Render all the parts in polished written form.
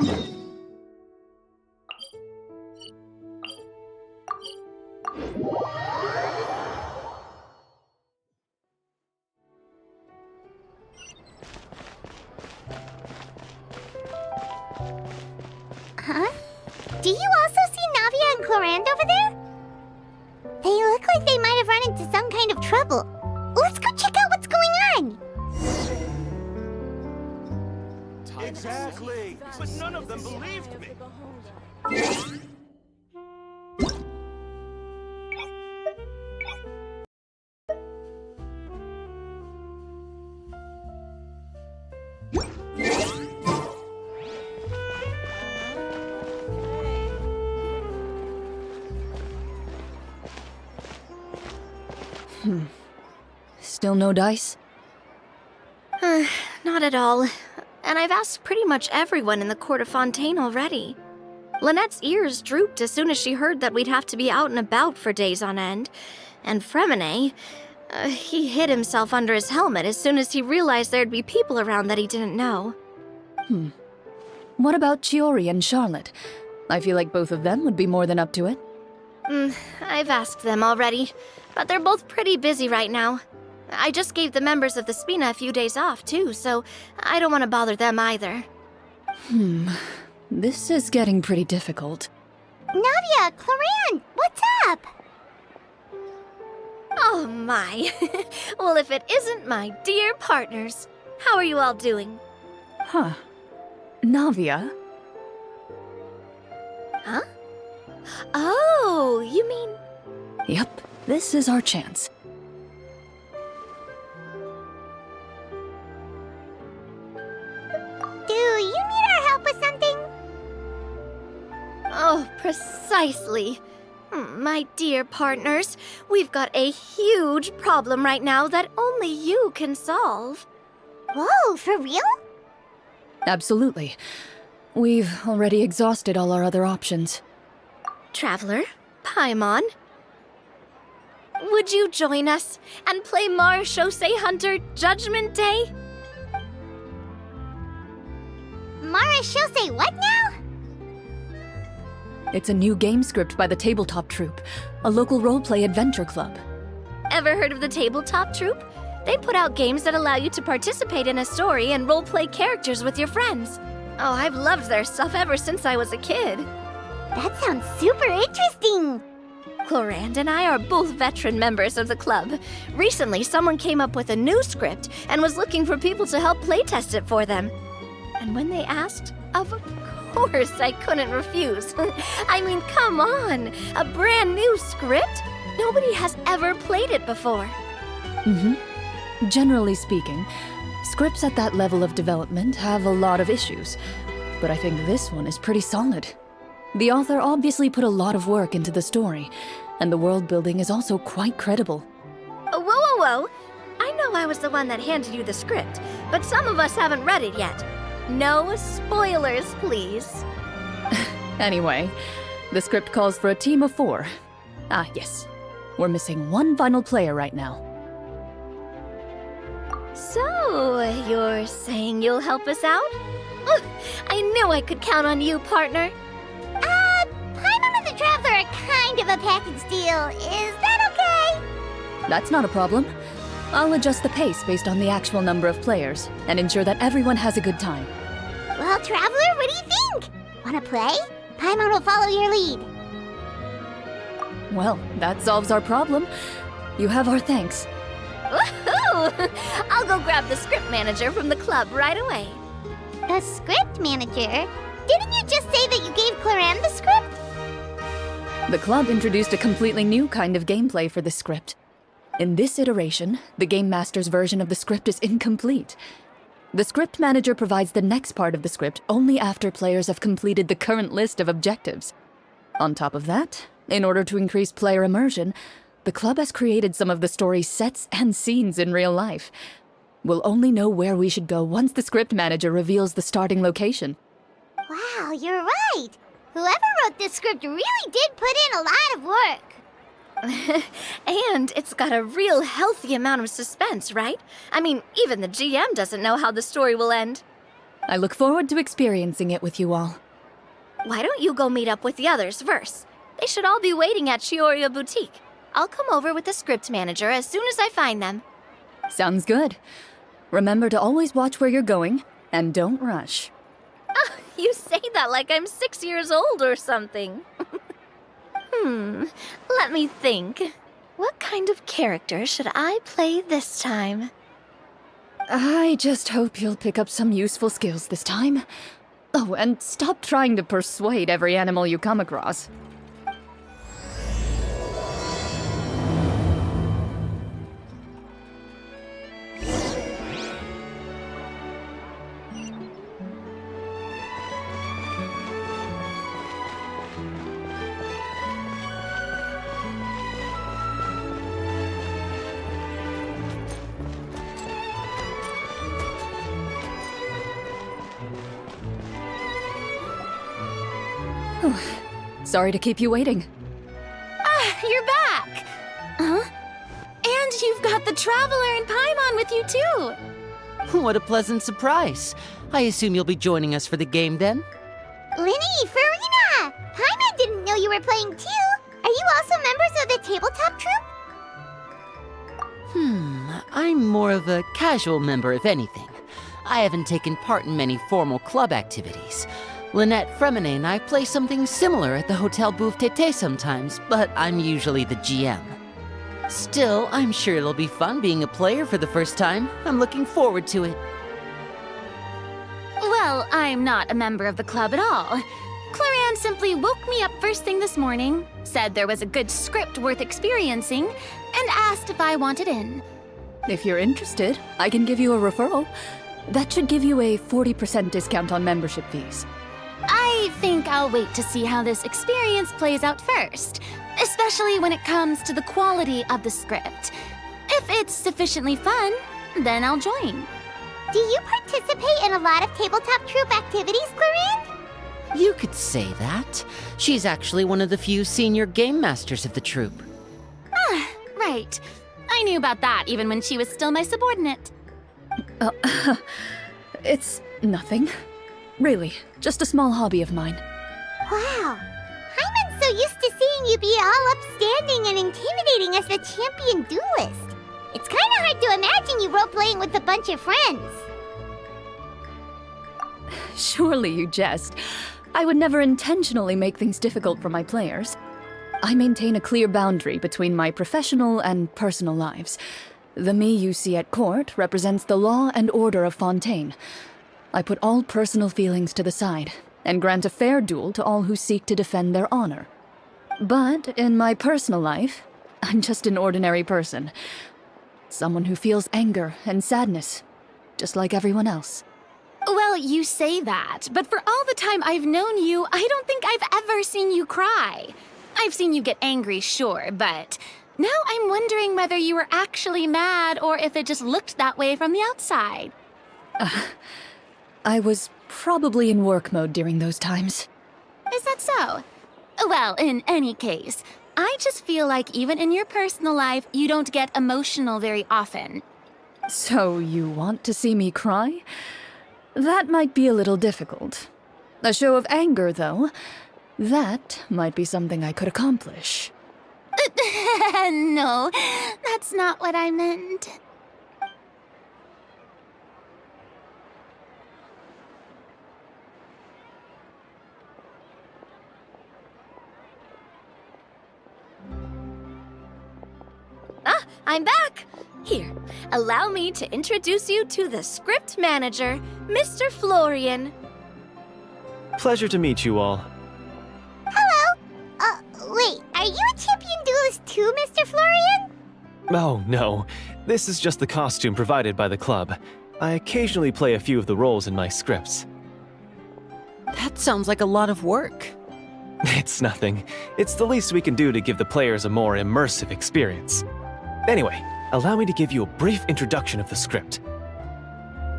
Huh? Do you also see Navia and Clorinde over there? They look like they might have run into some kind of trouble. Let's go check out what's going on! Exactly! But none of them believed me! Still no dice? Not at all. And I've asked pretty much everyone in the court of Fontaine already. Lynette's ears drooped as soon as she heard that we'd have to be out and about for days on end. And Fremine, he hid himself under his helmet as soon as he realized there'd be people around that he didn't know. What about Chiori and Charlotte? I feel like both of them would be more than up to it. I've asked them already, but they're both pretty busy right now. I just gave the members of the Spina a few days off, too, so I don't want to bother them either. This is getting pretty difficult. Navia, Clorinde, what's up? Oh my. Well, if it isn't my dear partners. How are you all doing? Huh. Navia? Huh? Oh, you mean... Yep, this is our chance. Do you need our help with something? Oh, precisely. My dear partners, we've got a huge problem right now that only you can solve. Whoa, for real? Absolutely. We've already exhausted all our other options. Traveler, Paimon, would you join us and play Marechaussee Hunter Judgment Day? Marechaussee what now? It's a new game script by the Tabletop Troupe, a local roleplay adventure club. Ever heard of the Tabletop Troupe? They put out games that allow you to participate in a story and roleplay characters with your friends. Oh, I've loved their stuff ever since I was a kid. That sounds super interesting! Clorinde and I are both veteran members of the club. Recently, someone came up with a new script and was looking for people to help playtest it for them. And when they asked, of course I couldn't refuse. I mean, come on! A brand new script? Nobody has ever played it before. Generally speaking, scripts at that level of development have a lot of issues, but I think this one is pretty solid. The author obviously put a lot of work into the story, and the world building is also quite credible. Whoa, whoa, whoa! I know I was the one that handed you the script, but some of us haven't read it yet. No spoilers, please. Anyway, the script calls for a team of 4. Ah, yes. We're missing one final player right now. So, you're saying you'll help us out? I knew I could count on you, partner. Paimon and the Traveler are kind of a package deal. Is that okay? That's not a problem. I'll adjust the pace based on the actual number of players, and ensure that everyone has a good time. Well, Traveler, what do you think? Wanna play? Paimon will follow your lead. Well, that solves our problem. You have our thanks. Woohoo! I'll go grab the script manager from the club right away. The script manager? Didn't you just say that you gave Clorinde the script? The club introduced a completely new kind of gameplay for the script. In this iteration, the Game Master's version of the script is incomplete. The script manager provides the next part of the script only after players have completed the current list of objectives. On top of that, in order to increase player immersion, the club has created some of the story's sets and scenes in real life. We'll only know where we should go once the script manager reveals the starting location. Wow, you're right. Whoever wrote this script really did put in a lot of work. And it's got a real healthy amount of suspense, right? I mean, even the GM doesn't know how the story will end. I look forward to experiencing it with you all. Why don't you go meet up with the others first? They should all be waiting at Chioriya Boutique. I'll come over with the script manager as soon as I find them. Sounds good. Remember to always watch where you're going, and don't rush. You say that like I'm 6 years old or something. Let me think. What kind of character should I play this time? I just hope you'll pick up some useful skills this time. Oh, and stop trying to persuade every animal you come across. Sorry to keep you waiting. You're back! Huh? And you've got the Traveler and Paimon with you, too! What a pleasant surprise. I assume you'll be joining us for the game then? Linny, Farina! Paimon didn't know you were playing too! Are you also members of the tabletop troupe? I'm more of a casual member, if anything. I haven't taken part in many formal club activities. Lynette Fremine and I play something similar at the Hotel Bouffe Tété sometimes, but I'm usually the GM. Still, I'm sure it'll be fun being a player for the first time. I'm looking forward to it. Well, I'm not a member of the club at all. Clorinde simply woke me up first thing this morning, said there was a good script worth experiencing, and asked if I wanted in. If you're interested, I can give you a referral. That should give you a 40% discount on membership fees. I think I'll wait to see how this experience plays out first, especially when it comes to the quality of the script. If it's sufficiently fun, then I'll join. Do you participate in a lot of tabletop troupe activities, Clorinde? You could say that. She's actually one of the few senior game masters of the troupe. Right. I knew about that even when she was still my subordinate. It's nothing. Really, just a small hobby of mine. Wow. Hyman's so used to seeing you be all upstanding and intimidating as the champion duelist. It's kind of hard to imagine you role-playing with a bunch of friends. Surely you jest. I would never intentionally make things difficult for my players. I maintain a clear boundary between my professional and personal lives. The me you see at court represents the law and order of Fontaine. I put all personal feelings to the side and grant a fair duel to all who seek to defend their honor. But in my personal life, I'm just an ordinary person. Someone who feels anger and sadness, just like everyone else. Well, you say that, but for all the time I've known you, I don't think I've ever seen you cry. I've seen you get angry, sure, but now I'm wondering whether you were actually mad or if it just looked that way from the outside. I was probably in work mode during those times. Is that so? Well, in any case, I just feel like even in your personal life, you don't get emotional very often. So you want to see me cry? That might be a little difficult. A show of anger, though, that might be something I could accomplish. No, that's not what I meant. I'm back! Here, allow me to introduce you to the script manager, Mr. Florian. Pleasure to meet you all. Hello? Wait, are you a champion duelist too, Mr. Florian? Oh, no. This is just the costume provided by the club. I occasionally play a few of the roles in my scripts. That sounds like a lot of work. It's nothing. It's the least we can do to give the players a more immersive experience. Anyway, allow me to give you a brief introduction of the script.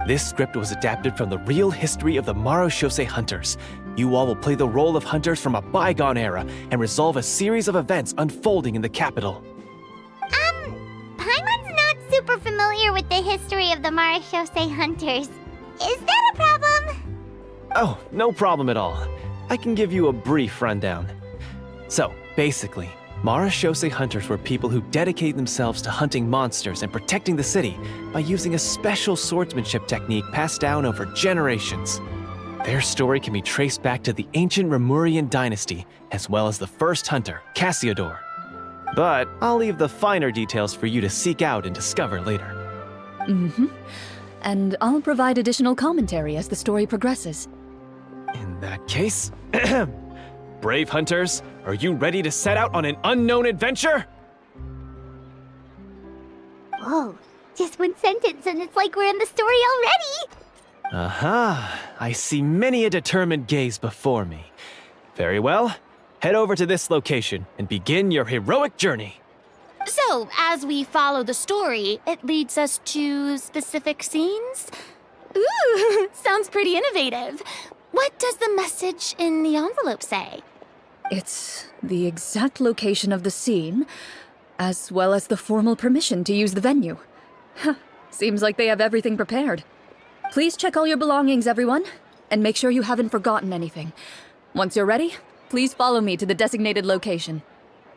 This script was adapted from the real history of the Marechaussee Hunters. You all will play the role of hunters from a bygone era and resolve a series of events unfolding in the capital. Paimon's not super familiar with the history of the Marechaussee Hunters. Is that a problem? Oh, no problem at all. I can give you a brief rundown. So, basically, Marashose hunters were people who dedicated themselves to hunting monsters and protecting the city by using a special swordsmanship technique passed down over generations. Their story can be traced back to the ancient Remurian dynasty, as well as the first hunter, Cassiodor. But I'll leave the finer details for you to seek out and discover later. Mm-hmm. And I'll provide additional commentary as the story progresses. In that case, brave hunters, are you ready to set out on an unknown adventure? Whoa, just one sentence and it's like we're in the story already! Aha, I see many a determined gaze before me. Very well, head over to this location and begin your heroic journey. So, as we follow the story, it leads us to specific scenes? Ooh, sounds pretty innovative. What does the message in the envelope say? It's the exact location of the scene, as well as the formal permission to use the venue. Huh, seems like they have everything prepared. Please check all your belongings, everyone, and make sure you haven't forgotten anything. Once you're ready, please follow me to the designated location.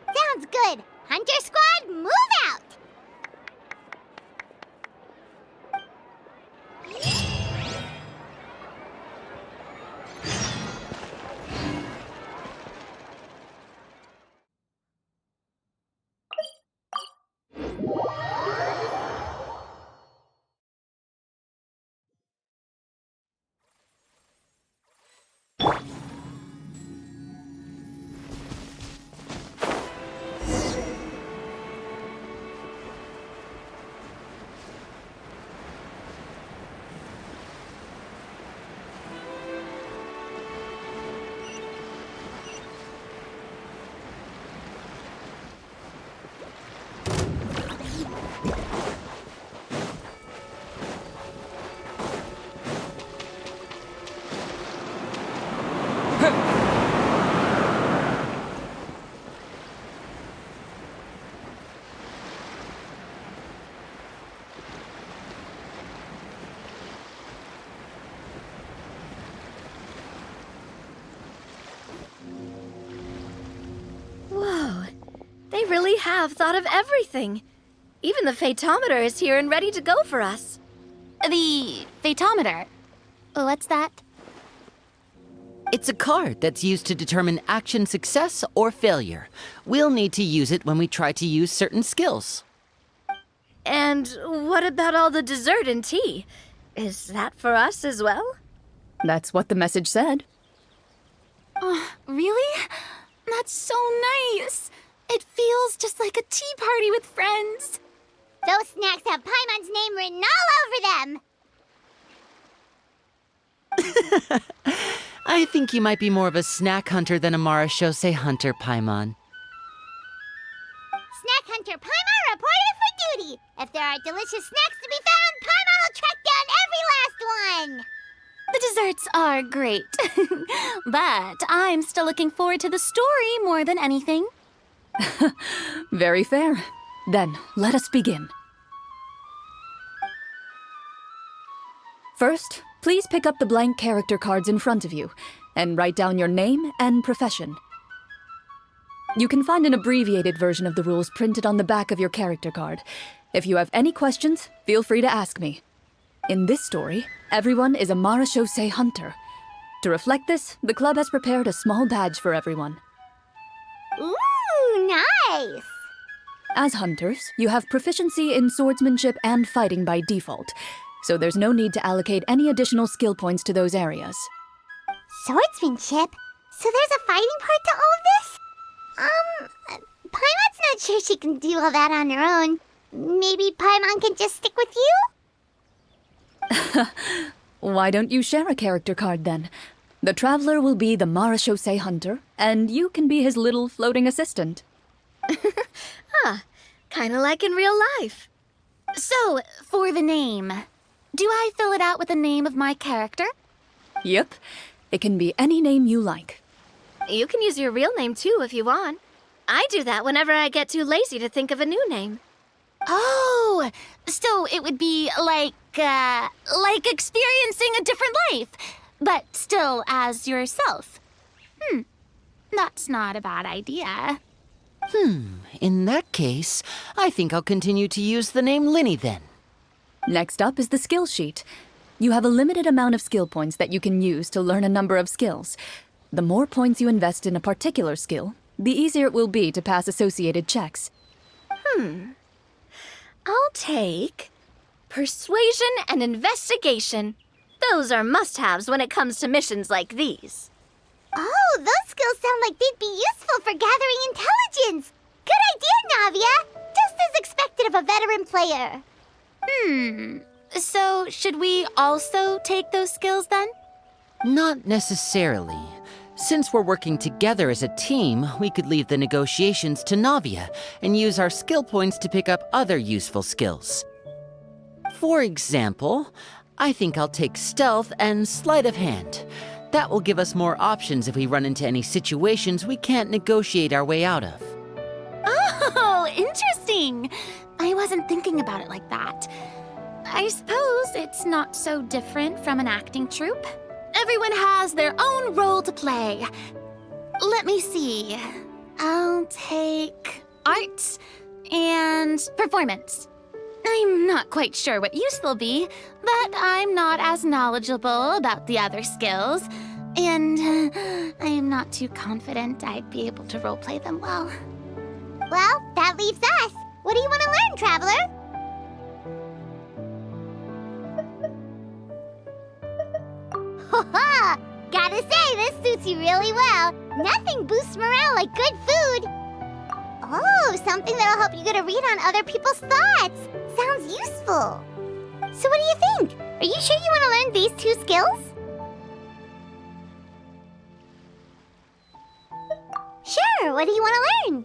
Sounds good. Hunter Squad, move out! Whoa, they really have thought of everything. Even the phaetometer is here and ready to go for us. The phaetometer? What's that? It's a card that's used to determine action success or failure. We'll need to use it when we try to use certain skills. And what about all the dessert and tea? Is that for us as well? That's what the message said. Really? That's so nice. It feels just like a tea party with friends. Those snacks have Paimon's name written all over them! I think you might be more of a snack hunter than a Marashose hunter, Paimon. Snack Hunter Paimon reported for duty! If there are delicious snacks to be found, Paimon will track down every last one! The desserts are great. But I'm still looking forward to the story more than anything. Very fair. Then, let us begin. First, please pick up the blank character cards in front of you and write down your name and profession. You can find an abbreviated version of the rules printed on the back of your character card. If you have any questions, feel free to ask me. In this story, everyone is a Marashose hunter. To reflect this, the club has prepared a small badge for everyone. Ooh, nice! As hunters, you have proficiency in swordsmanship and fighting by default, so there's no need to allocate any additional skill points to those areas. Swordsmanship? So there's a fighting part to all of this? Paimon's not sure she can do all that on her own. Maybe Paimon can just stick with you? Why don't you share a character card then? The Traveler will be the Marashose hunter, and you can be his little floating assistant. Kinda like in real life. So, for the name, do I fill it out with the name of my character? Yep, it can be any name you like. You can use your real name too if you want. I do that whenever I get too lazy to think of a new name. Oh, so it would be like experiencing a different life. but still as yourself. That's not a bad idea. In that case, I think I'll continue to use the name Linny then. Next up is the skill sheet. You have a limited amount of skill points that you can use to learn a number of skills. The more points you invest in a particular skill, the easier it will be to pass associated checks. I'll take persuasion and investigation. Those are must-haves when it comes to missions like these. Oh, those skills sound like they'd be useful for gathering intelligence. Good idea, Navia. Just as expected of a veteran player. So, should we also take those skills then? Not necessarily. Since we're working together as a team, we could leave the negotiations to Navia and use our skill points to pick up other useful skills. For example, I think I'll take stealth and sleight of hand. That will give us more options if we run into any situations we can't negotiate our way out of. Oh, interesting. I wasn't thinking about it like that. I suppose it's not so different from an acting troupe. Everyone has their own role to play. Let me see. I'll take arts and performance. I'm not quite sure what use they'll be, but I'm not as knowledgeable about the other skills, and I'm not too confident I'd be able to roleplay them well. Well, that leaves us. What do you want to learn, Traveler? Ha! Gotta say, this suits you really well. Nothing boosts morale like good food. Oh, something that'll help you get a read on other people's thoughts. Sounds useful. So what do you think? Are you sure you want to learn these 2 skills? Sure, what do you want to learn?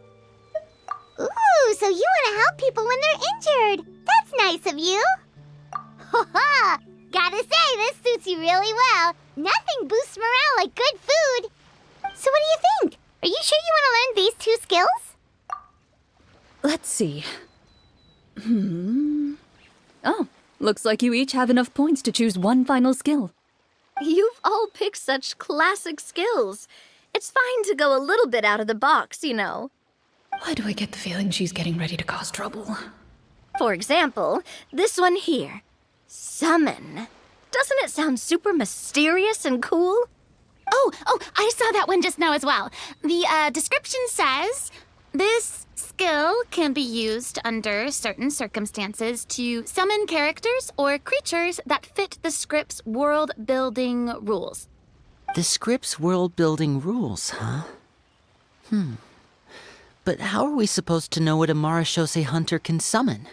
Ooh, so you want to help people when they're injured. That's nice of you. Ha! Gotta say, this suits you really well. Nothing boosts morale like good food. So what do you think? Are you sure you want to learn these 2 skills? Let's see. Oh, looks like you each have enough points to choose one final skill. You've all picked such classic skills. It's fine to go a little bit out of the box, you know. Why do I get the feeling she's getting ready to cause trouble? For example, this one here. Summon. Doesn't it sound super mysterious and cool? Oh, I saw that one just now as well. The description says, this skill can be used under certain circumstances to summon characters or creatures that fit the script's world-building rules. The script's world-building rules, huh? But how are we supposed to know what a Marashose hunter can summon?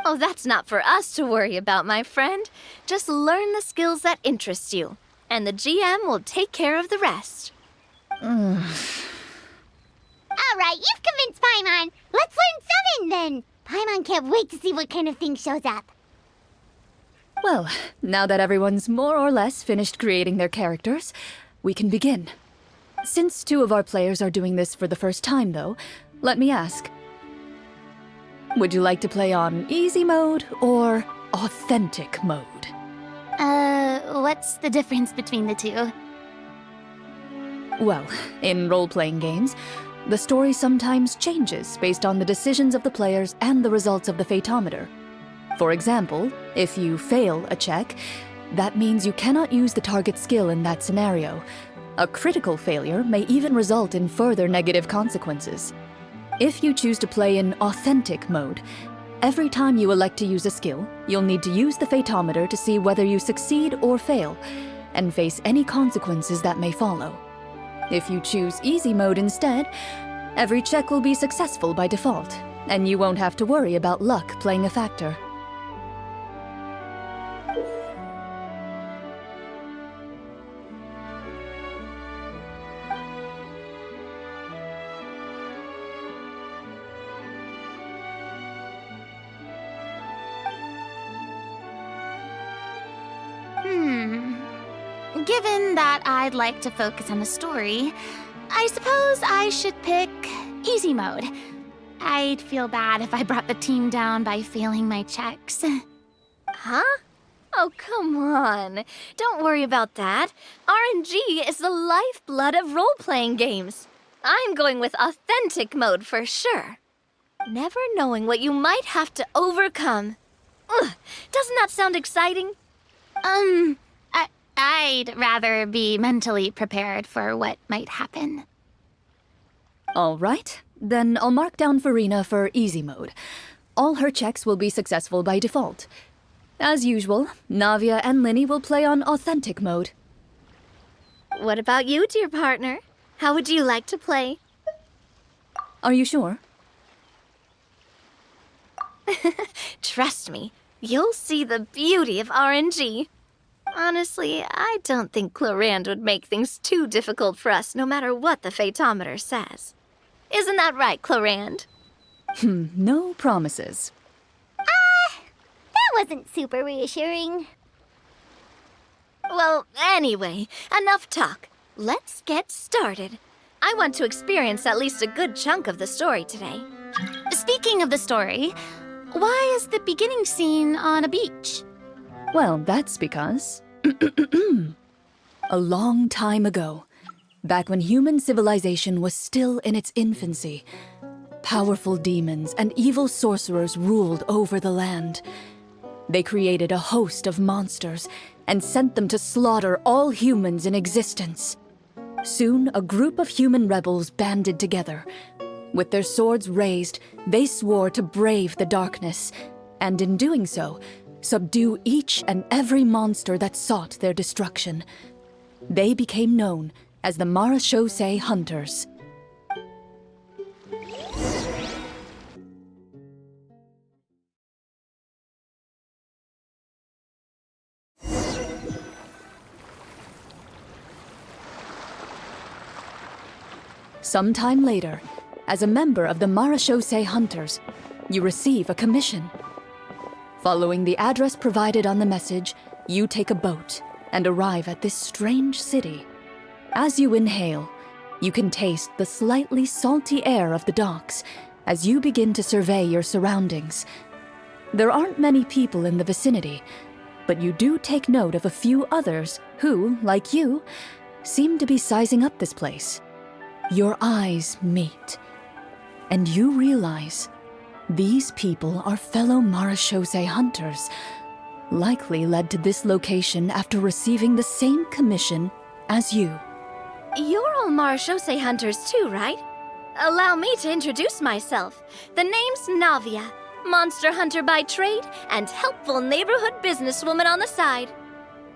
Oh, that's not for us to worry about, my friend. Just learn the skills that interest you, and the GM will take care of the rest. All right, you've convinced Paimon. Let's learn summon then. Paimon can't wait to see what kind of thing shows up. Well, now that everyone's more or less finished creating their characters, we can begin. Since 2 of our players are doing this for the first time, though, let me ask. Would you like to play on easy mode or authentic mode? What's the difference between the 2? Well, in role-playing games, the story sometimes changes based on the decisions of the players and the results of the Fatometer. For example, if you fail a check, that means you cannot use the target skill in that scenario. A critical failure may even result in further negative consequences. If you choose to play in authentic mode, every time you elect to use a skill, you'll need to use the Fatometer to see whether you succeed or fail, and face any consequences that may follow. If you choose easy mode instead, every check will be successful by default, and you won't have to worry about luck playing a factor. Given that I'd like to focus on the story, I suppose I should pick easy mode. I'd feel bad if I brought the team down by failing my checks. Huh? Oh, come on. Don't worry about that. RNG is the lifeblood of role-playing games. I'm going with authentic mode for sure. Never knowing what you might have to overcome. Ugh, doesn't that sound exciting? I'd rather be mentally prepared for what might happen. All right, then I'll mark down Farina for easy mode. All her checks will be successful by default. As usual, Navia and Linny will play on authentic mode. What about you, dear partner? How would you like to play? Are you sure? Trust me, you'll see the beauty of RNG. Honestly, I don't think Clorinde would make things too difficult for us, no matter what the Fatometer says. Isn't that right, Clorinde? No promises. That wasn't super reassuring. Well, anyway, enough talk. Let's get started. I want to experience at least a good chunk of the story today. Speaking of the story, why is the beginning scene on a beach? Well, that's because... a long time ago, back when human civilization was still in its infancy, powerful demons and evil sorcerers ruled over the land. They created a host of monsters and sent them to slaughter all humans in existence. Soon, a group of human rebels banded together. With their swords raised, they swore to brave the darkness, and in doing so, subdue each and every monster that sought their destruction. They became known as the Marechaussee Hunters. Sometime later, as a member of the Marechaussee Hunters, you receive a commission. Following the address provided on the message, you take a boat and arrive at this strange city. As you inhale, you can taste the slightly salty air of the docks as you begin to survey your surroundings. There aren't many people in the vicinity, but you do take note of a few others who, like you, seem to be sizing up this place. Your eyes meet, and you realize these people are fellow Marechaussee Hunters, likely led to this location after receiving the same commission as you. You're all Marechaussee Hunters too, right? Allow me to introduce myself. The name's Navia, monster hunter by trade and helpful neighborhood businesswoman on the side.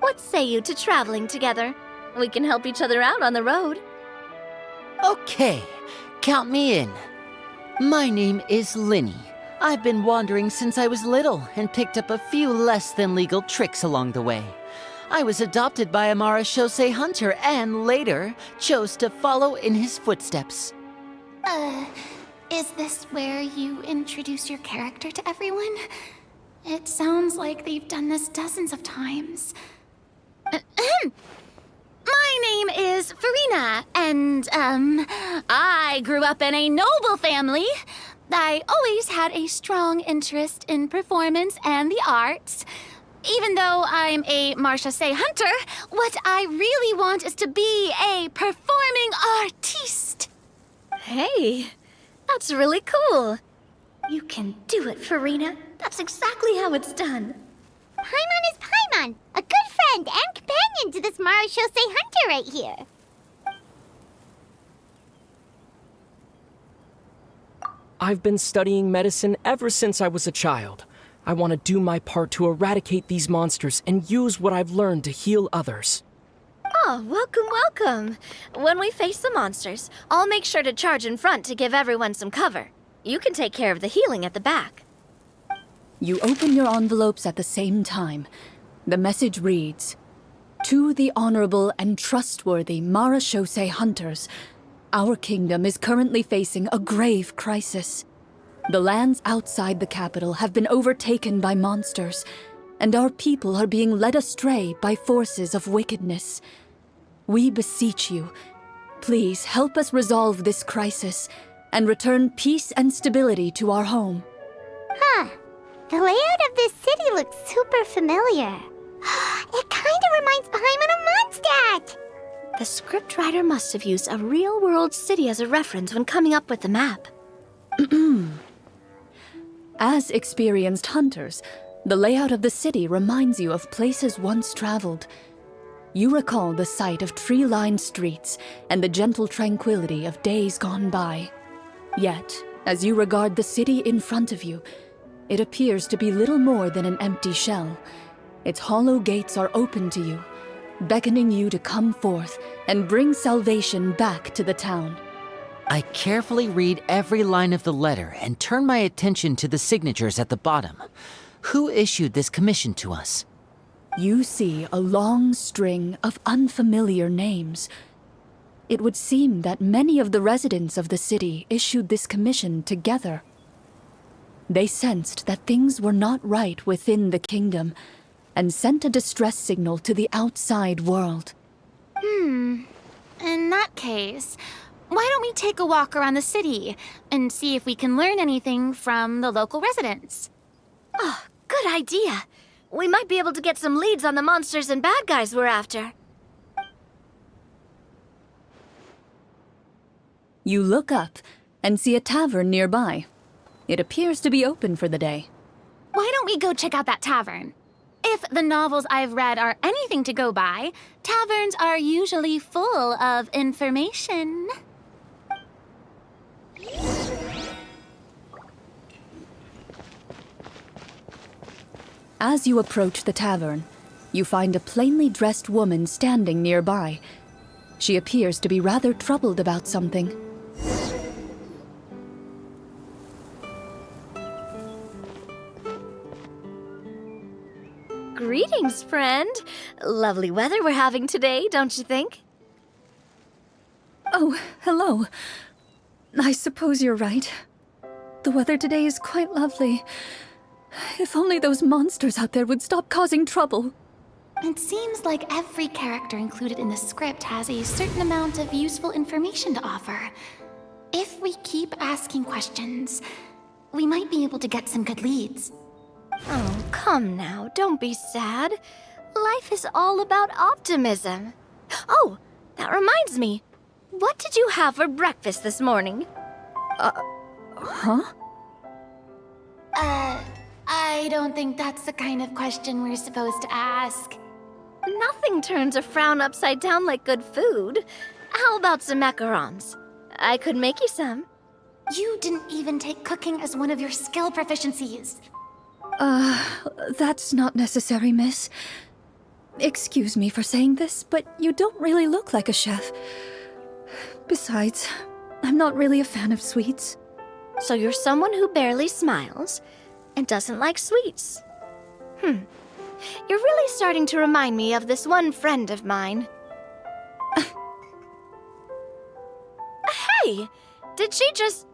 What say you to traveling together? We can help each other out on the road. Okay, count me in. My name is Linny. I've been wandering since I was little and picked up a few less than legal tricks along the way. I was adopted by a Marechaussee Hunter and later chose to follow in his footsteps. Is this where you introduce your character to everyone? It sounds like they've done this dozens of times. My name is Farina, and, I grew up in a noble family. I always had a strong interest in performance and the arts. Even though I'm a Marechaussee Hunter, what I really want is to be a performing artiste. Hey, that's really cool. You can do it, Farina. That's exactly how it's done. Paimon is Paimon, a good friend and companion to this Marechaussee Hunter right here. I've been studying medicine ever since I was a child. I want to do my part to eradicate these monsters and use what I've learned to heal others. Oh, welcome, welcome. When we face the monsters, I'll make sure to charge in front to give everyone some cover. You can take care of the healing at the back. You open your envelopes at the same time. The message reads, "To the honorable and trustworthy Marechaussee Hunters, our kingdom is currently facing a grave crisis. The lands outside the capital have been overtaken by monsters, and our people are being led astray by forces of wickedness. We beseech you, please help us resolve this crisis and return peace and stability to our home." Huh. The layout of this city looks super familiar. It kind of reminds Paimon of Mondstadt. The scriptwriter must have used a real-world city as a reference when coming up with the map. As experienced hunters, the layout of the city reminds you of places once traveled. You recall the sight of tree-lined streets and the gentle tranquility of days gone by. Yet, as you regard the city in front of you, it appears to be little more than an empty shell. Its hollow gates are open to you, beckoning you to come forth and bring salvation back to the town. I carefully read every line of the letter and turn my attention to the signatures at the bottom. Who issued this commission to us? You see a long string of unfamiliar names. It would seem that many of the residents of the city issued this commission together. They sensed that things were not right within the kingdom and sent a distress signal to the outside world. In that case, why don't we take a walk around the city and see if we can learn anything from the local residents? Oh, good idea. We might be able to get some leads on the monsters and bad guys we're after. You look up and see a tavern nearby. It appears to be open for the day. Why don't we go check out that tavern? If the novels I've read are anything to go by, taverns are usually full of information. As you approach the tavern, you find a plainly dressed woman standing nearby. She appears to be rather troubled about something. Greetings, friend. Lovely weather we're having today, don't you think? Oh, hello. I suppose you're right. The weather today is quite lovely. If only those monsters out there would stop causing trouble. It seems like every character included in the script has a certain amount of useful information to offer. If we keep asking questions, we might be able to get some good leads. Oh, come now, don't be sad. Life is all about optimism. Oh, that reminds me. What did you have for breakfast this morning? Huh? I don't think that's the kind of question we're supposed to ask. Nothing turns a frown upside down like good food. How about some macarons? I could make you some. You didn't even take cooking as one of your skill proficiencies. That's not necessary, miss. Excuse me for saying this, but you don't really look like a chef. Besides, I'm not really a fan of sweets. So you're someone who barely smiles and doesn't like sweets. You're really starting to remind me of this one friend of mine. Hey! Did she just...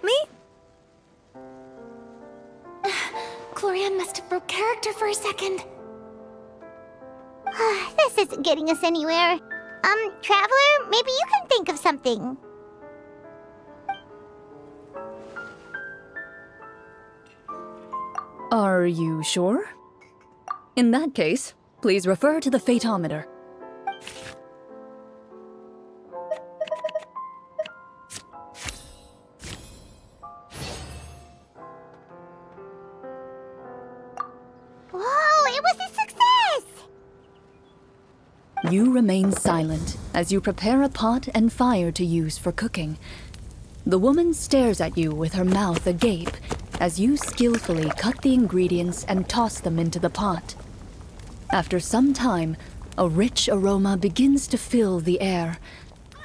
me? Clorinde must have broke character for a second. This isn't getting us anywhere. Traveler, maybe you can think of something. Are you sure? In that case, please refer to the phaedometer. Whoa, it was a success! You remain silent as you prepare a pot and fire to use for cooking. The woman stares at you with her mouth agape as you skillfully cut the ingredients and toss them into the pot. After some time, a rich aroma begins to fill the air.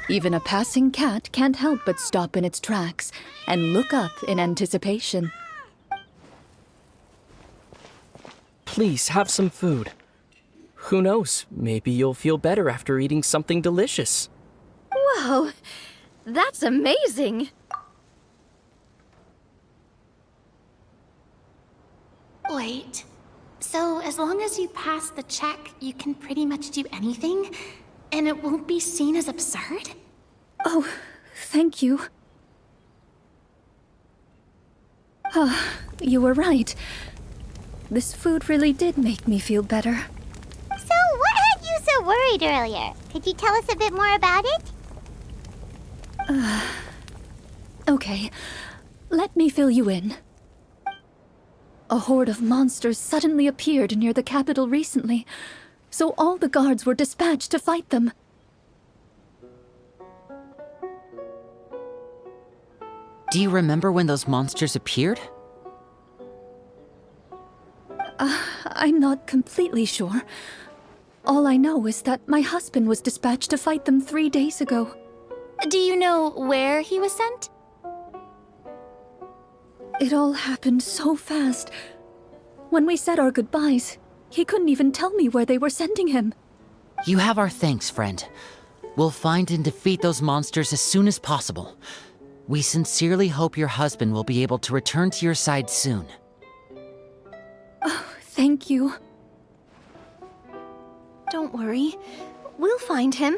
Even a passing cat can't help but stop in its tracks and look up in anticipation. Please have some food. Who knows, maybe you'll feel better after eating something delicious. Whoa, that's amazing. Wait, so as long as you pass the check, you can pretty much do anything? And it won't be seen as absurd? Oh, thank you. You were right. This food really did make me feel better. So, what had you so worried earlier? Could you tell us a bit more about it? Okay, let me fill you in. A horde of monsters suddenly appeared near the capital recently, so all the guards were dispatched to fight them. Do you remember when those monsters appeared? I'm not completely sure. All I know is that my husband was dispatched to fight them 3 days ago. Do you know where he was sent? It all happened so fast. When we said our goodbyes, he couldn't even tell me where they were sending him. You have our thanks, friend. We'll find and defeat those monsters as soon as possible. We sincerely hope your husband will be able to return to your side soon. Oh, thank you. Don't worry. We'll find him.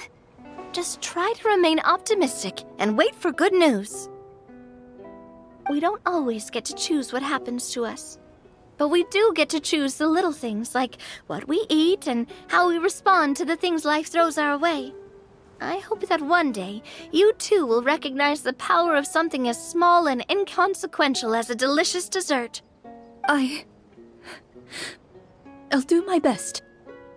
Just try to remain optimistic and wait for good news. We don't always get to choose what happens to us. But we do get to choose the little things, like what we eat and how we respond to the things life throws our way. I hope that one day, you too will recognize the power of something as small and inconsequential as a delicious dessert. I'll do my best.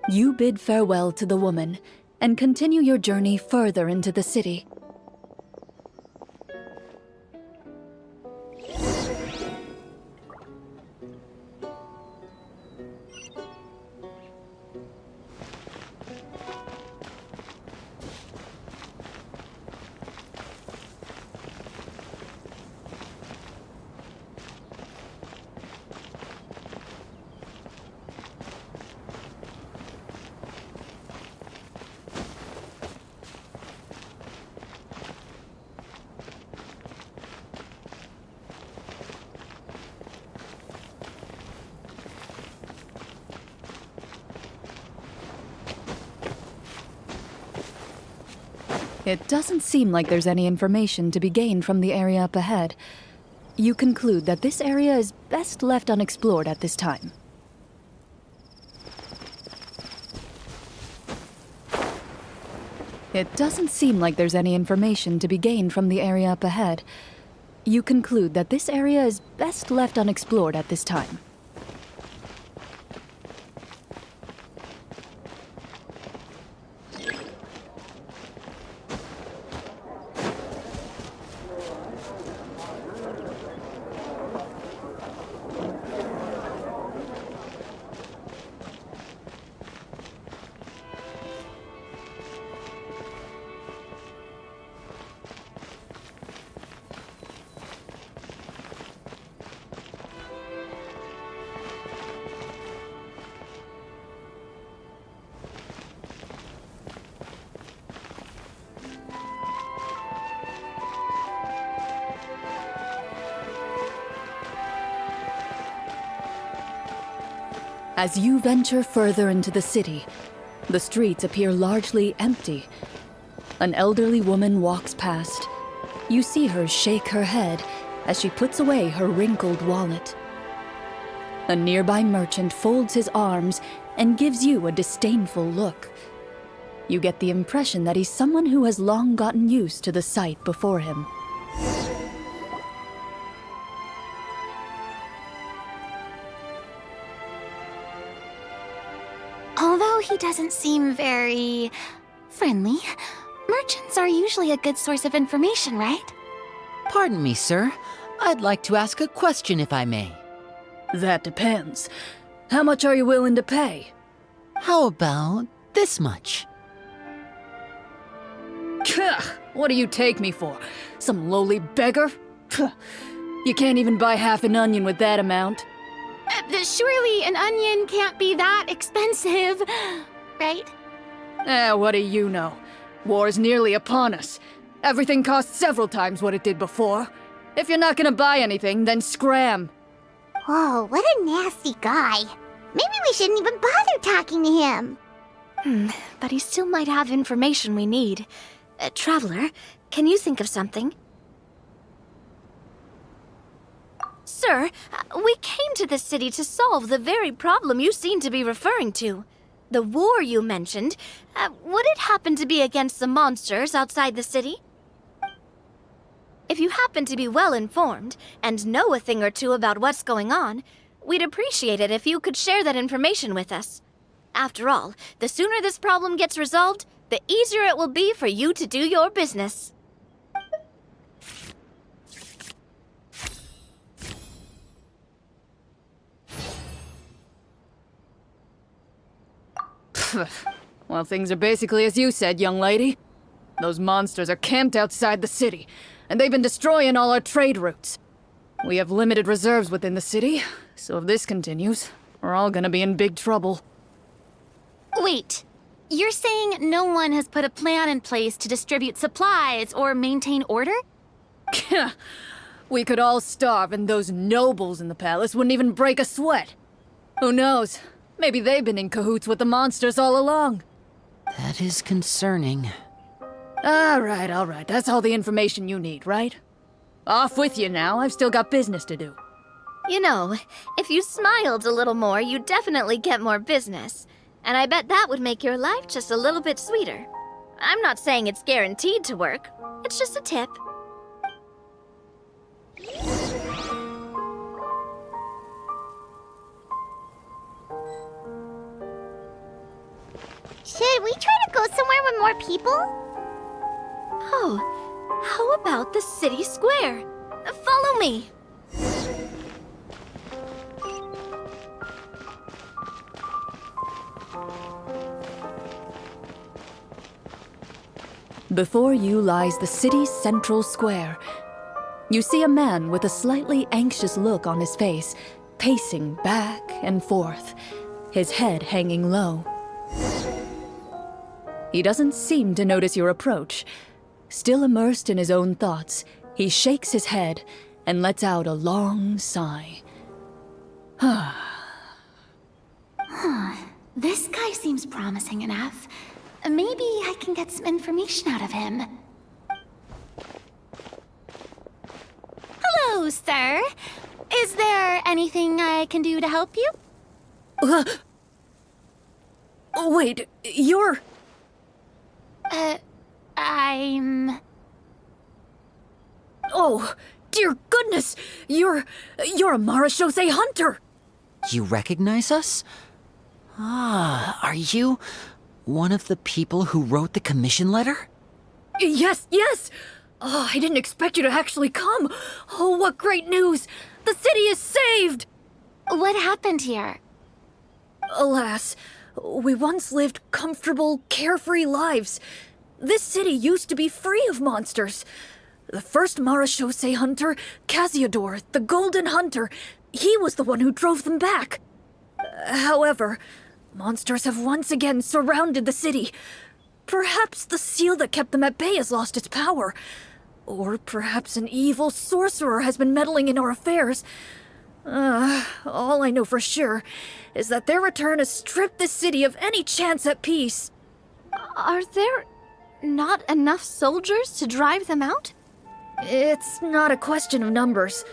You bid farewell to the woman, and continue your journey further into the city. It doesn't seem like there's any information to be gained from the area up ahead. You conclude that this area is best left unexplored at this time. It doesn't seem like there's any information to be gained from the area up ahead. You conclude that this area is best left unexplored at this time. As you venture further into the city, the streets appear largely empty. An elderly woman walks past. You see her shake her head as she puts away her wrinkled wallet. A nearby merchant folds his arms and gives you a disdainful look. You get the impression that he's someone who has long gotten used to the sight before him. Although he doesn't seem very friendly, merchants are usually a good source of information, right? Pardon me, sir. I'd like to ask a question if I may. That depends. How much are you willing to pay? How about this much? What do you take me for? Some lowly beggar? You can't even buy half an onion with that amount. Surely an onion can't be that expensive, right? What do you know? War's nearly upon us. Everything costs several times what it did before. If you're not gonna buy anything, then scram. Whoa, what a nasty guy. Maybe we shouldn't even bother talking to him. But he still might have information we need. Traveler, can you think of something? Sir, we came to this city to solve the very problem you seem to be referring to. The war you mentioned, would it happen to be against the monsters outside the city? If you happen to be well informed and know a thing or two about what's going on, we'd appreciate it if you could share that information with us. After all, the sooner this problem gets resolved, the easier it will be for you to do your business. Well, things are basically as you said, young lady. Those monsters are camped outside the city, and they've been destroying all our trade routes. We have limited reserves within the city, so if this continues, we're all gonna be in big trouble. Wait, you're saying no one has put a plan in place to distribute supplies or maintain order? We could all starve, and those nobles in the palace wouldn't even break a sweat. Who knows? Maybe they've been in cahoots with the monsters all along. That is concerning. All right. That's all the information you need, right? Off with you now. I've still got business to do. You know, if you smiled a little more, you'd definitely get more business. And I bet that would make your life just a little bit sweeter. I'm not saying it's guaranteed to work. It's just a tip. Should we try to go somewhere with more people? Oh, how about the city square? Follow me. Before you lies the city's central square. You see a man with a slightly anxious look on his face, pacing back and forth, his head hanging low. He doesn't seem to notice your approach. Still immersed in his own thoughts, he shakes his head and lets out a long sigh. This guy seems promising enough. Maybe I can get some information out of him. Hello, sir. Is there anything I can do to help you? Wait, you're... I'm... Oh, dear goodness! You're a Marechaussee hunter! You recognize us? Ah, are you one of the people who wrote the commission letter? Yes! Oh, I didn't expect you to actually come! Oh, what great news! The city is saved! What happened here? Alas, we once lived comfortable, carefree lives. This city used to be free of monsters. The first Marechaussee hunter, Casiodor, the Golden Hunter, he was the one who drove them back. However, monsters have once again surrounded the city. Perhaps the seal that kept them at bay has lost its power. Or perhaps an evil sorcerer has been meddling in our affairs. All I know for sure is that their return has stripped the city of any chance at peace. Are there not enough soldiers to drive them out? It's not a question of numbers.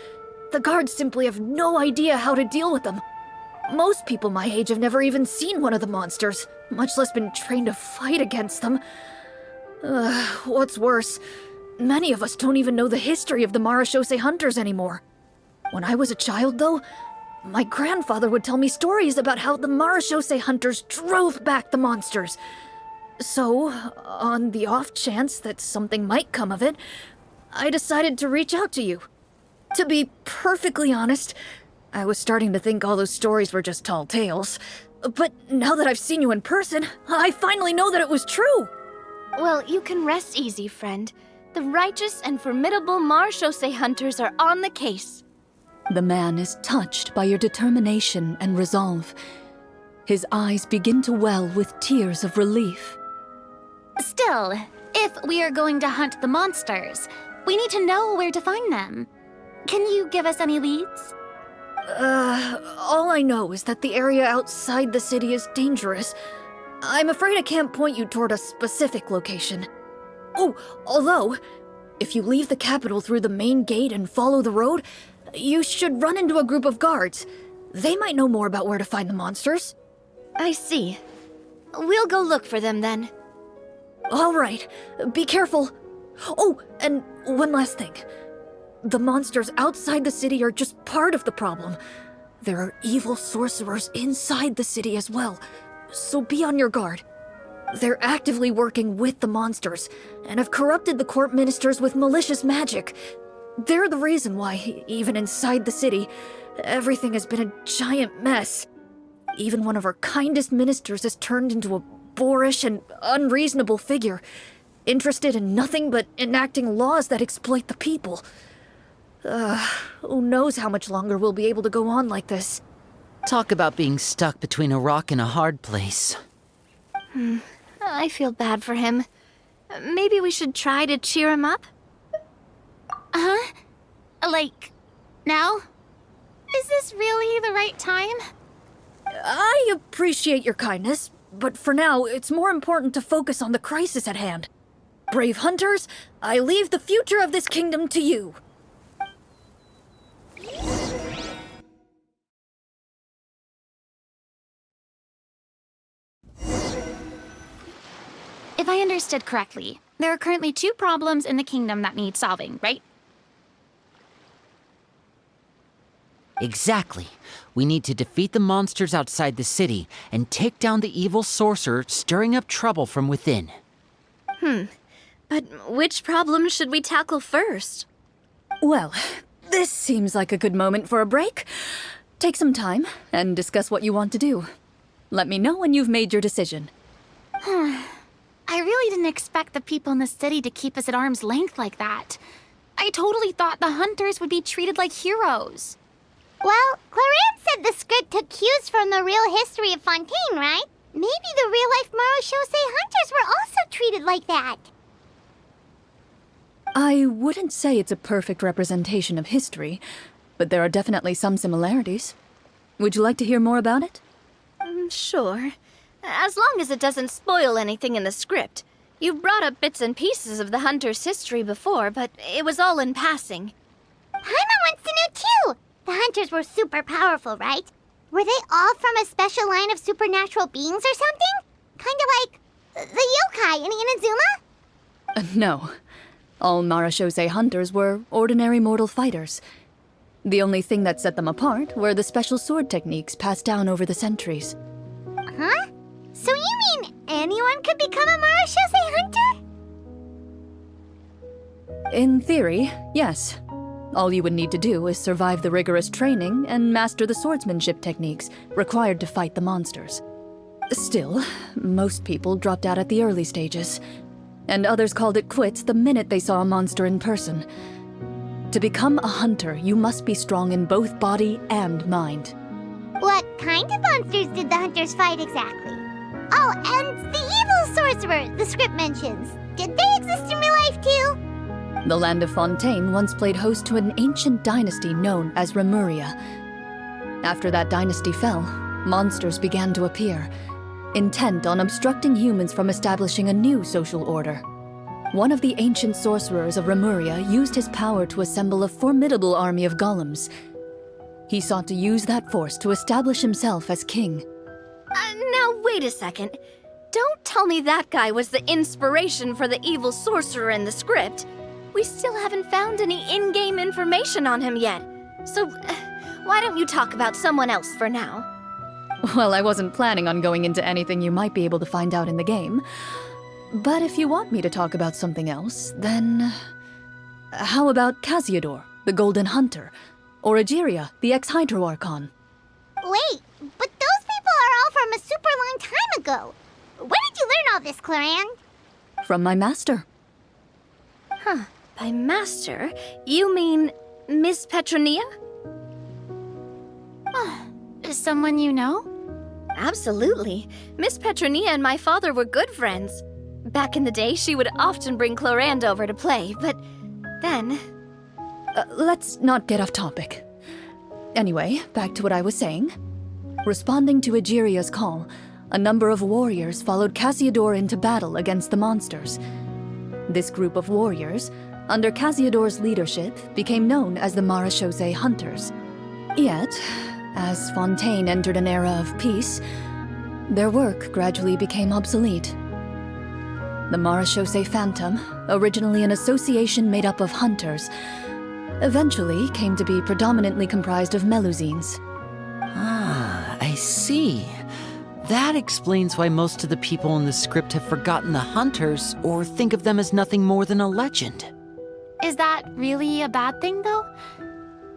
The guards simply have no idea how to deal with them. Most people my age have never even seen one of the monsters, much less been trained to fight against them. What's worse, many of us don't even know the history of the Marechaussee hunters anymore. When I was a child, though, my grandfather would tell me stories about how the Marechaussee hunters drove back the monsters. So, on the off chance that something might come of it, I decided to reach out to you. To be perfectly honest, I was starting to think all those stories were just tall tales. But now that I've seen you in person, I finally know that it was true! Well, you can rest easy, friend. The righteous and formidable Marechaussee hunters are on the case. The man is touched by your determination and resolve. His eyes begin to well with tears of relief. Still, if we are going to hunt the monsters, we need to know where to find them. Can you give us any leads? All I know is that the area outside the city is dangerous. I'm afraid I can't point you toward a specific location. Oh, although, if you leave the capital through the main gate and follow the road, You should run into a group of guards. They might know more about where to find the monsters. I see. We'll go look for them then. All right, be careful. Oh, and one last thing. The monsters outside the city are just part of the problem. There are evil sorcerers inside the city as well, so be on your guard. They're actively working with the monsters, and have corrupted the court ministers with malicious magic. They're the reason why, even inside the city, everything has been a giant mess. Even one of our kindest ministers has turned into a boorish and unreasonable figure, interested in nothing but enacting laws that exploit the people. Who knows how much longer we'll be able to go on like this. Talk about being stuck between a rock and a hard place. I feel bad for him. Maybe we should try to cheer him up? Huh? Like, now? Is this really the right time? I appreciate your kindness, but for now, it's more important to focus on the crisis at hand. Brave hunters, I leave the future of this kingdom to you. If I understood correctly, there are currently 2 problems in the kingdom that need solving, right? Exactly. We need to defeat the monsters outside the city and take down the evil sorcerer stirring up trouble from within. But which problem should we tackle first? Well, this seems like a good moment for a break. Take some time and discuss what you want to do. Let me know when you've made your decision. I really didn't expect the people in the city to keep us at arm's length like that. I totally thought the hunters would be treated like heroes. Well, Clorinde said the script took cues from the real history of Fontaine, right? Maybe the real-life Marachose hunters were also treated like that. I wouldn't say it's a perfect representation of history, but there are definitely some similarities. Would you like to hear more about it? Sure. As long as it doesn't spoil anything in the script. You brought up bits and pieces of the hunter's history before, but it was all in passing. Paimon wants to know too! The hunters were super powerful, right? Were they all from a special line of supernatural beings or something? Kinda like the yokai in Inazuma? No. All Marachose hunters were ordinary mortal fighters. The only thing that set them apart were the special sword techniques passed down over the centuries. Huh? So you mean anyone could become a Marachose hunter? In theory, yes. All you would need to do is survive the rigorous training and master the swordsmanship techniques required to fight the monsters. Still, most people dropped out at the early stages, and others called it quits the minute they saw a monster in person. To become a hunter, you must be strong in both body and mind. What kind of monsters did the hunters fight exactly? Oh, and the evil sorcerer the script mentions. Did they exist in real life too? The land of Fontaine once played host to an ancient dynasty known as Remuria. After that dynasty fell, monsters began to appear, intent on obstructing humans from establishing a new social order. One of the ancient sorcerers of Remuria used his power to assemble a formidable army of golems. He sought to use that force to establish himself as king. Now wait a second. Don't tell me that guy was the inspiration for the evil sorcerer in the script. We still haven't found any in-game information on him yet. So, why don't you talk about someone else for now? Well, I wasn't planning on going into anything you might be able to find out in the game. But if you want me to talk about something else, then... How about Casiodor, the Golden Hunter? Or Egeria, the ex-Hydro Archon? Wait, but those people are all from a super long time ago. Where did you learn all this, Clorinde? From my master. By master, you mean Miss Petronia? Is someone you know? Absolutely. Miss Petronia and my father were good friends. Back in the day, she would often bring Clorinde over to play, but then... Let's not get off topic. Anyway, back to what I was saying. Responding to Egeria's call, a number of warriors followed Casiodor into battle against the monsters. This group of warriors, under Casiodor's leadership, became known as the Marechaussee Hunters. Yet, as Fontaine entered an era of peace, their work gradually became obsolete. The Marechaussee Phantom, originally an association made up of hunters, eventually came to be predominantly comprised of Melusines. Ah, I see. That explains why most of the people in the script have forgotten the hunters or think of them as nothing more than a legend. Is that really a bad thing, though?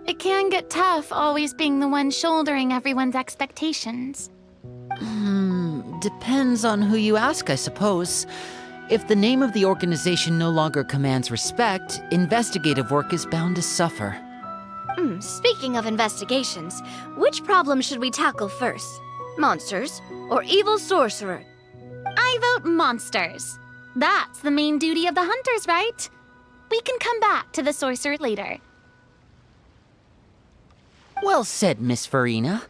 It can get tough always being the one shouldering everyone's expectations. Depends on who you ask, I suppose. If the name of the organization no longer commands respect, investigative work is bound to suffer. Speaking of investigations, which problem should we tackle first? Monsters or evil sorcerer? I vote monsters. That's the main duty of the hunters, right? We can come back to the sorcerer later. Well said, Miss Farina.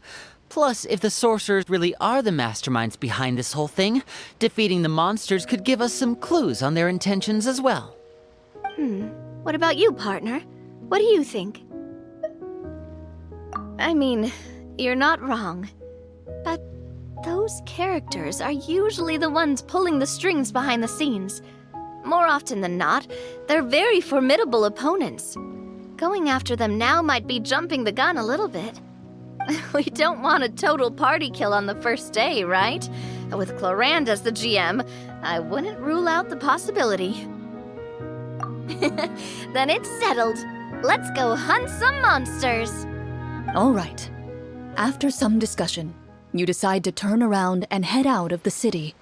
Plus, if the sorcerers really are the masterminds behind this whole thing, defeating the monsters could give us some clues on their intentions as well. What about you, partner? What do you think? I mean, you're not wrong. But those characters are usually the ones pulling the strings behind the scenes. More often than not, they're very formidable opponents. Going after them now might be jumping the gun a little bit. We don't want a total party kill on the first day, right? With Clorinde as the GM, I wouldn't rule out the possibility. Then it's settled. Let's go hunt some monsters. All right. After some discussion, you decide to turn around and head out of the city.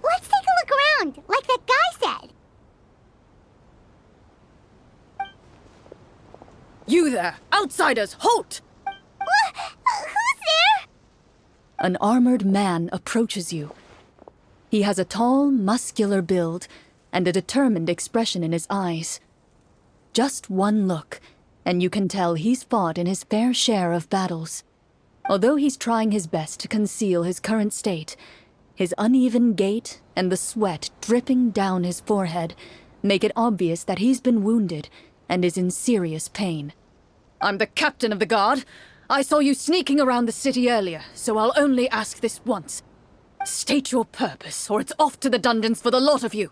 Let's take a look around, like that guy said. You there! Outsiders, halt! Who's there? An armored man approaches you. He has a tall, muscular build and a determined expression in his eyes. Just one look, and you can tell he's fought in his fair share of battles. Although he's trying his best to conceal his current state, his uneven gait and the sweat dripping down his forehead make it obvious that he's been wounded and is in serious pain. I'm the captain of the guard. I saw you sneaking around the city earlier, so I'll only ask this once. State your purpose, or it's off to the dungeons for the lot of you.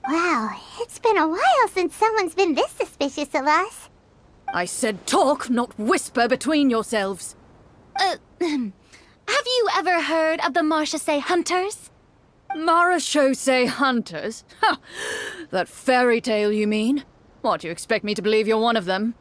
Wow, it's been a while since someone's been this suspicious of us. I said talk, not whisper between yourselves. Have you ever heard of the Marechaussee Hunters? Marechaussee Hunters? Ha! That fairy tale, you mean? What, do you expect me to believe you're one of them?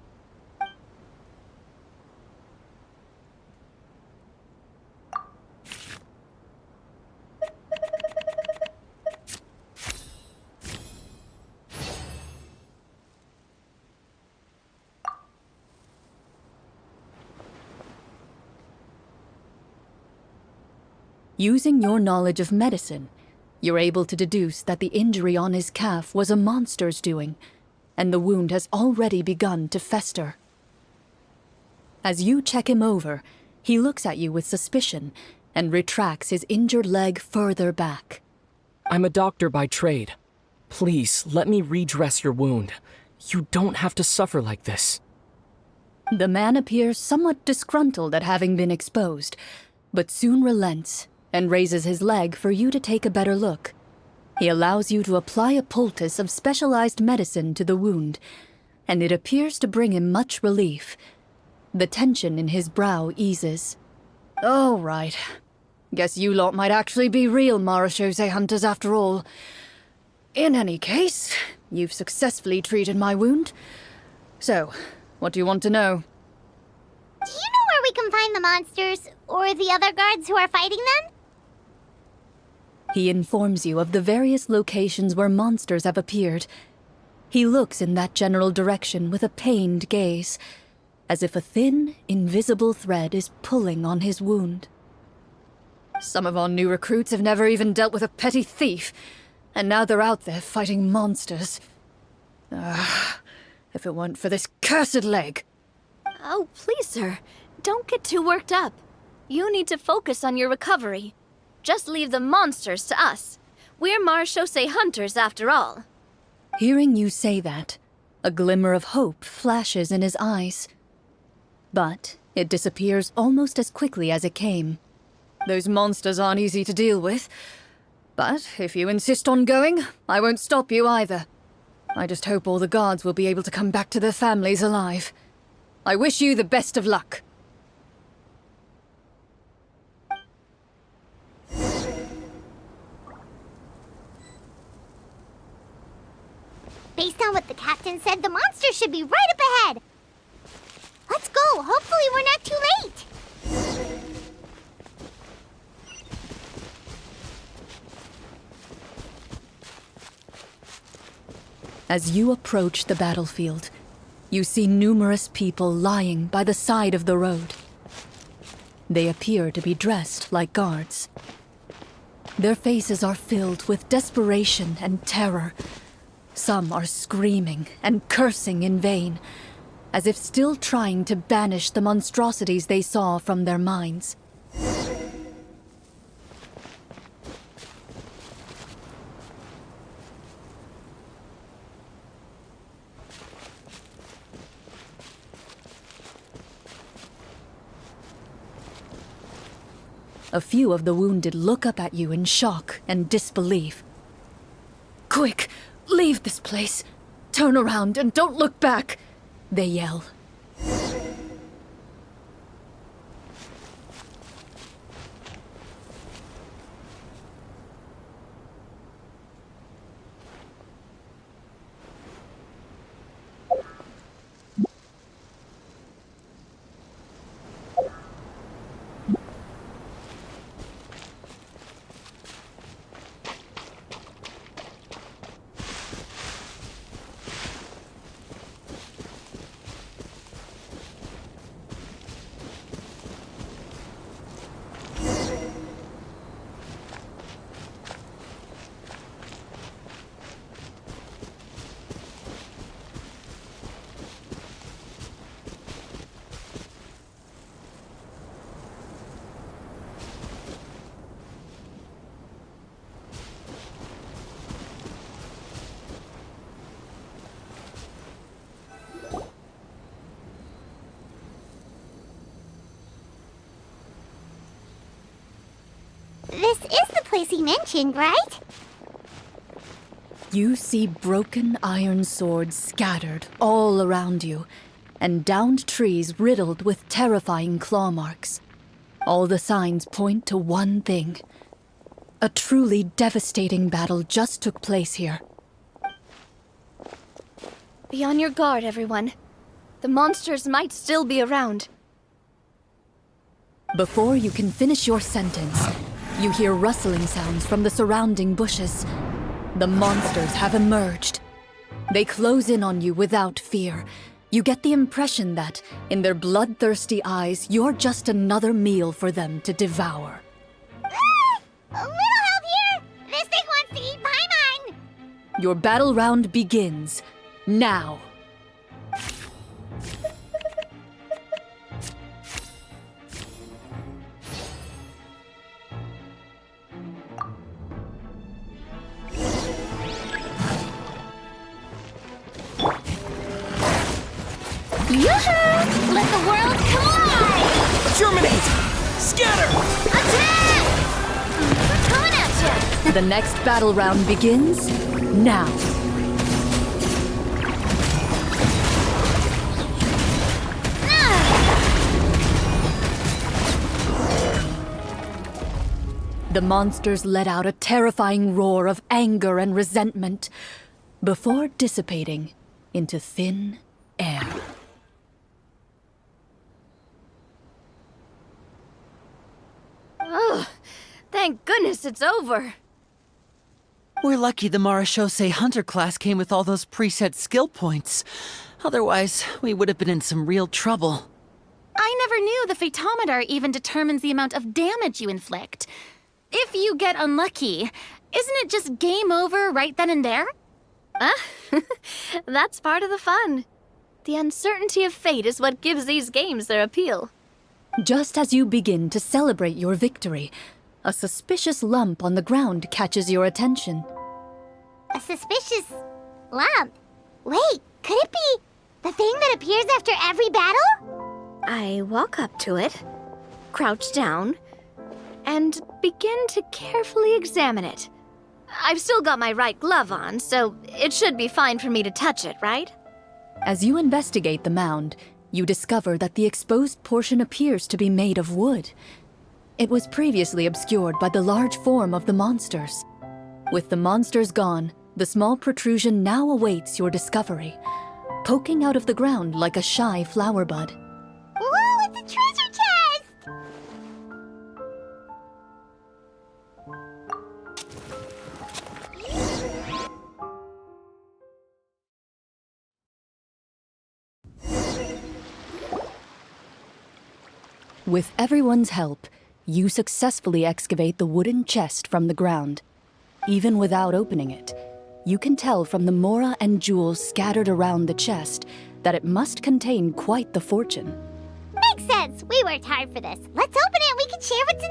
Using your knowledge of medicine, you're able to deduce that the injury on his calf was a monster's doing, and the wound has already begun to fester. As you check him over, he looks at you with suspicion and retracts his injured leg further back. I'm a doctor by trade. Please, let me redress your wound. You don't have to suffer like this. The man appears somewhat disgruntled at having been exposed, but soon relents and raises his leg for you to take a better look. He allows you to apply a poultice of specialized medicine to the wound, and it appears to bring him much relief. The tension in his brow eases. All right. Guess you lot might actually be real Marechaussee Hunters after all. In any case, you've successfully treated my wound. So, what do you want to know? Do you know where we can find the monsters, or the other guards who are fighting them? He informs you of the various locations where monsters have appeared. He looks in that general direction with a pained gaze, as if a thin, invisible thread is pulling on his wound. Some of our new recruits have never even dealt with a petty thief. And now they're out there fighting monsters. If it weren't for this cursed leg. Oh, please, sir. Don't get too worked up. You need to focus on your recovery. Just leave the monsters to us. We're marechaussee hunters, after all. Hearing you say that, a glimmer of hope flashes in his eyes. But it disappears almost as quickly as it came. Those monsters aren't easy to deal with. But if you insist on going, I won't stop you either. I just hope all the guards will be able to come back to their families alive. I wish you the best of luck. Based on what the captain said, the monster should be right up ahead. Let's go. Hopefully we're not too late. As you approach the battlefield, you see numerous people lying by the side of the road. They appear to be dressed like guards. Their faces are filled with desperation and terror. Some are screaming and cursing in vain, as if still trying to banish the monstrosities they saw from their minds. A few of the wounded look up at you in shock and disbelief. "Quick, leave this place! Turn around and don't look back!" they yell. This is the place he mentioned, right? You see broken iron swords scattered all around you, and downed trees riddled with terrifying claw marks. All the signs point to one thing. A truly devastating battle just took place here. Be on your guard, everyone. The monsters might still be around. Before you can finish your sentence, you hear rustling sounds from the surrounding bushes. The monsters have emerged. They close in on you without fear. You get the impression that, in their bloodthirsty eyes, you're just another meal for them to devour. A little help here! This thing wants to eat Paimon! Your battle round begins now. Yoo-hoo! Let the world collide! Germinate! Scatter! Attack! We're coming at you! The next battle round begins now. The monsters let out a terrifying roar of anger and resentment before dissipating into thin air. Ugh, thank goodness it's over. We're lucky the marechaussee hunter class came with all those preset skill points. Otherwise, we would have been in some real trouble. I never knew the photometer even determines the amount of damage you inflict. If you get unlucky, Isn't it just game over right then and there? That's part of the fun. The uncertainty of fate is what gives these games their appeal. Just as you begin to celebrate your victory, a suspicious lump on the ground catches your attention. A suspicious lump? Wait, could it be the thing that appears after every battle? I walk up to it, crouch down, and begin to carefully examine it. I've still got my right glove on, so it should be fine for me to touch it, right? As you investigate the mound, you discover that the exposed portion appears to be made of wood. It was previously obscured by the large form of the monsters. With the monsters gone, the small protrusion now awaits your discovery, poking out of the ground like a shy flower bud. Whoa, it's a treasure chest! With everyone's help, you successfully excavate the wooden chest from the ground. Even without opening it, you can tell from the mora and jewels scattered around the chest that it must contain quite the fortune. Makes sense. We worked hard for this. Let's open it and we can share what's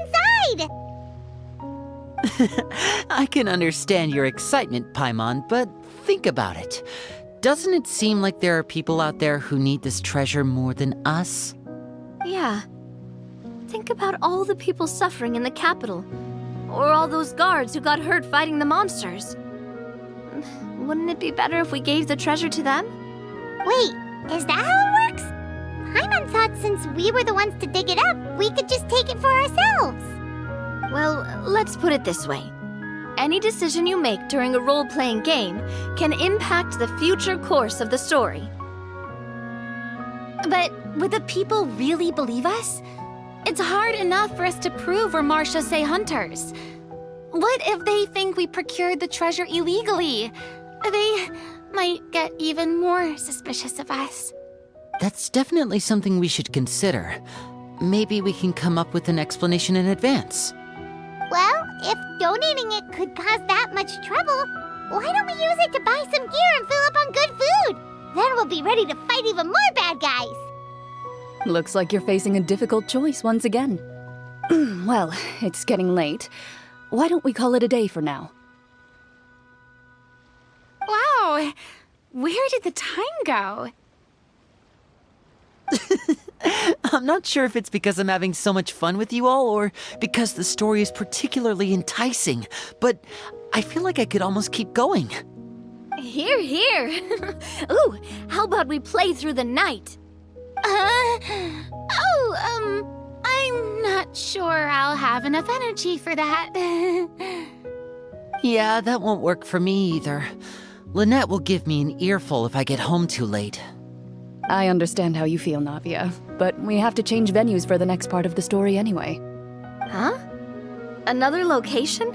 inside. I can understand your excitement, Paimon, but think about it. Doesn't it seem like there are people out there who need this treasure more than us? Yeah. Think about all the people suffering in the capital, or all those guards who got hurt fighting the monsters. Wouldn't it be better if we gave the treasure to them? Wait, is that how it works? Paimon thought since we were the ones to dig it up, we could just take it for ourselves. Well, let's put it this way. Any decision you make during a role-playing game can impact the future course of the story. But would the people really believe us? It's hard enough for us to prove we're Marcia Say hunters. What if they think we procured the treasure illegally? They might get even more suspicious of us. That's definitely something we should consider. Maybe we can come up with an explanation in advance. Well, if donating it could cause that much trouble, why don't we use it to buy some gear and fill up on good food? Then we'll be ready to fight even more bad guys. Looks like you're facing a difficult choice once again. Well, it's getting late. Why don't we call it a day for now? Wow, where did the time go? I'm not sure if it's because I'm having so much fun with you all or because the story is particularly enticing, but I feel like I could almost keep going. Hear, hear. Ooh, how about we play through the night? I'm not sure I'll have enough energy for that. Yeah, that won't work for me either. Lynette will give me an earful if I get home too late. I understand how you feel, Navia, but we have to change venues for the next part of the story anyway. Huh? Another location?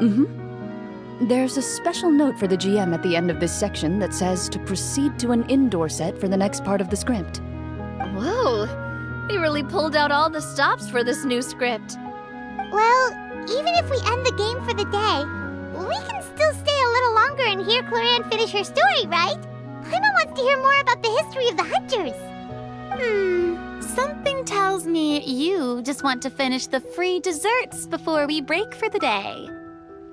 Mm-hmm. There's a special note for the GM at the end of this section that says to proceed to an indoor set for the next part of the script. Whoa, they really pulled out all the stops for this new script. Well, even if we end the game for the day, we can still stay a little longer and hear Clorinde finish her story, right? Paimon wants to hear more about the history of the hunters. Something tells me you just want to finish the free desserts before we break for the day.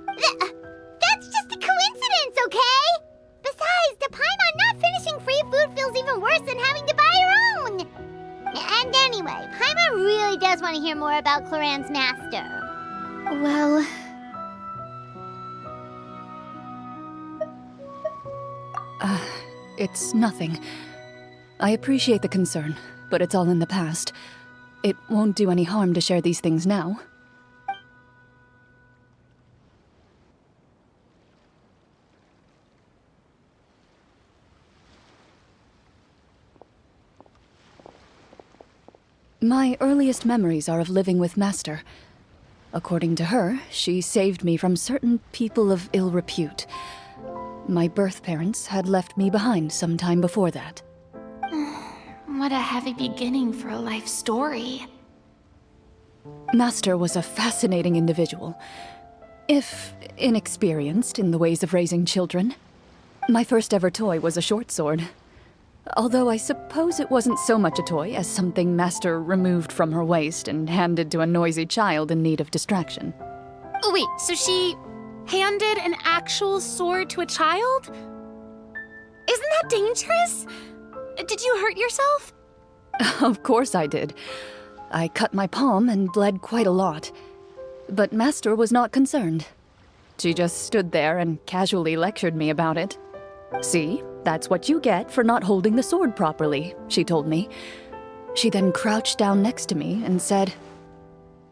That's just a coincidence, okay? Besides, to Paimon, not finishing free food feels even worse than having to buy her own. And anyway, Paimon really does want to hear more about Clorinde's master. Well... It's nothing. I appreciate the concern, but it's all in the past. It won't do any harm to share these things now. My earliest memories are of living with Master. According to her, she saved me from certain people of ill repute. My birth parents had left me behind some time before that. What a heavy beginning for a life story. Master was a fascinating individual. if inexperienced in the ways of raising children. My first ever toy was a short sword. Although I suppose it wasn't so much a toy as something Master removed from her waist and handed to a noisy child in need of distraction. Oh, wait, so she handed an actual sword to a child? Isn't that dangerous? Did you hurt yourself? Of course I did. I cut my palm and bled quite a lot. But Master was not concerned. She just stood there and casually lectured me about it. "See, that's what you get for not holding the sword properly," she told me. She then crouched down next to me and said,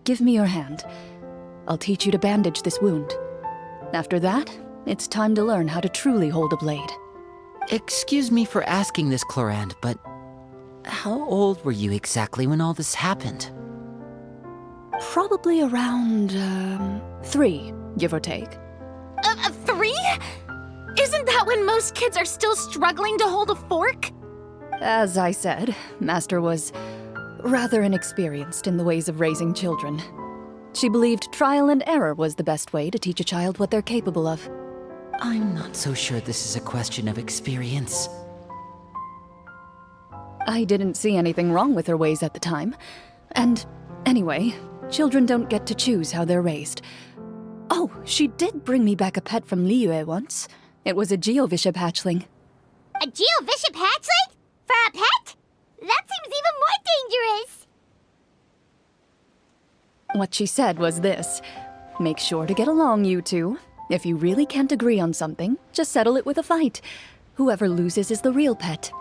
"Give me your hand. I'll teach you to bandage this wound. After that, it's time to learn how to truly hold a blade." Excuse me for asking this, Clorinde, but how old were you exactly when all this happened? Probably around, 3, give or take. 3? Isn't that when most kids are still struggling to hold a fork? As I said, Master was rather inexperienced in the ways of raising children. She believed trial and error was the best way to teach a child what they're capable of. I'm not so sure this is a question of experience. I didn't see anything wrong with her ways at the time. And anyway, children don't get to choose how they're raised. Oh, she did bring me back a pet from Liyue once. It was a GeoVishap hatchling. A GeoVishap hatchling? For a pet? That seems even more dangerous. What she said was this: "Make sure to get along, you two. If you really can't agree on something, just settle it with a fight. Whoever loses is the real pet."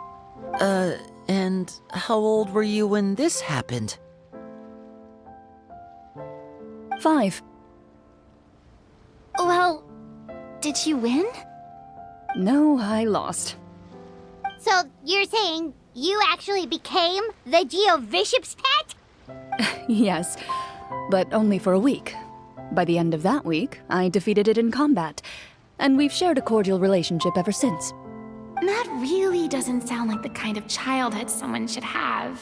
And how old were you when this happened? 5. Well, did you win? No, I lost. So you're saying you actually became the GeoVishap's pet? Yes, but only for a week. By the end of that week, I defeated it in combat, and we've shared a cordial relationship ever since. That really doesn't sound like the kind of childhood someone should have.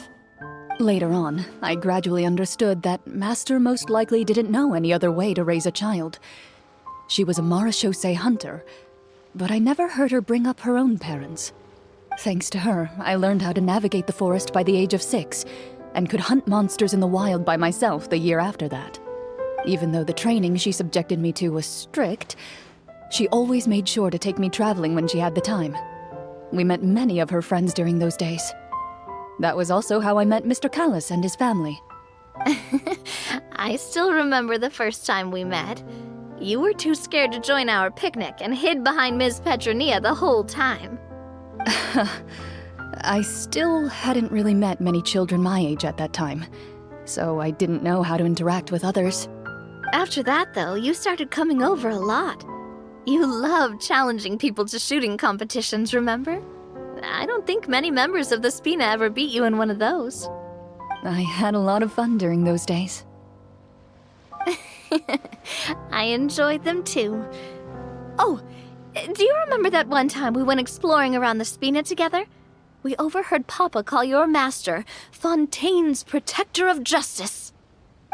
Later on, I gradually understood that Master most likely didn't know any other way to raise a child. She was a marechaussee hunter, but I never heard her bring up her own parents. Thanks to her, I learned how to navigate the forest by the age of 6, and could hunt monsters in the wild by myself the year after that. Even though the training she subjected me to was strict, she always made sure to take me traveling when she had the time. We met many of her friends during those days. That was also how I met Mr. Callis and his family. I still remember the first time we met. You were too scared to join our picnic and hid behind Ms. Petronia the whole time. I still hadn't really met many children my age at that time, so I didn't know how to interact with others. After that, though, you started coming over a lot. You loved challenging people to shooting competitions, remember? I don't think many members of the Spina ever beat you in one of those. I had a lot of fun during those days. I enjoyed them too. Oh, do you remember that one time we went exploring around the Spina together? We overheard Papa call your master Fontaine's Protector of Justice.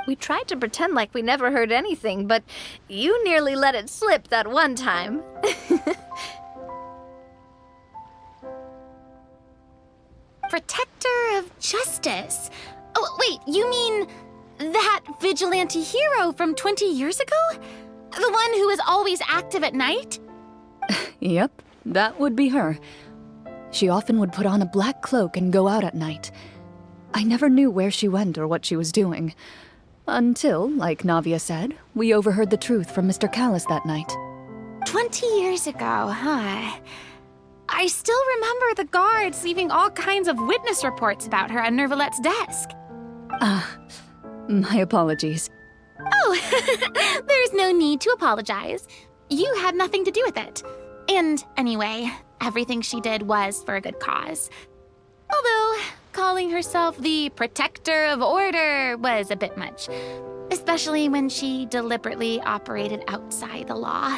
We tried to pretend like we never heard anything, but you nearly let it slip that one time. Protector of Justice? Oh, wait, you mean that vigilante hero from 20 years ago? The one who was always active at night? Yep, that would be her. She often would put on a black cloak and go out at night. I never knew where she went or what she was doing. Until, like Navia said, we overheard the truth from Mr. Callis that night. 20 years ago, huh? I still remember the guards leaving all kinds of witness reports about her on Nervalette's desk. My apologies. Oh, there's no need to apologize. You had nothing to do with it. And anyway, everything she did was for a good cause. Although, calling herself the Protector of Order was a bit much. Especially when she deliberately operated outside the law.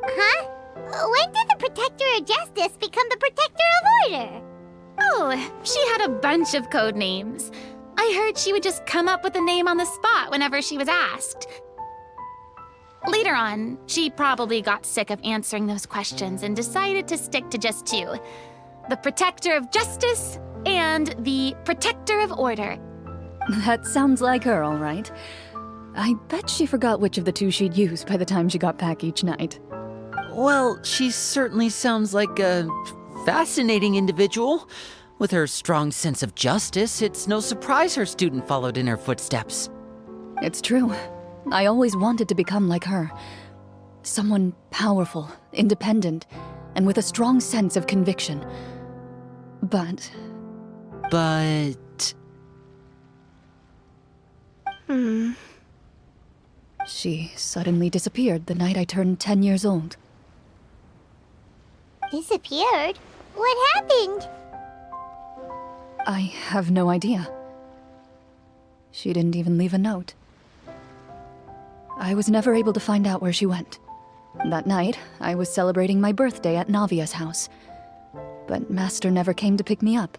Huh? When did the Protector of Justice become the Protector of Order? Oh, she had a bunch of code names. I heard she would just come up with a name on the spot whenever she was asked. Later on, she probably got sick of answering those questions and decided to stick to just two. The protector of justice and the protector of order. That sounds like her, all right. I bet she forgot which of the two she'd use by the time she got back each night. Well, she certainly sounds like a fascinating individual. With her strong sense of justice, it's no surprise her student followed in her footsteps. It's true. I always wanted to become like her. Someone powerful, independent, and with a strong sense of conviction. But... She suddenly disappeared the night I turned 10 years old. Disappeared? What happened? I have no idea. She didn't even leave a note. I was never able to find out where she went. That night, I was celebrating my birthday at Navia's house. But Master never came to pick me up.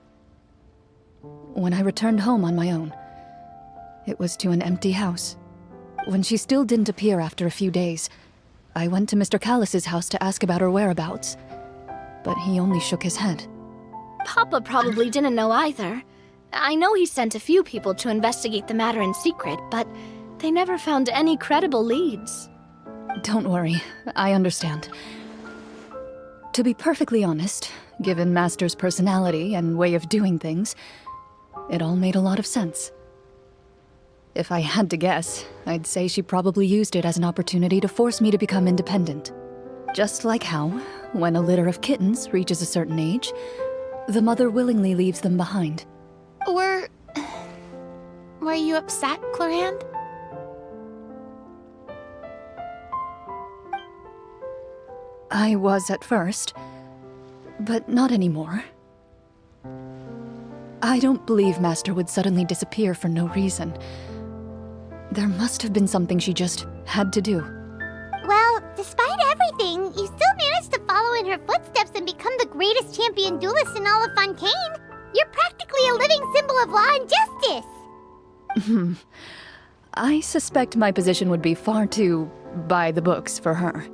When I returned home on my own, it was to an empty house. When she still didn't appear after a few days, I went to Mr. Callis's house to ask about her whereabouts. But he only shook his head. Papa probably didn't know either. I know he sent a few people to investigate the matter in secret, but they never found any credible leads. Don't worry, I understand. To be perfectly honest, given Master's personality and way of doing things, it all made a lot of sense. If I had to guess, I'd say she probably used it as an opportunity to force me to become independent. Just like how, when a litter of kittens reaches a certain age, the mother willingly leaves them behind. Were you upset, Clorinde? I was at first, but not anymore. I don't believe Master would suddenly disappear for no reason. There must have been something she just had to do. Well, despite everything, you still managed to follow in her footsteps and become the greatest champion duelist in all of Fontaine. You're practically a living symbol of law and justice. I suspect my position would be far too by the books for her.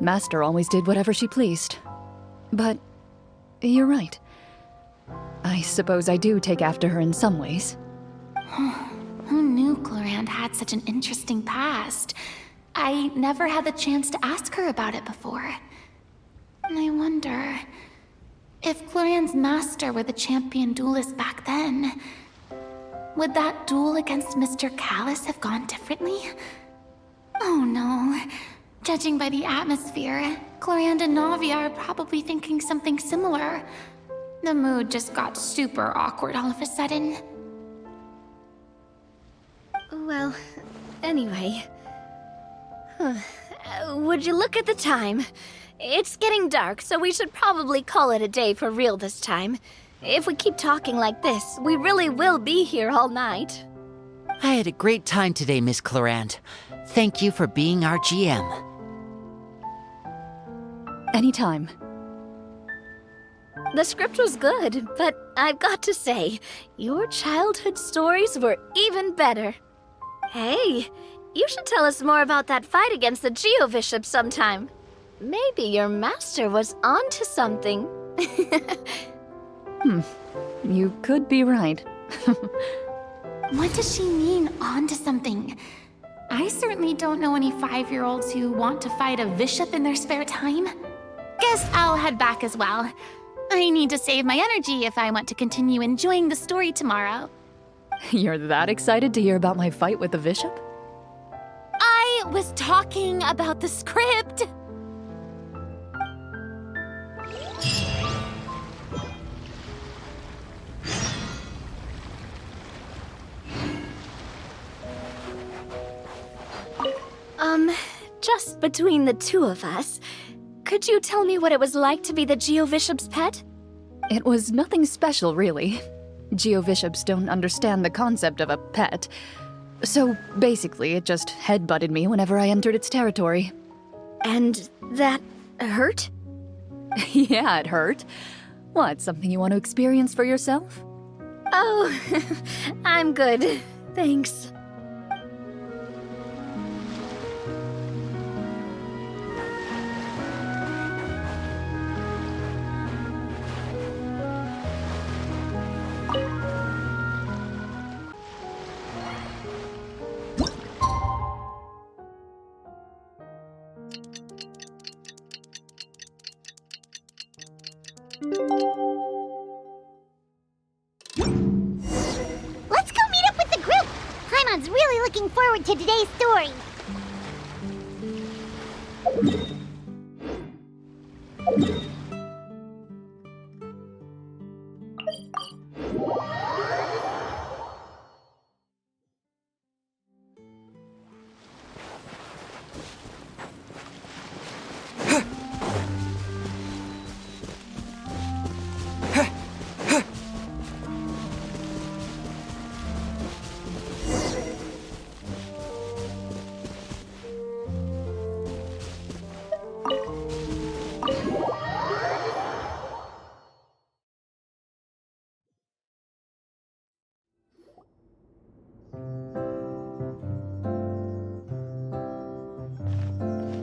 Master always did whatever she pleased. But you're right. I suppose I do take after her in some ways. Who knew Clorinde had such an interesting past? I never had the chance to ask her about it before. And I wonder... if Clorinde's master were the champion duelist back then, would that duel against Mr. Callis have gone differently? Oh no. Judging by the atmosphere, Clorinde and Navia are probably thinking something similar. The mood just got super awkward all of a sudden. Well, anyway... Would you look at the time? It's getting dark, so we should probably call it a day for real this time. If we keep talking like this, we really will be here all night. I had a great time today, Miss Clorinde. Thank you for being our GM. Anytime. The script was good, but I've got to say, your childhood stories were even better. Hey, you should tell us more about that fight against the Geo-Bishop sometime. Maybe your master was onto something. You could be right. What does she mean, onto something? I certainly don't know any 5-year-olds who want to fight a bishop in their spare time. Guess I'll head back as well. I need to save my energy if I want to continue enjoying the story tomorrow. You're that excited to hear about my fight with the bishop? I was talking about the script. Just between the two of us, could you tell me what it was like to be the Geo-Bishop's pet? It was nothing special, really. Geo-Bishops don't understand the concept of a pet. So basically, it just headbutted me whenever I entered its territory. And that hurt? Yeah, it hurt. What, something you want to experience for yourself? Oh, I'm good. Thanks. looking forward to today's story.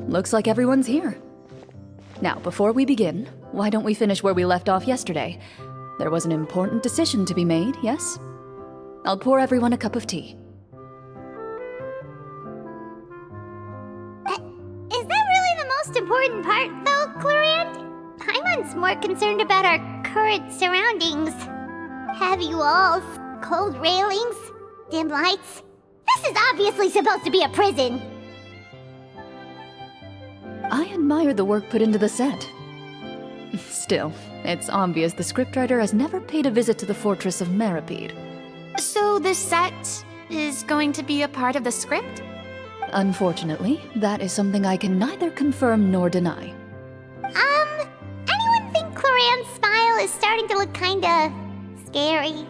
Looks like everyone's here. Now, before we begin, why don't we finish where we left off yesterday? There was an important decision to be made, yes? I'll pour everyone a cup of tea. Is that really the most important part, though, Clorinde? Paimon's more concerned about our current surroundings. Heavy walls, cold railings, dim lights. This is obviously supposed to be a prison. I admire the work put into the set. Still, it's obvious the scriptwriter has never paid a visit to the fortress of Meripede. So the set is going to be a part of the script? Unfortunately, that is something I can neither confirm nor deny. Anyone think Clorinde's smile is starting to look kinda scary?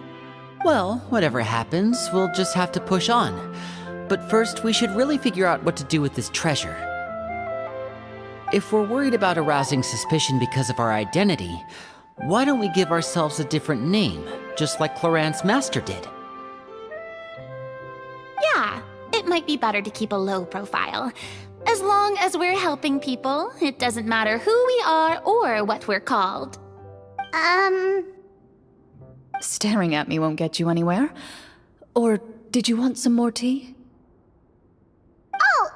Well, whatever happens, we'll just have to push on. But first, we should really figure out what to do with this treasure. If we're worried about arousing suspicion because of our identity, why don't we give ourselves a different name, just like Clorinde's master did? Yeah, it might be better to keep a low profile. As long as we're helping people, it doesn't matter who we are or what we're called. Staring at me won't get you anywhere. Or did you want some more tea? Oh,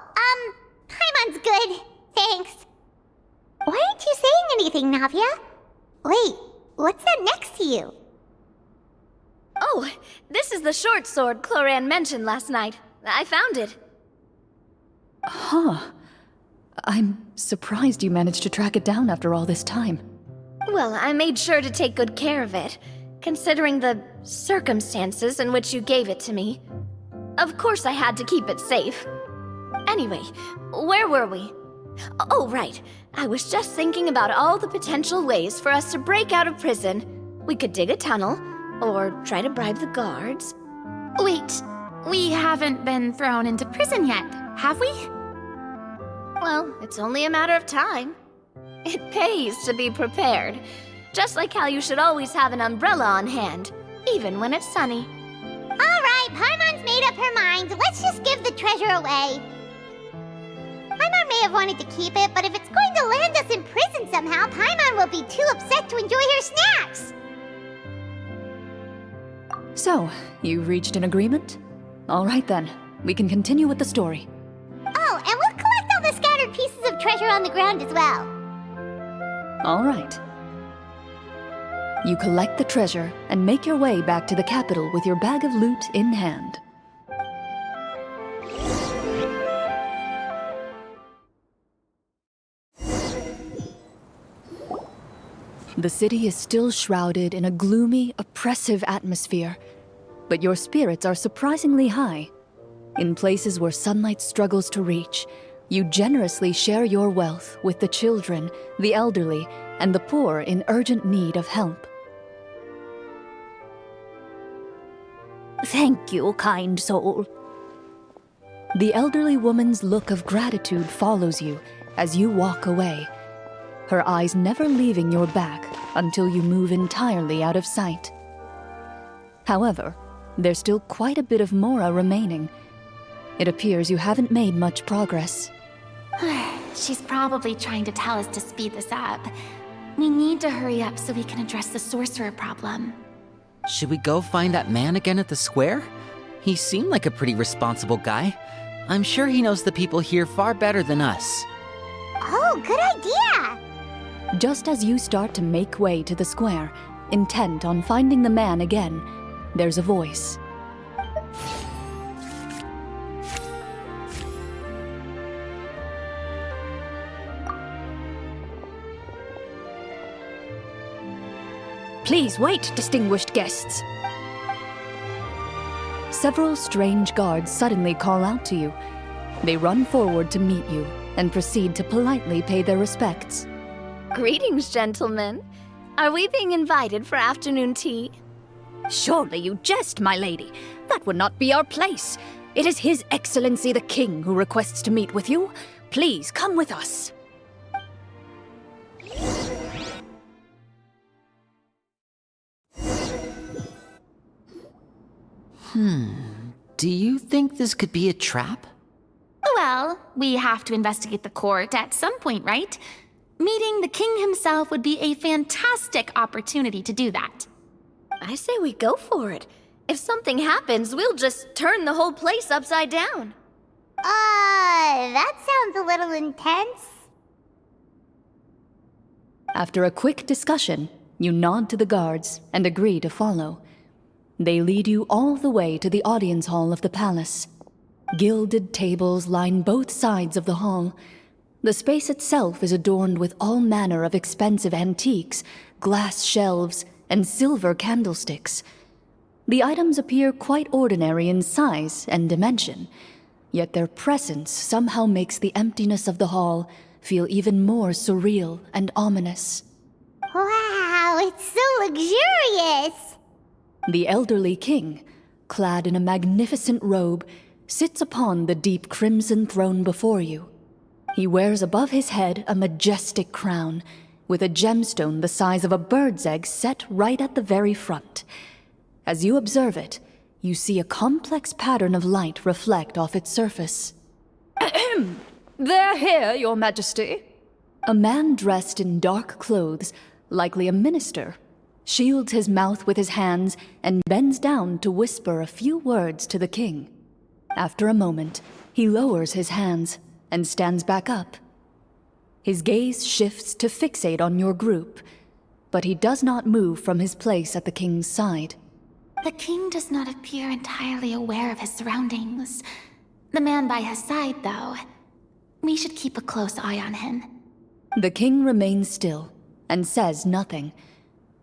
Paimon's good. Thanks. Why aren't you saying anything, Navia? Wait, what's that next to you? Oh, this is the short sword Clorinde mentioned last night. I found it. Huh. I'm surprised you managed to track it down after all this time. Well, I made sure to take good care of it, considering the circumstances in which you gave it to me. Of course I had to keep it safe. Anyway, where were we? Oh, right. I was just thinking about all the potential ways for us to break out of prison. We could dig a tunnel, or try to bribe the guards. Wait, we haven't been thrown into prison yet, have we? Well, it's only a matter of time. It pays to be prepared. Just like how you should always have an umbrella on hand, even when it's sunny. Alright, Paimon's made up her mind. Let's just give the treasure away. Paimon may have wanted to keep it, but if it's going to land us in prison somehow, Paimon will be too upset to enjoy her snacks. So, you reached an agreement? All right then, we can continue with the story. Oh, and we'll collect all the scattered pieces of treasure on the ground as well. All right. You collect the treasure and make your way back to the capital with your bag of loot in hand. The city is still shrouded in a gloomy, oppressive atmosphere, but your spirits are surprisingly high. In places where sunlight struggles to reach, you generously share your wealth with the children, the elderly, and the poor in urgent need of help. Thank you, kind soul. The elderly woman's look of gratitude follows you as you walk away, her eyes never leaving your back until you move entirely out of sight. However, there's still quite a bit of Mora remaining. It appears you haven't made much progress. She's probably trying to tell us to speed this up. We need to hurry up so we can address the sorcerer problem. Should we go find that man again at the square? He seemed like a pretty responsible guy. I'm sure he knows the people here far better than us. Oh, good idea! Just as you start to make way to the square, intent on finding the man again, there's a voice. Please wait, distinguished guests. Several strange guards suddenly call out to you. They run forward to meet you and proceed to politely pay their respects. Greetings, gentlemen. Are we being invited for afternoon tea? Surely you jest, my lady. That would not be our place. It is His Excellency the King who requests to meet with you. Please come with us. Do you think this could be a trap? Well, we have to investigate the court at some point, right? Meeting the king himself would be a fantastic opportunity to do that. I say we go for it. If something happens, we'll just turn the whole place upside down. That sounds a little intense. After a quick discussion, you nod to the guards and agree to follow. They lead you all the way to the audience hall of the palace. Gilded tables line both sides of the hall. The space itself is adorned with all manner of expensive antiques, glass shelves, and silver candlesticks. The items appear quite ordinary in size and dimension, yet their presence somehow makes the emptiness of the hall feel even more surreal and ominous. Wow, it's so luxurious! The elderly king, clad in a magnificent robe, sits upon the deep crimson throne before you. He wears above his head a majestic crown, with a gemstone the size of a bird's egg set right at the very front. As you observe it, you see a complex pattern of light reflect off its surface. They're here, Your Majesty. A man dressed in dark clothes, likely a minister, shields his mouth with his hands and bends down to whisper a few words to the king. After a moment, he lowers his hands and stands back up. His gaze shifts to fixate on your group, but he does not move from his place at the king's side. The king does not appear entirely aware of his surroundings. The man by his side, though. We should keep a close eye on him. The king remains still and says nothing.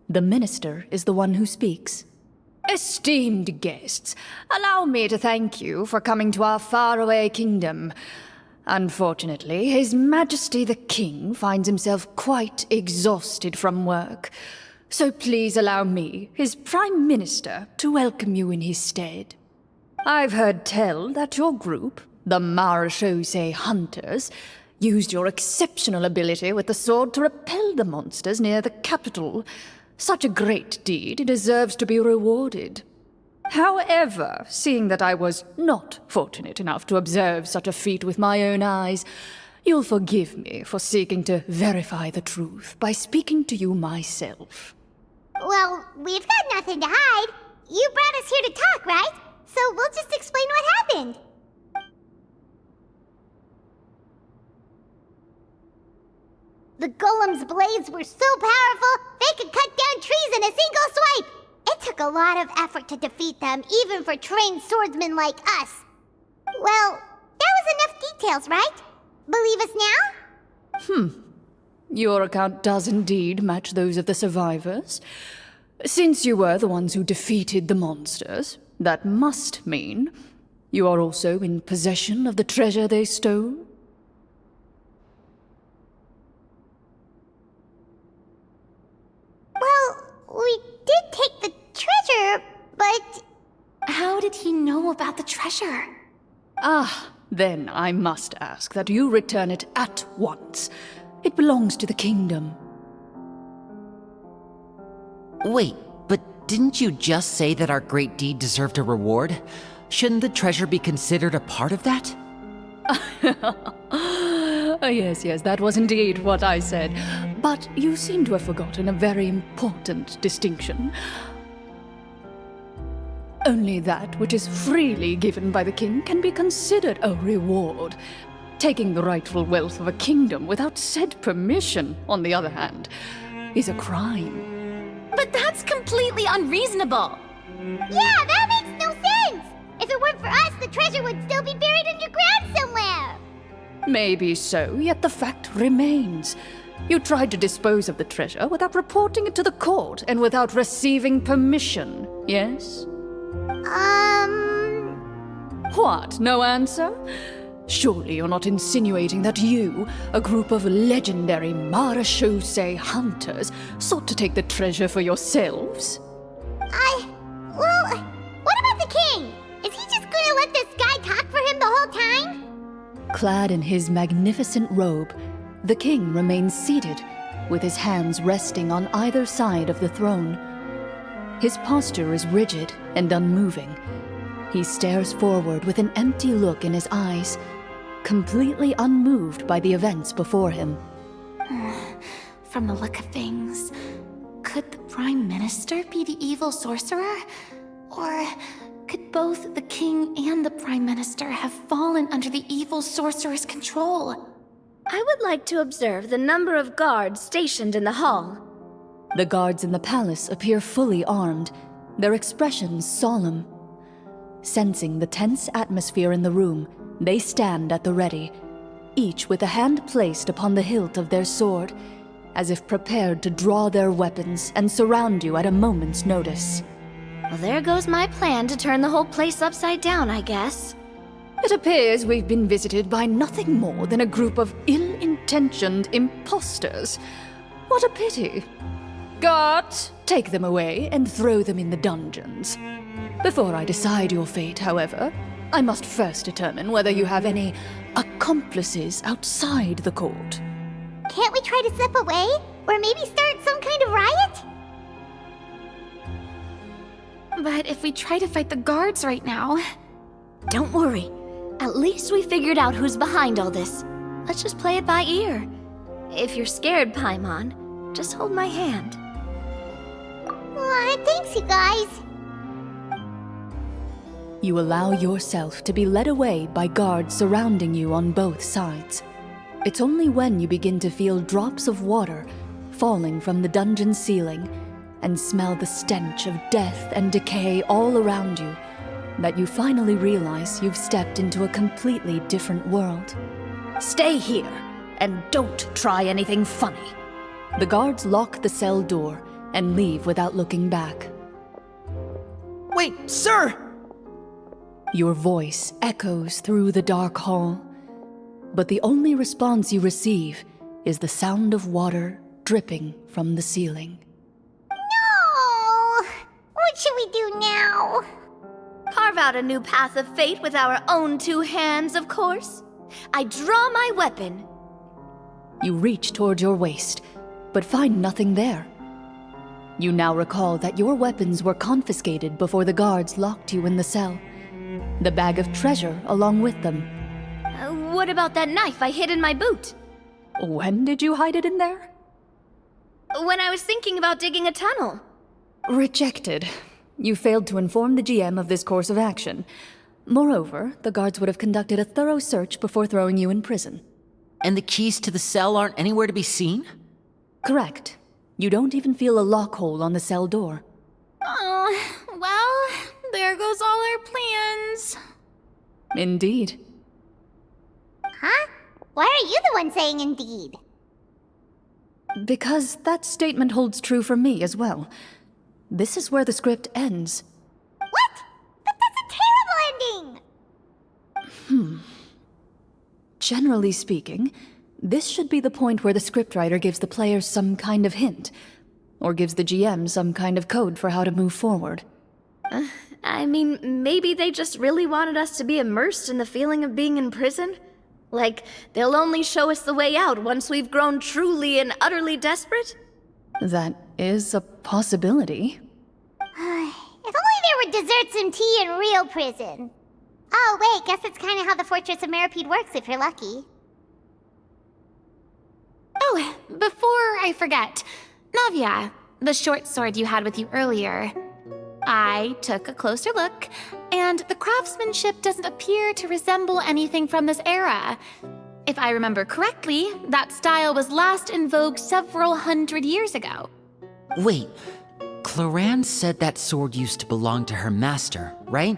The minister is the one who speaks. Esteemed guests, allow me to thank you for coming to our faraway kingdom. Unfortunately, His Majesty the King finds himself quite exhausted from work. So please allow me, his Prime Minister, to welcome you in his stead. I've heard tell that your group, the Marechaussee Hunters, used your exceptional ability with the sword to repel the monsters near the capital. Such a great deed deserves to be rewarded. However, seeing that I was not fortunate enough to observe such a feat with my own eyes, you'll forgive me for seeking to verify the truth by speaking to you myself. Well, we've got nothing to hide. You brought us here to talk, right? So we'll just explain what happened. The golem's blades were so powerful, they could cut down trees in a single swipe. It took a lot of effort to defeat them, even for trained swordsmen like us. Well, there was enough details, right? Believe us now? Your account does indeed match those of the survivors. Since you were the ones who defeated the monsters, that must mean you are also in possession of the treasure they stole? Well, we did take the treasure, but... How did he know about the treasure? Then I must ask that you return it at once. It belongs to the kingdom. Wait, but didn't you just say that our great deed deserved a reward? Shouldn't the treasure be considered a part of that? Yes, that was indeed what I said. But you seem to have forgotten a very important distinction. Only that which is freely given by the king can be considered a reward. Taking the rightful wealth of a kingdom without said permission, on the other hand, is a crime. But that's completely unreasonable. Yeah, that makes no sense! If it weren't for us, the treasure would still be buried underground somewhere! Maybe so, yet the fact remains. You tried to dispose of the treasure without reporting it to the court and without receiving permission, yes? What, no answer? Surely you're not insinuating that you, a group of legendary marechaussee hunters, sought to take the treasure for yourselves? Well, what about the king? Is he just gonna let this guy talk for him the whole time? Clad in his magnificent robe, the king remains seated, with his hands resting on either side of the throne. His posture is rigid and unmoving. He stares forward with an empty look in his eyes, completely unmoved by the events before him. From the look of things, could the Prime Minister be the evil sorcerer? Or could both the King and the Prime Minister have fallen under the evil sorcerer's control? I would like to observe the number of guards stationed in the hall. The guards in the palace appear fully armed, their expressions solemn. Sensing the tense atmosphere in the room, they stand at the ready, each with a hand placed upon the hilt of their sword, as if prepared to draw their weapons and surround you at a moment's notice. Well, there goes my plan to turn the whole place upside down, I guess. It appears we've been visited by nothing more than a group of ill-intentioned imposters. What a pity. Guards, take them away and throw them in the dungeons. Before I decide your fate, however, I must first determine whether you have any accomplices outside the court. Can't we try to slip away? Or maybe start some kind of riot? But if we try to fight the guards right now... Don't worry. At least we figured out who's behind all this. Let's just play it by ear. If you're scared, Paimon, just hold my hand. Thanks, you guys. You allow yourself to be led away by guards surrounding you on both sides. It's only when you begin to feel drops of water falling from the dungeon ceiling and smell the stench of death and decay all around you that you finally realize you've stepped into a completely different world. Stay here, and don't try anything funny. The guards lock the cell door and leave without looking back. Wait, sir! Your voice echoes through the dark hall, but the only response you receive is the sound of water dripping from the ceiling. No! What should we do now? Carve out a new path of fate with our own two hands, of course. I draw my weapon. You reach toward your waist, but find nothing there. You now recall that your weapons were confiscated before the guards locked you in the cell. The bag of treasure along with them. What about that knife I hid in my boot? When did you hide it in there? When I was thinking about digging a tunnel. Rejected. You failed to inform the GM of this course of action. Moreover, the guards would have conducted a thorough search before throwing you in prison. And the keys to the cell aren't anywhere to be seen? Correct. You don't even feel a lock hole on the cell door. Oh, well, there goes all our plans. Indeed. Huh? Why are you the one saying indeed? Because that statement holds true for me as well. This is where the script ends. What? But that's a terrible ending! Generally speaking, this should be the point where the scriptwriter gives the players some kind of hint, or gives the GM some kind of code for how to move forward. I mean, maybe they just really wanted us to be immersed in the feeling of being in prison? Like, they'll only show us the way out once we've grown truly and utterly desperate? That is a possibility. If only there were desserts and tea in real prison. Oh, wait, guess that's kind of how the Fortress of Meripede works if you're lucky. Oh, before I forget, Navia, the short sword you had with you earlier. I took a closer look, and the craftsmanship doesn't appear to resemble anything from this era. If I remember correctly, that style was last in vogue several hundred years ago. Wait, Clorinde said that sword used to belong to her master, right?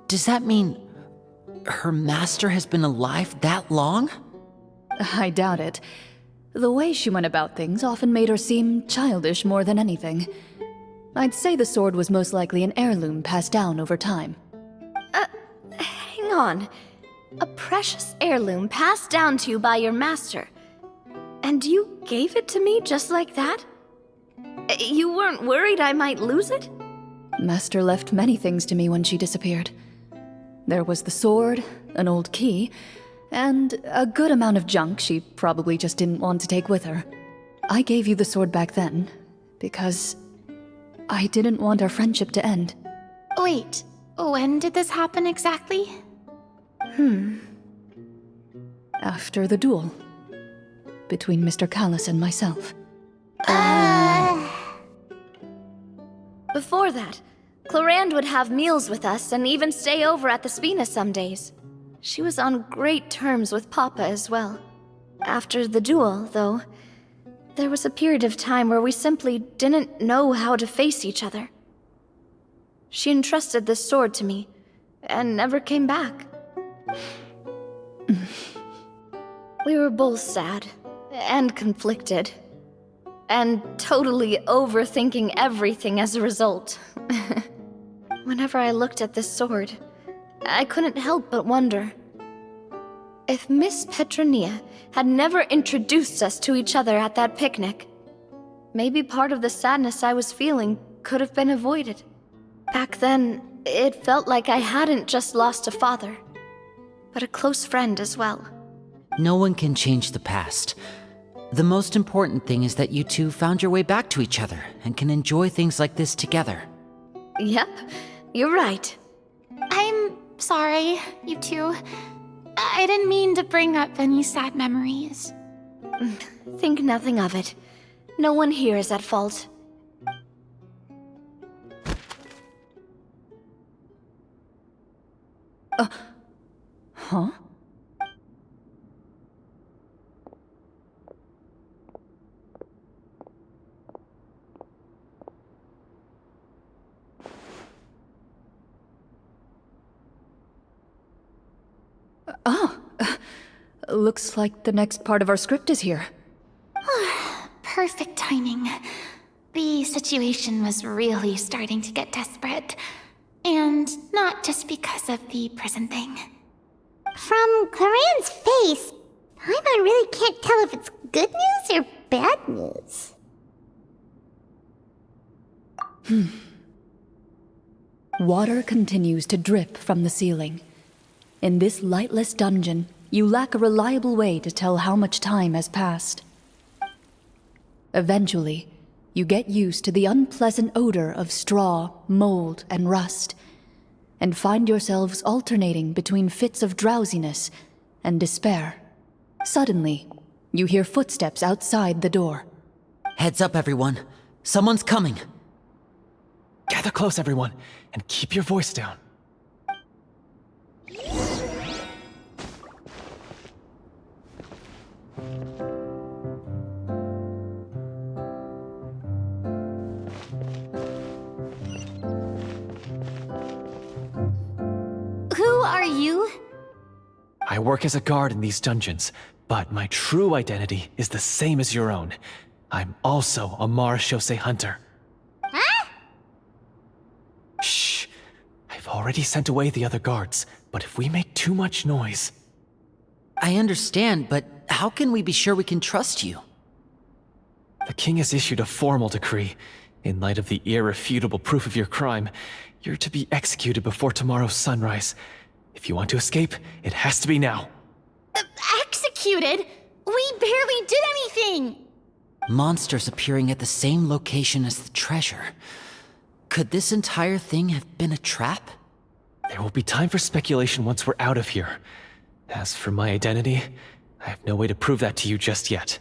Does that mean her master has been alive that long? I doubt it. The way she went about things often made her seem childish more than anything. I'd say the sword was most likely an heirloom passed down over time. Hang on. A precious heirloom passed down to you by your master. And you gave it to me just like that? You weren't worried I might lose it? Master left many things to me when she disappeared. There was the sword, an old key, and a good amount of junk she probably just didn't want to take with her. I gave you the sword back then, because I didn't want our friendship to end. Wait, when did this happen exactly? After the duel. Between Mr. Callis and myself. Before that, Clorinde would have meals with us and even stay over at the Spina some days. She was on great terms with Papa as well. After the duel, though, there was a period of time where we simply didn't know how to face each other. She entrusted this sword to me, and never came back. We were both sad, and conflicted, and totally overthinking everything as a result. Whenever I looked at this sword, I couldn't help but wonder if Miss Petronia had never introduced us to each other at that picnic. Maybe part of the sadness I was feeling could have been avoided. Back then, it felt like I hadn't just lost a father, but a close friend as well. No one can change the past. The most important thing is that you two found your way back to each other and can enjoy things like this together. Yep, you're right. I'm sorry, you two. I didn't mean to bring up any sad memories. Think nothing of it. No one here is at fault. Huh? Looks like the next part of our script is here. Perfect timing. The situation was really starting to get desperate. And not just because of the prison thing. From Clorinde's face, I really can't tell if it's good news or bad news. Water continues to drip from the ceiling. In this lightless dungeon, you lack a reliable way to tell how much time has passed. Eventually, you get used to the unpleasant odor of straw, mold, and rust, and find yourselves alternating between fits of drowsiness and despair. Suddenly, you hear footsteps outside the door. Heads up, everyone. Someone's coming. Gather close, everyone, and keep your voice down. Who are you? I work as a guard in these dungeons, but my true identity is the same as your own. I'm also a marechaussee hunter. Huh? Shh! I've already sent away the other guards, but if we make too much noise... I understand, but how can we be sure we can trust you? The king has issued a formal decree. In light of the irrefutable proof of your crime, you're to be executed before tomorrow's sunrise. If you want to escape, it has to be now. Executed? We barely did anything! Monsters appearing at the same location as the treasure. Could this entire thing have been a trap? There will be time for speculation once we're out of here. As for my identity, I have no way to prove that to you just yet.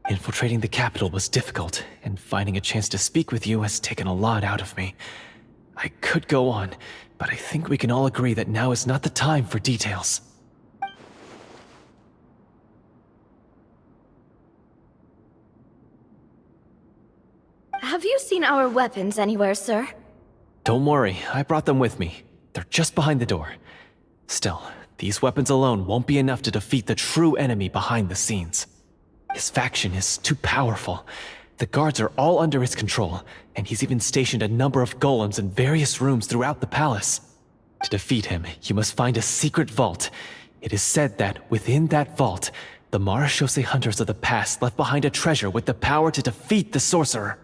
Infiltrating the capital was difficult, and finding a chance to speak with you has taken a lot out of me. I could go on, but I think we can all agree that now is not the time for details. Have you seen our weapons anywhere, sir? Don't worry, I brought them with me. They're just behind the door. Still, these weapons alone won't be enough to defeat the true enemy behind the scenes. His faction is too powerful. The guards are all under his control, and he's even stationed a number of golems in various rooms throughout the palace. To defeat him, you must find a secret vault. It is said that within that vault, the Marechaussee hunters of the past left behind a treasure with the power to defeat the sorcerer.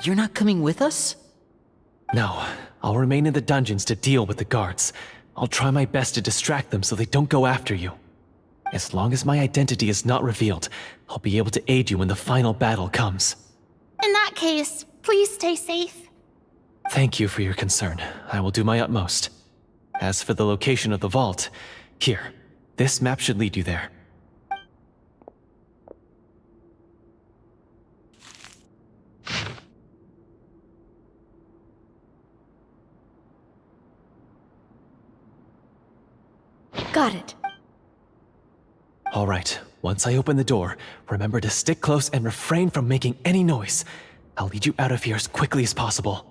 You're not coming with us? No, I'll remain in the dungeons to deal with the guards. I'll try my best to distract them so they don't go after you. As long as my identity is not revealed, I'll be able to aid you when the final battle comes. In that case, please stay safe. Thank you for your concern. I will do my utmost. As for the location of the vault, here, this map should lead you there. Got it. All right, once I open the door, remember to stick close and refrain from making any noise. I'll lead you out of here as quickly as possible.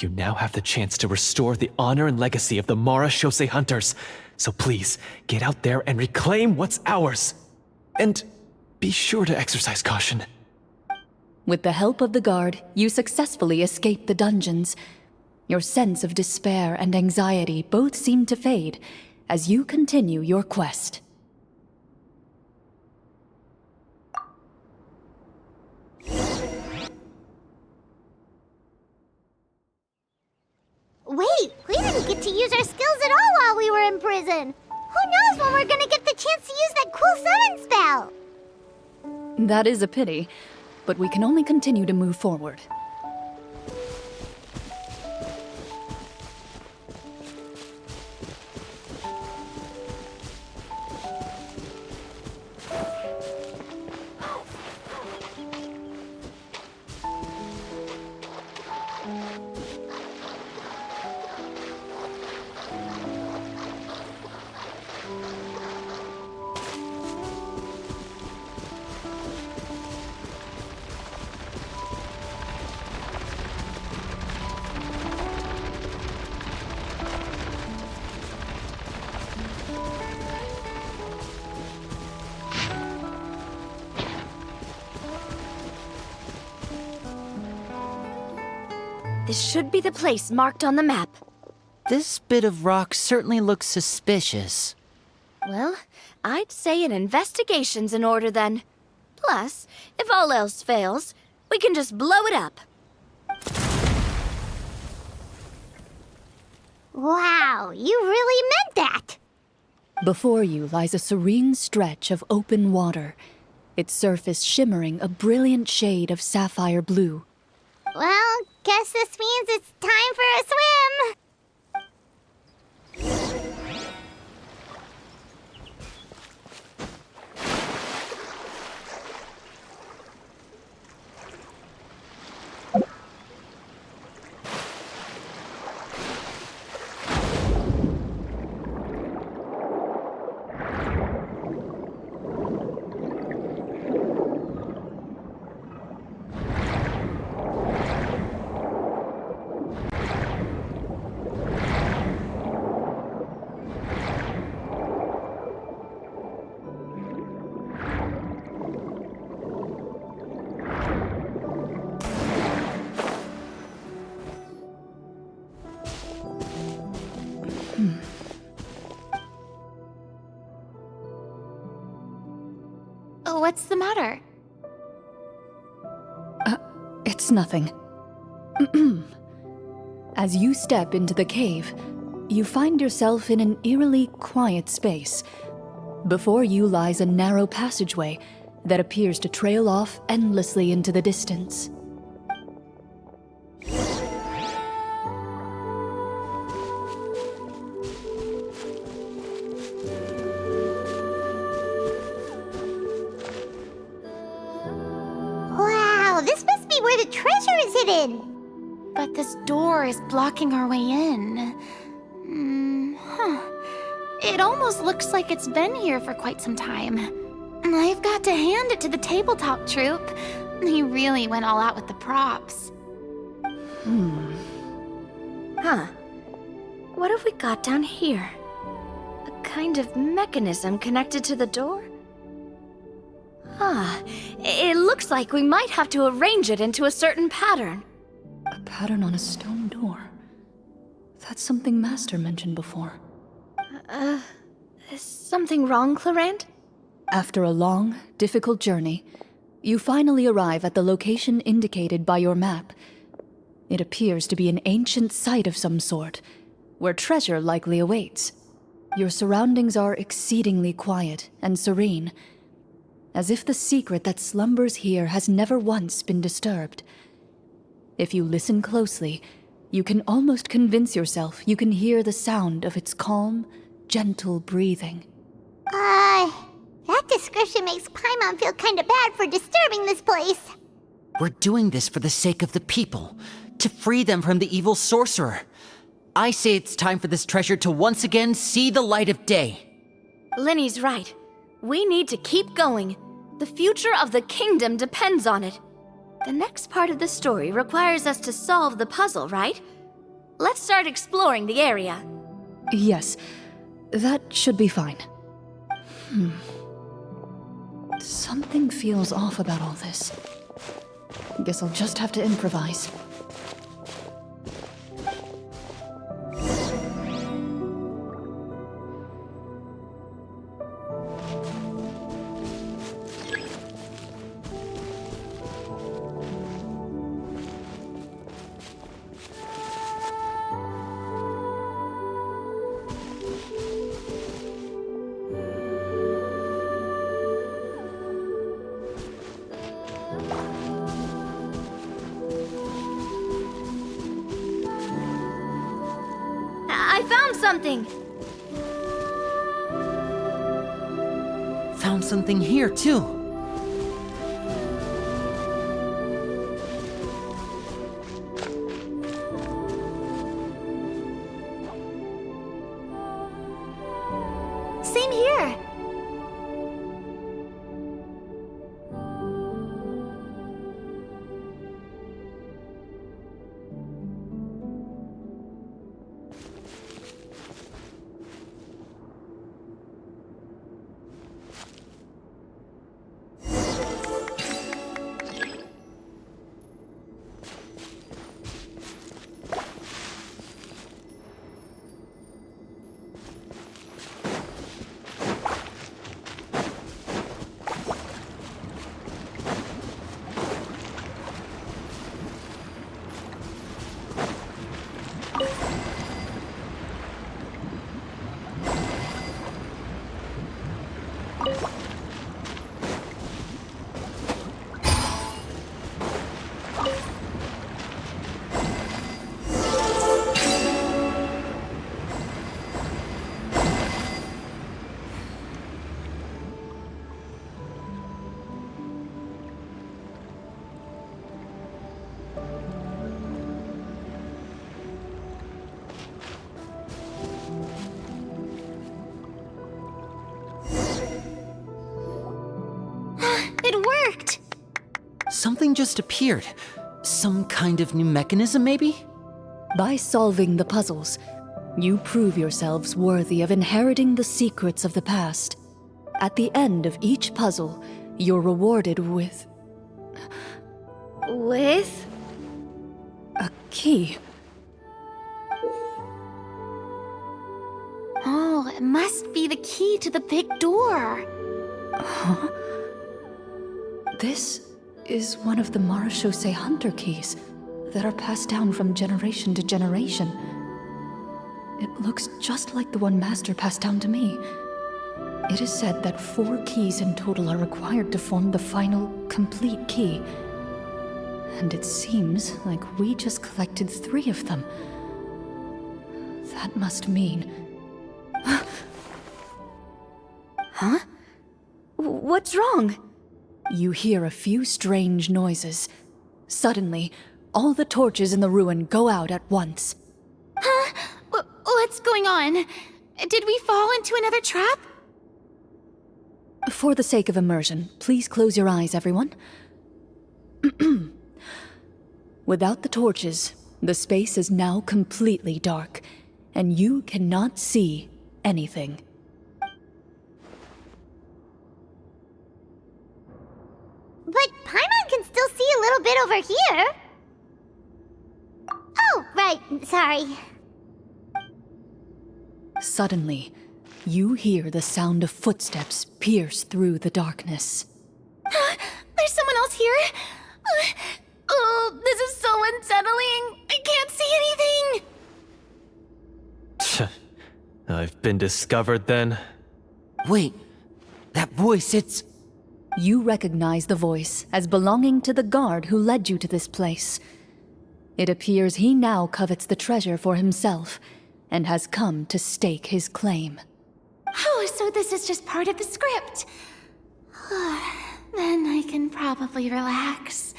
You now have the chance to restore the honor and legacy of the Marechaussee hunters. So please, get out there and reclaim what's ours. And be sure to exercise caution. With the help of the guard, you successfully escape the dungeons. Your sense of despair and anxiety both seem to fade as you continue your quest. Wait, we didn't get to use our skills at all while we were in prison. Who knows when we're gonna get the chance to use that cool summon spell? That is a pity, but we can only continue to move forward. This should be the place marked on the map. This bit of rock certainly looks suspicious. Well, I'd say an investigation's in order then. Plus, if all else fails, we can just blow it up. Wow, you really meant that! Before you lies a serene stretch of open water, its surface shimmering a brilliant shade of sapphire blue. Well, guess this means it's time for a swim! What's the matter? It's nothing. As you step into the cave, you find yourself in an eerily quiet space. Before you lies a narrow passageway that appears to trail off endlessly into the distance. Wow, this must be where the treasure is hidden! But this door is blocking our way in. It almost looks like it's been here for quite some time. I've got to hand it to the tabletop troupe. They really went all out with the props. Huh. What have we got down here? A kind of mechanism connected to the door? Ah, it looks like we might have to arrange it into a certain pattern. A pattern on a stone door. That's something Master mentioned before. Is something wrong, Clorinde? After a long, difficult journey, you finally arrive at the location indicated by your map. It appears to be an ancient site of some sort, where treasure likely awaits. Your surroundings are exceedingly quiet and serene, as if the secret that slumbers here has never once been disturbed. If you listen closely, you can almost convince yourself you can hear the sound of its calm, gentle breathing. That description makes Paimon feel kinda bad for disturbing this place. We're doing this for the sake of the people, to free them from the evil sorcerer. I say it's time for this treasure to once again see the light of day. Linny's right. We need to keep going. The future of the kingdom depends on it. The next part of the story requires us to solve the puzzle, right? Let's start exploring the area. Yes, that should be fine. Something feels off about all this. Guess I'll just have to improvise. I found something! Found something here, too. Same here. It worked! Something just appeared. Some kind of new mechanism, maybe? By solving the puzzles, you prove yourselves worthy of inheriting the secrets of the past. At the end of each puzzle, you're rewarded with With? a key. Oh, it must be the key to the big door. This is one of the Marechaussee Hunter keys that are passed down from generation to generation. It looks just like the one Master passed down to me. It is said that 4 keys in total are required to form the final, complete key. And it seems like we just collected 3 of them. That must mean... Huh? What's wrong? You hear a few strange noises. Suddenly, all the torches in the ruin go out at once. Huh? What's going on? Did we fall into another trap? For the sake of immersion, please close your eyes, everyone. Without the torches, the space is now completely dark, and you cannot see anything. But Paimon can still see a little bit over here. Oh, right, sorry. Suddenly, you hear the sound of footsteps pierce through the darkness. There's someone else here? Oh, this is so unsettling. I can't see anything. I've been discovered then? Wait, that voice, it's... You recognize the voice as belonging to the guard who led you to this place. It appears he now covets the treasure for himself and has come to stake his claim. Oh, so this is just part of the script. Then I can probably relax.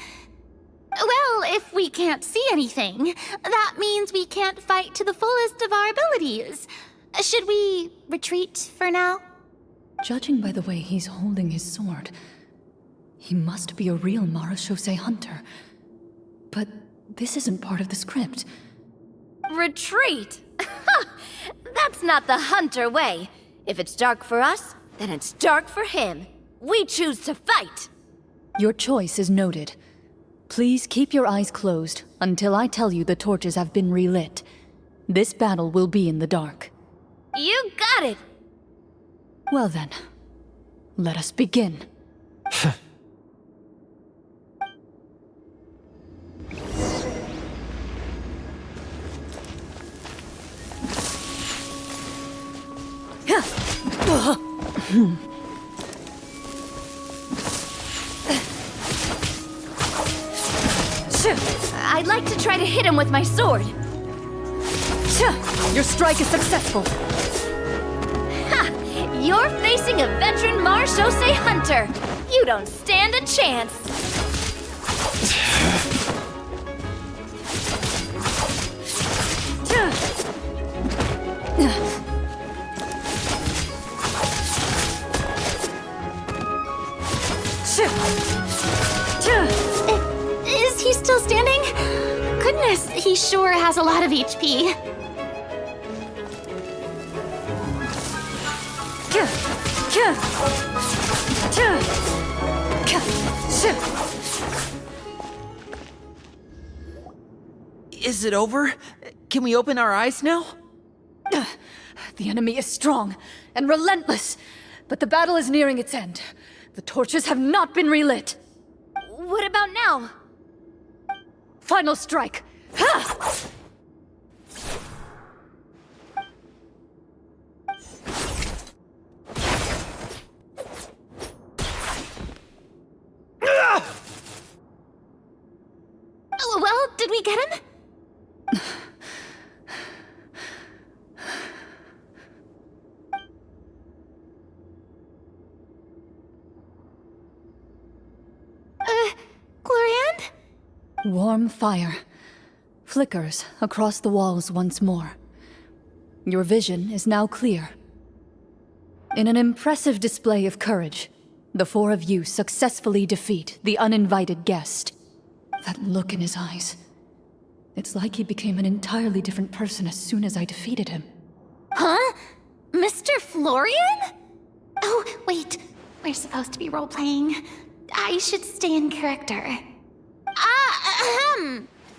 Well, if we can't see anything, that means we can't fight to the fullest of our abilities. Should we retreat for now? Judging by the way he's holding his sword, he must be a real Marashose hunter. But this isn't part of the script. Retreat? That's not the hunter way. If it's dark for us, then it's dark for him. We choose to fight. Your choice is noted. Please keep your eyes closed until I tell you the torches have been relit. This battle will be in the dark. You got it. Well then, let us begin. I'd like to try to hit him with my sword. Your strike is successful. Ha! You're facing a veteran Marashose hunter. You don't stand a chance. Is he still standing? Goodness, he sure has a lot of HP. Is it over? Can we open our eyes now? The enemy is strong and relentless, but the battle is nearing its end. The torches have not been relit. What about now? Final strike! Ha! Oh, well, did we get him? Clorinde? Warm fire flickers across the walls once more. Your vision is now clear. In an impressive display of courage, the four of you successfully defeat the uninvited guest. That look in his eyes. It's like he became an entirely different person as soon as I defeated him. Huh? Mr. Florian? Oh, wait. We're supposed to be role-playing. I should stay in character.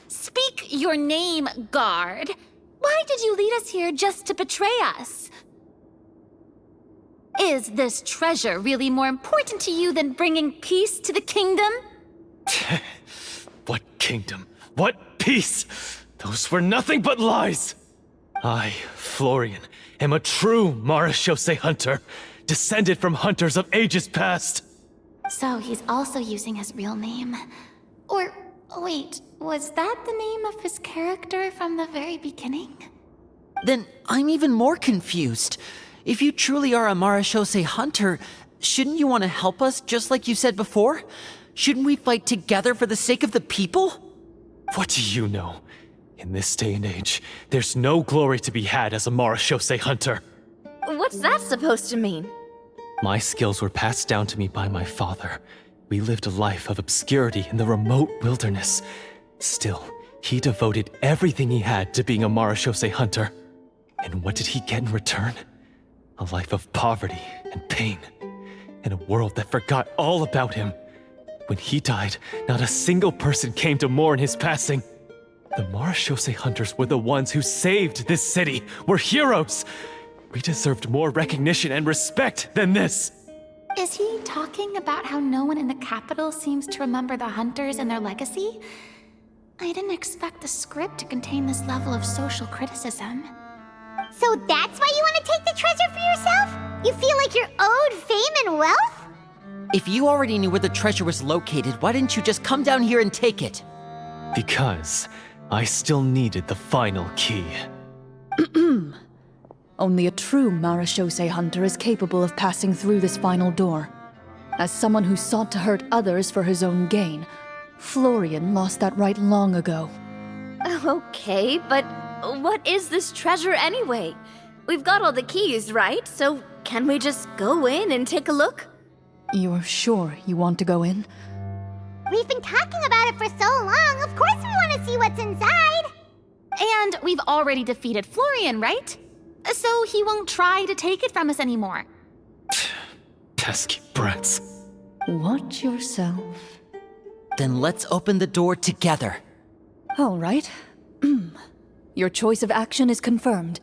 Speak your name, guard. Why did you lead us here just to betray us? Is this treasure really more important to you than bringing peace to the kingdom? What kingdom? What peace? Those were nothing but lies! I, Florian, am a true Marashose hunter, descended from hunters of ages past. So he's also using his real name. Or, wait, was that the name of his character from the very beginning? Then I'm even more confused. If you truly are a Marashose hunter, shouldn't you want to help us just like you said before? Shouldn't we fight together for the sake of the people? What do you know? In this day and age, there's no glory to be had as a Marashose hunter. What's that supposed to mean? My skills were passed down to me by my father. We lived a life of obscurity in the remote wilderness. Still, he devoted everything he had to being a Marashose hunter. And what did he get in return? A life of poverty and pain, in a world that forgot all about him. When he died, not a single person came to mourn his passing. The Marachose hunters were the ones who saved this city. We're heroes. We deserved more recognition and respect than this. Is he talking about how no one in the capital seems to remember the hunters and their legacy? I didn't expect the script to contain this level of social criticism. So that's why you want to take the treasure for yourself? You feel like you're owed fame and wealth? If you already knew where the treasure was located, why didn't you just come down here and take it? Because I still needed the final key. Only a true Marachose hunter is capable of passing through this final door. As someone who sought to hurt others for his own gain, Florian lost that right long ago. Okay, but what is this treasure anyway? We've got all the keys, right? So can we just go in and take a look? You're sure you want to go in? We've been talking about it for so long, of course we want to see what's inside! And we've already defeated Florian, right? So he won't try to take it from us anymore. Pesky brats. Watch yourself. Then let's open the door together. All right. Your choice of action is confirmed.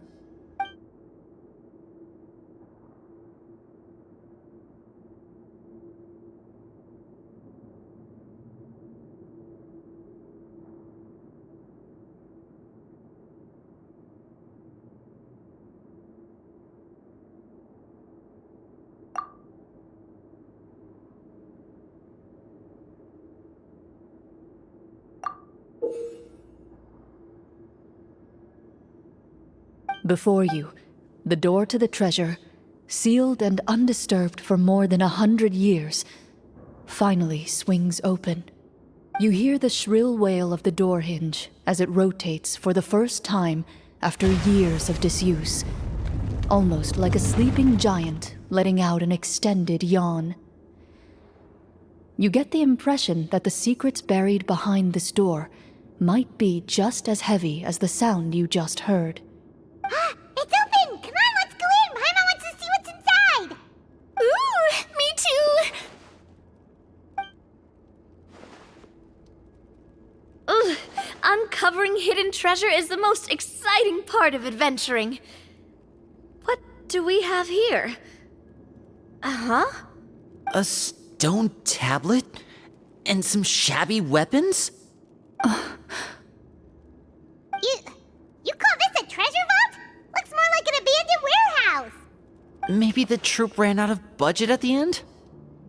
Before you, the door to the treasure, sealed and undisturbed for more than 100 years, finally swings open. You hear the shrill wail of the door hinge as it rotates for the first time after years of disuse, almost like a sleeping giant letting out an extended yawn. You get the impression that the secrets buried behind this door might be just as heavy as the sound you just heard. It's open! Come on, let's go in! Paimon wants to see what's inside! Ooh, me too! Ugh, uncovering hidden treasure is the most exciting part of adventuring. What do we have here? Uh-huh. A stone tablet? And some shabby weapons? You call this a treasure vault? Looks more like an abandoned warehouse! Maybe the troop ran out of budget at the end?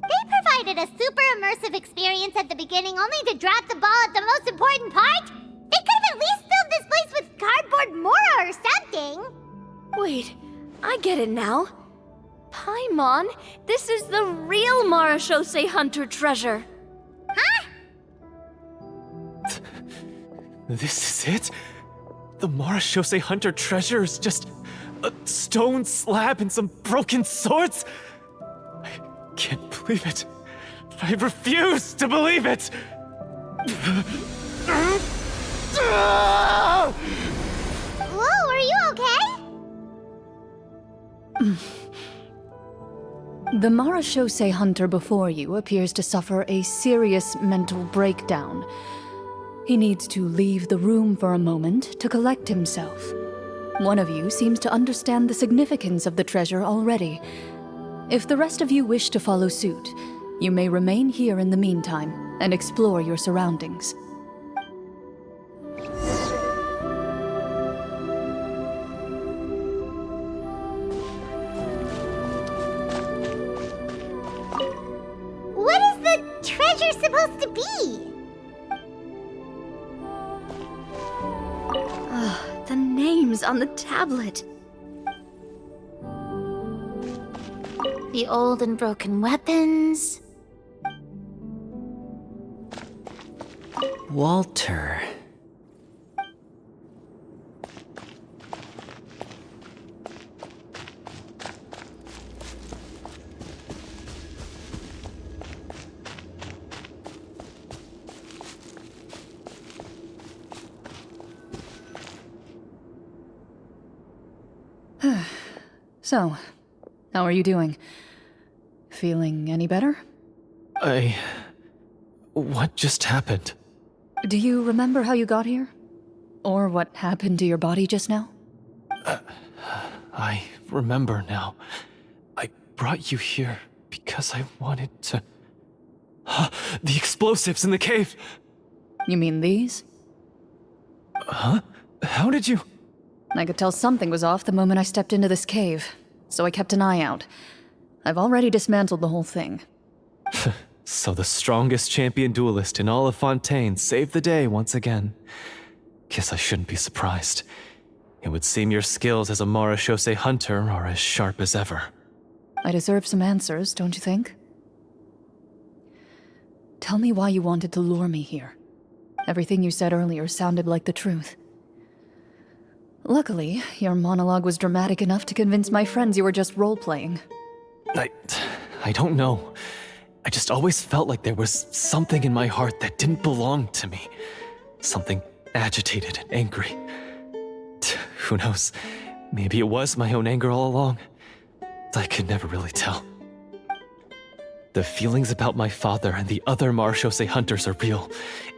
They provided a super immersive experience at the beginning only to drop the ball at the most important part? They could have at least filled this place with cardboard Mora or something! Wait, I get it now. Paimon, this is the real Marachose hunter treasure. Huh? This is it? The Marachose hunter treasure is just a stone slab and some broken swords? I can't believe it. I refuse to believe it! Whoa, are you okay? The Marachose hunter before you appears to suffer a serious mental breakdown. He needs to leave the room for a moment to collect himself. One of you seems to understand the significance of the treasure already. If the rest of you wish to follow suit, you may remain here in the meantime and explore your surroundings. What is the treasure supposed to be? The names on the tablet. The old and broken weapons. Walter. So, how are you doing? Feeling any better? What just happened? Do you remember how you got here? Or what happened to your body just now? I remember now. I brought you here because I wanted to... The explosives in the cave! You mean these? Huh? How did you... I could tell something was off the moment I stepped into this cave, so I kept an eye out. I've already dismantled the whole thing. So the strongest champion duelist in all of Fontaine saved the day once again. Guess I shouldn't be surprised. It would seem your skills as a Marechaussee hunter are as sharp as ever. I deserve some answers, don't you think? Tell me why you wanted to lure me here. Everything you said earlier sounded like the truth. Luckily, your monologue was dramatic enough to convince my friends you were just role-playing. I don't know. I just always felt like there was something in my heart that didn't belong to me. Something agitated and angry. Who knows? Maybe it was my own anger all along. I could never really tell. The feelings about my father and the other Marechaussee hunters are real.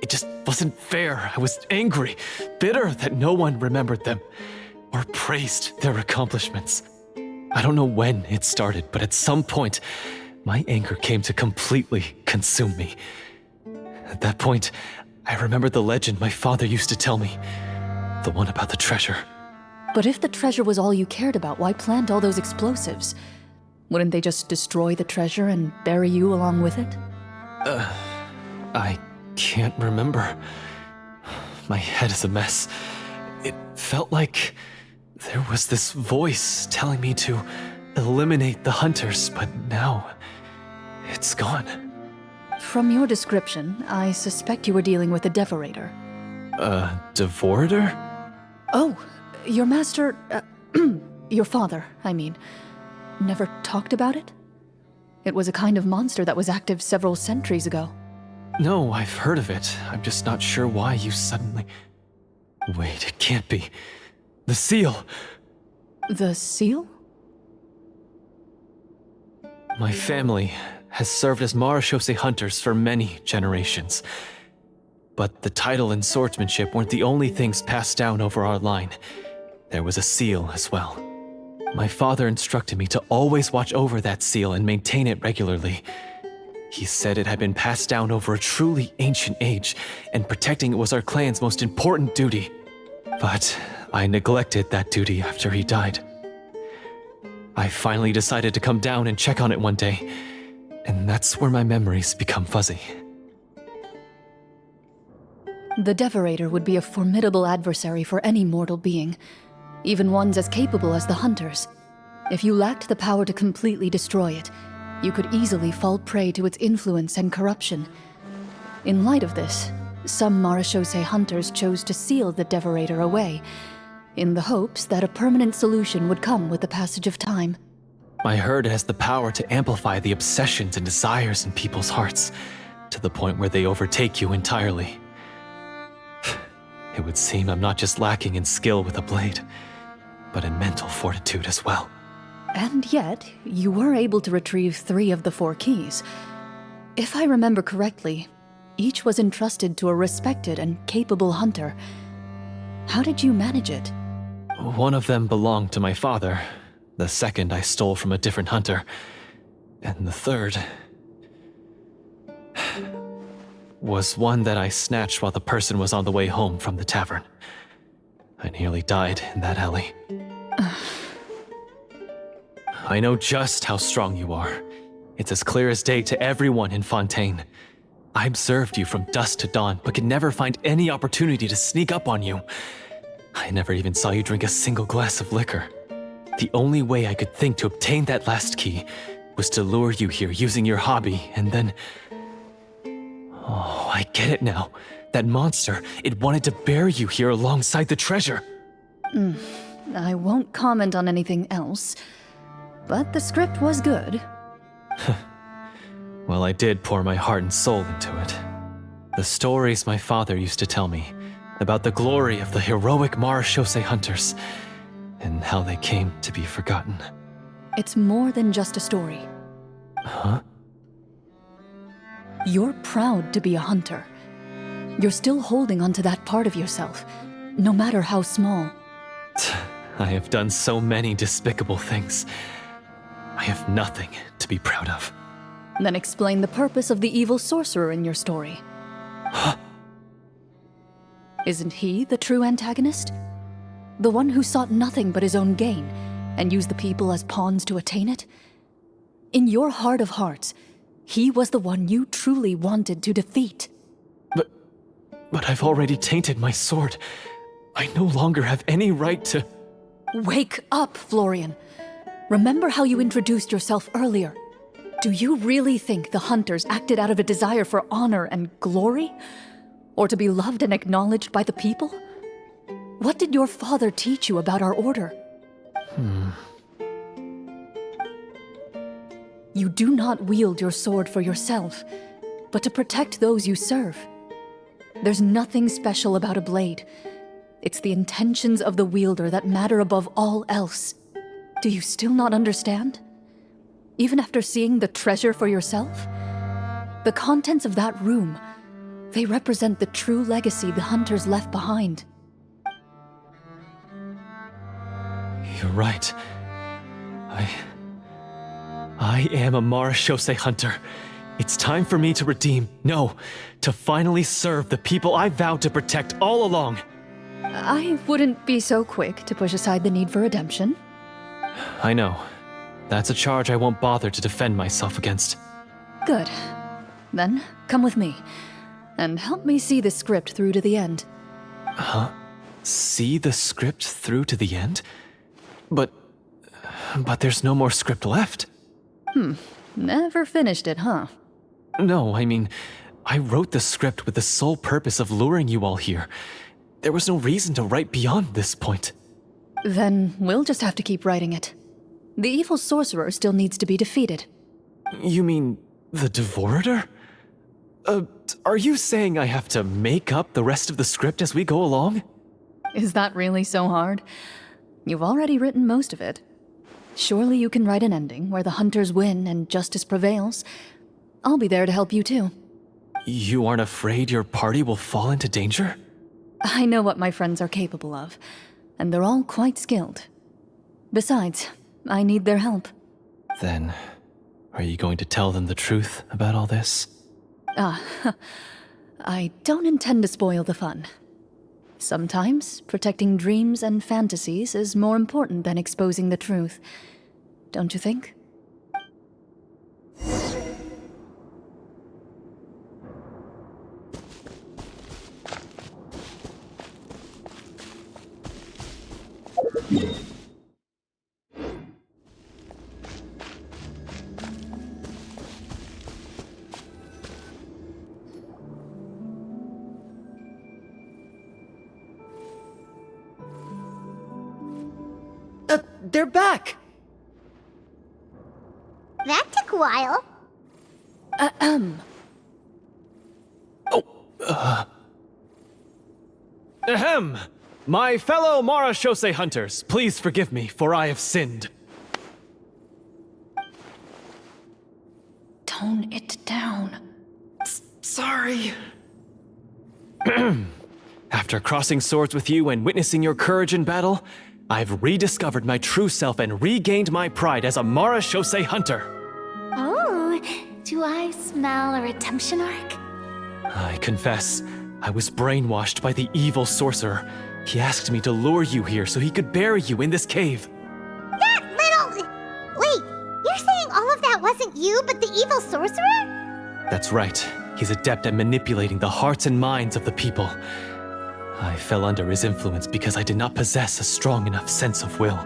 It just wasn't fair. I was angry, bitter that no one remembered them or praised their accomplishments. I don't know when it started, but at some point, my anger came to completely consume me. At that point, I remembered the legend my father used to tell me. The one about the treasure. But if the treasure was all you cared about, why plant all those explosives? Wouldn't they just destroy the treasure and bury you along with it? I can't remember. My head is a mess. It felt like there was this voice telling me to eliminate the hunters, but now it's gone. From your description, I suspect you were dealing with a Devorator. Devorator? Oh, your master, your father, I mean, never talked about it? It was a kind of monster that was active several centuries ago. No, I've heard of it. I'm just not sure why you suddenly... Wait, it can't be. The seal! The seal? My family has served as Marechaussee hunters for many generations. But the title and swordsmanship weren't the only things passed down over our line. There was a seal as well. My father instructed me to always watch over that seal and maintain it regularly. He said it had been passed down over a truly ancient age, and protecting it was our clan's most important duty. But I neglected that duty after he died. I finally decided to come down and check on it one day, and that's where my memories become fuzzy. The Devorator would be a formidable adversary for any mortal being, even ones as capable as the Hunters. If you lacked the power to completely destroy it, you could easily fall prey to its influence and corruption. In light of this, some Marechaussee hunters chose to seal the Devorator away, in the hopes that a permanent solution would come with the passage of time. I heard it has the power to amplify the obsessions and desires in people's hearts, to the point where they overtake you entirely. It would seem I'm not just lacking in skill with a blade, but in mental fortitude as well. And yet, you were able to retrieve 3 of the 4 keys. If I remember correctly, each was entrusted to a respected and capable hunter. How did you manage it? One of them belonged to my father. The second I stole from a different hunter. And the third... was one that I snatched while the person was on the way home from the tavern. I nearly died in that alley. I know just how strong you are. It's as clear as day to everyone in Fontaine. I observed you from dusk to dawn, but could never find any opportunity to sneak up on you. I never even saw you drink a single glass of liquor. The only way I could think to obtain that last key was to lure you here using your hobby, and then... Oh, I get it now. That monster, it wanted to bury you here alongside the treasure. I won't comment on anything else, but the script was good. Well, I did pour my heart and soul into it. The stories my father used to tell me about the glory of the heroic Marechaussee hunters and how they came to be forgotten. It's more than just a story. Huh? You're proud to be a hunter. You're still holding onto that part of yourself, no matter how small. I have done so many despicable things. I have nothing to be proud of. Then explain the purpose of the evil sorcerer in your story. Isn't he the true antagonist? The one who sought nothing but his own gain, and used the people as pawns to attain it? In your heart of hearts, he was the one you truly wanted to defeat. But I've already tainted my sword. I no longer have any right to... Wake up, Florian. Remember how you introduced yourself earlier. Do you really think the hunters acted out of a desire for honor and glory? Or to be loved and acknowledged by the people? What did your father teach you about our order? You do not wield your sword for yourself, but to protect those you serve. There's nothing special about a blade. It's the intentions of the wielder that matter above all else. Do you still not understand? Even after seeing the treasure for yourself? The contents of that room, they represent the true legacy the hunters left behind. You're right. I am a Marashose hunter. It's time for me to redeem, no, to finally serve the people I vowed to protect all along. I wouldn't be so quick to push aside the need for redemption. I know. That's a charge I won't bother to defend myself against. Good. Then, come with me, and help me see the script through to the end. Huh? See the script through to the end? But there's no more script left. Never finished it, huh? No, I mean, I wrote the script with the sole purpose of luring you all here. There was no reason to write beyond this point. Then we'll just have to keep writing it. The evil sorcerer still needs to be defeated. You mean the Devorator? Are you saying I have to make up the rest of the script as we go along? Is that really so hard? You've already written most of it. Surely you can write an ending where the hunters win and justice prevails. I'll be there to help you too. You aren't afraid your party will fall into danger? I know what my friends are capable of, and they're all quite skilled. Besides, I need their help. Then, are you going to tell them the truth about all this? I don't intend to spoil the fun. Sometimes, protecting dreams and fantasies is more important than exposing the truth. Don't you think? They're back! That took a while. Ahem! My fellow Marashose hunters, please forgive me, for I have sinned. Tone it down. Sorry. After crossing swords with you and witnessing your courage in battle, I've rediscovered my true self and regained my pride as a Marashose hunter. Oh, do I smell a redemption arc? I confess, I was brainwashed by the evil sorcerer. He asked me to lure you here so he could bury you in this cave. That little... Wait, you're saying all of that wasn't you, but the evil sorcerer? That's right. He's adept at manipulating the hearts and minds of the people. I fell under his influence because I did not possess a strong enough sense of will.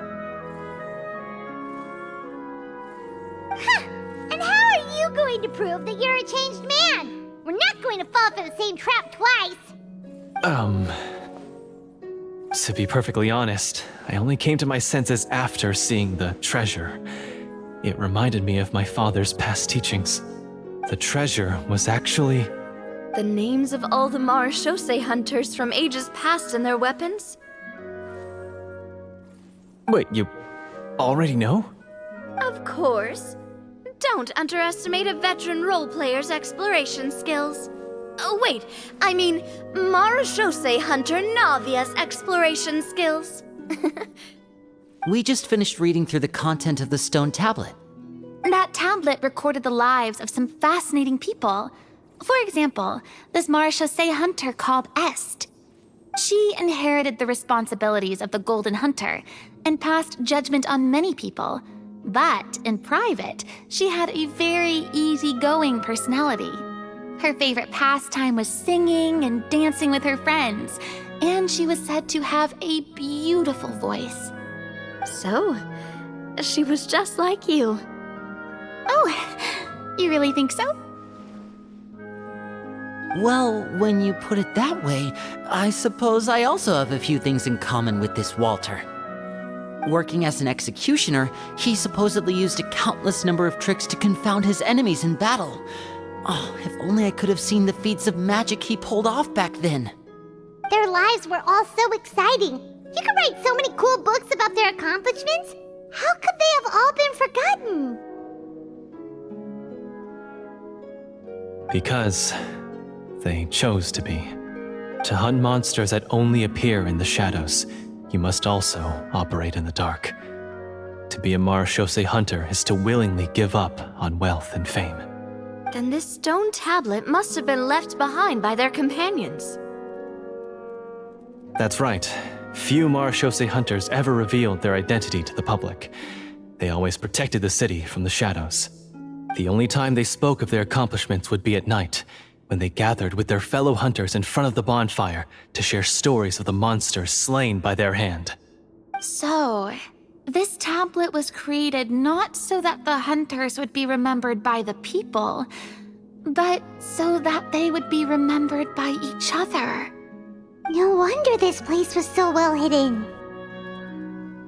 And how are you going to prove that you're a changed man? We're not going to fall for the same trap twice. To be perfectly honest, I only came to my senses after seeing the treasure. It reminded me of my father's past teachings. The treasure was actually... The names of all the Marashose hunters from ages past and their weapons? Wait, you already know? Of course. Don't underestimate a veteran role player's exploration skills. Oh, wait, I mean Marashose Hunter Navia's exploration skills. We just finished reading through the content of the stone tablet. That tablet recorded the lives of some fascinating people. For example, this Marashose Hunter called Est. She inherited the responsibilities of the Golden Hunter and passed judgment on many people. But in private, she had a very easygoing personality. Her favorite pastime was singing and dancing with her friends, and she was said to have a beautiful voice. So, she was just like you. Oh, you really think so? Well, when you put it that way, I suppose I also have a few things in common with this Walter. Working as an executioner, he supposedly used a countless number of tricks to confound his enemies in battle. Oh, if only I could have seen the feats of magic he pulled off back then. Their lives were all so exciting. You could write so many cool books about their accomplishments. How could they have all been forgotten? Because they chose to be. To hunt monsters that only appear in the shadows, you must also operate in the dark. To be a Marashose hunter is to willingly give up on wealth and fame. Then this stone tablet must have been left behind by their companions. That's right. Few Marashose hunters ever revealed their identity to the public. They always protected the city from the shadows. The only time they spoke of their accomplishments would be at night, when they gathered with their fellow hunters in front of the bonfire to share stories of the monsters slain by their hand. So, this tablet was created not so that the hunters would be remembered by the people, but so that they would be remembered by each other. No wonder this place was so well hidden.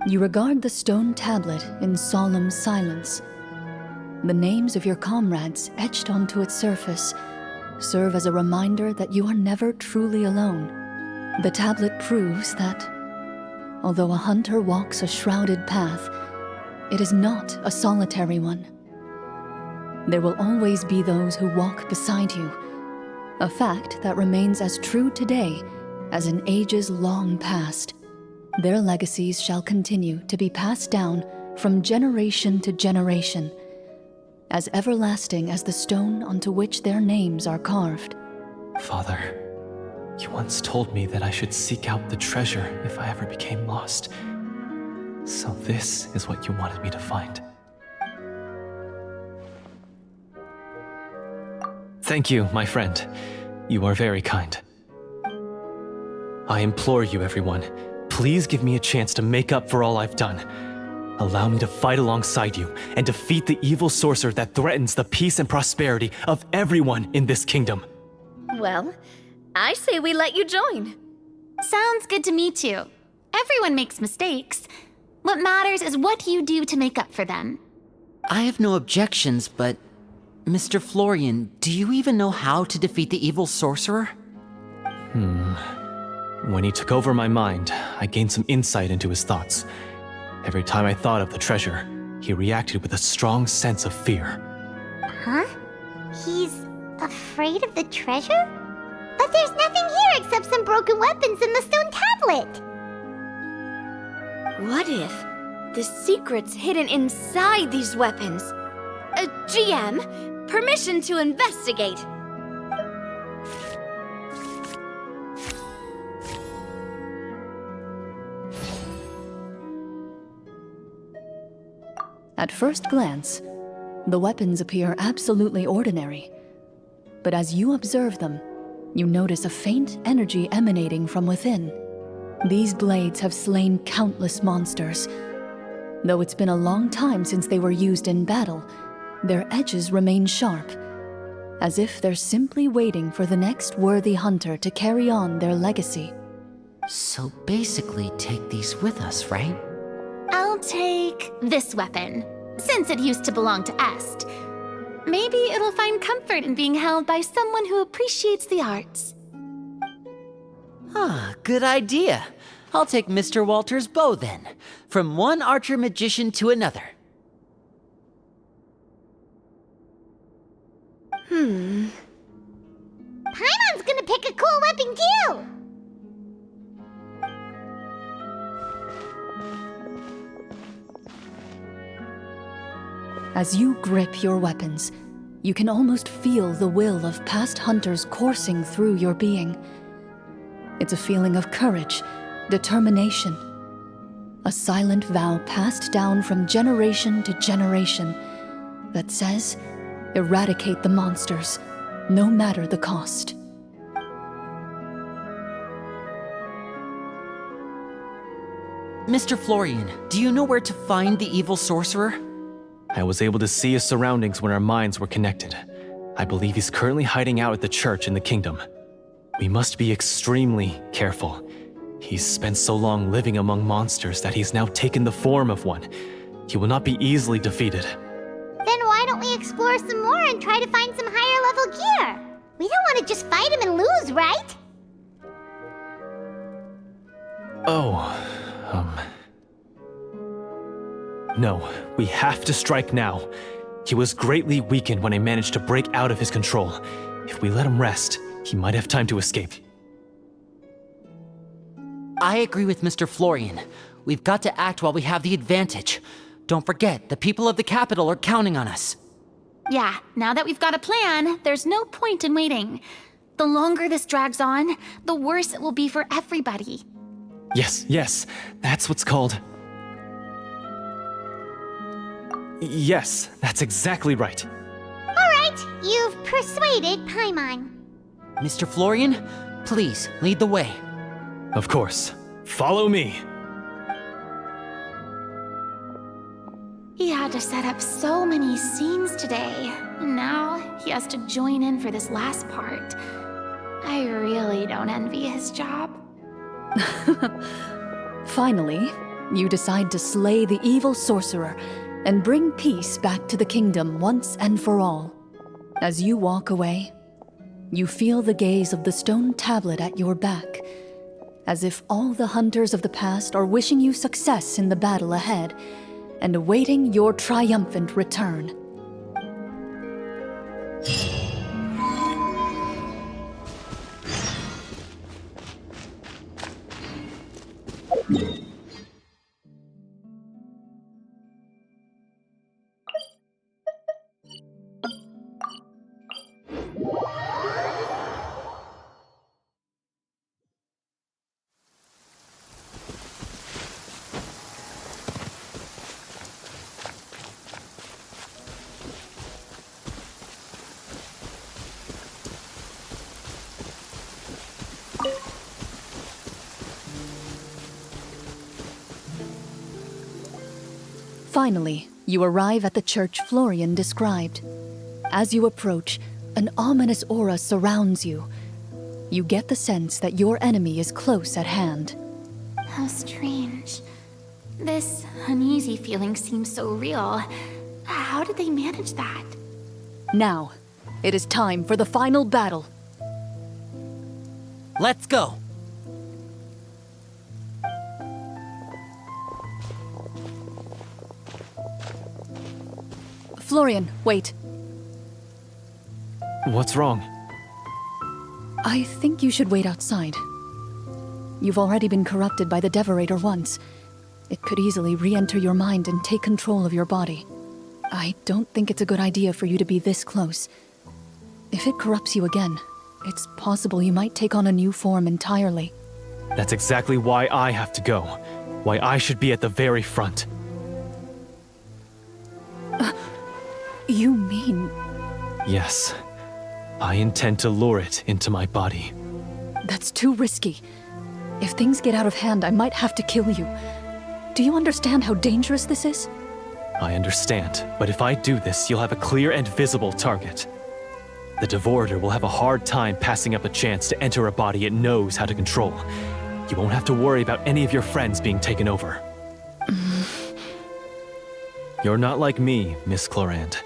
You regard the stone tablet in solemn silence. The names of your comrades etched onto its surface serve as a reminder that you are never truly alone. The tablet proves that, although a hunter walks a shrouded path, it is not a solitary one. There will always be those who walk beside you, a fact that remains as true today as in ages long past. Their legacies shall continue to be passed down from generation to generation, as everlasting as the stone onto which their names are carved. Father, you once told me that I should seek out the treasure if I ever became lost. So this is what you wanted me to find. Thank you, my friend. You are very kind. I implore you, everyone, please give me a chance to make up for all I've done. Allow me to fight alongside you and defeat the evil sorcerer that threatens the peace and prosperity of everyone in this kingdom. Well, I say we let you join. Sounds good to me too. Everyone makes mistakes. What matters is what you do to make up for them. I have no objections, but Mr. Florian, do you even know how to defeat the evil sorcerer? When he took over my mind, I gained some insight into his thoughts. Every time I thought of the treasure, he reacted with a strong sense of fear. Huh? He's afraid of the treasure? But there's nothing here except some broken weapons in the stone tablet. What if the secret's hidden inside these weapons? GM, permission to investigate. At first glance, the weapons appear absolutely ordinary. But as you observe them, you notice a faint energy emanating from within. These blades have slain countless monsters. Though it's been a long time since they were used in battle, their edges remain sharp, as if they're simply waiting for the next worthy hunter to carry on their legacy. So basically take these with us, right? I'll take this weapon, since it used to belong to Est. Maybe it'll find comfort in being held by someone who appreciates the arts. Ah, good idea. I'll take Mr. Walter's bow then, from one archer magician to another. Paimon's gonna pick a cool weapon too! As you grip your weapons, you can almost feel the will of past hunters coursing through your being. It's a feeling of courage, determination, a silent vow passed down from generation to generation that says, eradicate the monsters, no matter the cost. Mr. Florian, do you know where to find the evil sorcerer? I was able to see his surroundings when our minds were connected. I believe he's currently hiding out at the church in the kingdom. We must be extremely careful. He's spent so long living among monsters that he's now taken the form of one. He will not be easily defeated. Then why don't we explore some more and try to find some higher level gear? We don't want to just fight him and lose, right? No, we have to strike now. He was greatly weakened when I managed to break out of his control. If we let him rest, he might have time to escape. I agree with Mr. Florian. We've got to act while we have the advantage. Don't forget, the people of the capital are counting on us. Yeah, now that we've got a plan, there's no point in waiting. The longer this drags on, the worse it will be for everybody. Yes, that's what's called... Yes, that's exactly right. Alright, you've persuaded Paimon. Mr. Florian, please lead the way. Of course. Follow me. He had to set up so many scenes today, and now he has to join in for this last part. I really don't envy his job. Finally, you decide to slay the evil sorcerer and bring peace back to the kingdom once and for all. As you walk away, you feel the gaze of the stone tablet at your back, as if all the hunters of the past are wishing you success in the battle ahead and awaiting your triumphant return. Finally, you arrive at the church Florian described. As you approach, an ominous aura surrounds you. You get the sense that your enemy is close at hand. How strange. This uneasy feeling seems so real. How did they manage that? Now, it is time for the final battle. Let's go. Florian, wait. What's wrong? I think you should wait outside. You've already been corrupted by the Devorator once. It could easily re-enter your mind and take control of your body. I don't think it's a good idea for you to be this close. If it corrupts you again, it's possible you might take on a new form entirely. That's exactly why I have to go. Why I should be at the very front. You mean... Yes. I intend to lure it into my body. That's too risky. If things get out of hand, I might have to kill you. Do you understand how dangerous this is? I understand, but if I do this, you'll have a clear and visible target. The Devorator will have a hard time passing up a chance to enter a body it knows how to control. You won't have to worry about any of your friends being taken over. You're not like me, Miss Clorinde.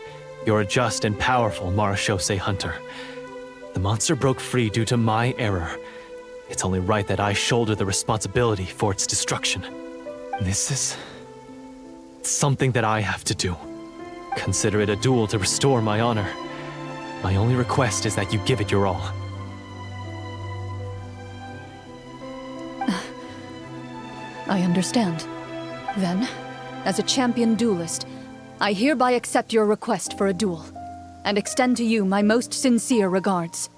You're a just and powerful Marechaussee hunter. The monster broke free due to my error. It's only right that I shoulder the responsibility for its destruction. This is... something that I have to do. Consider it a duel to restore my honor. My only request is that you give it your all. I understand. Then, as a champion duelist, I hereby accept your request for a duel, and extend to you my most sincere regards.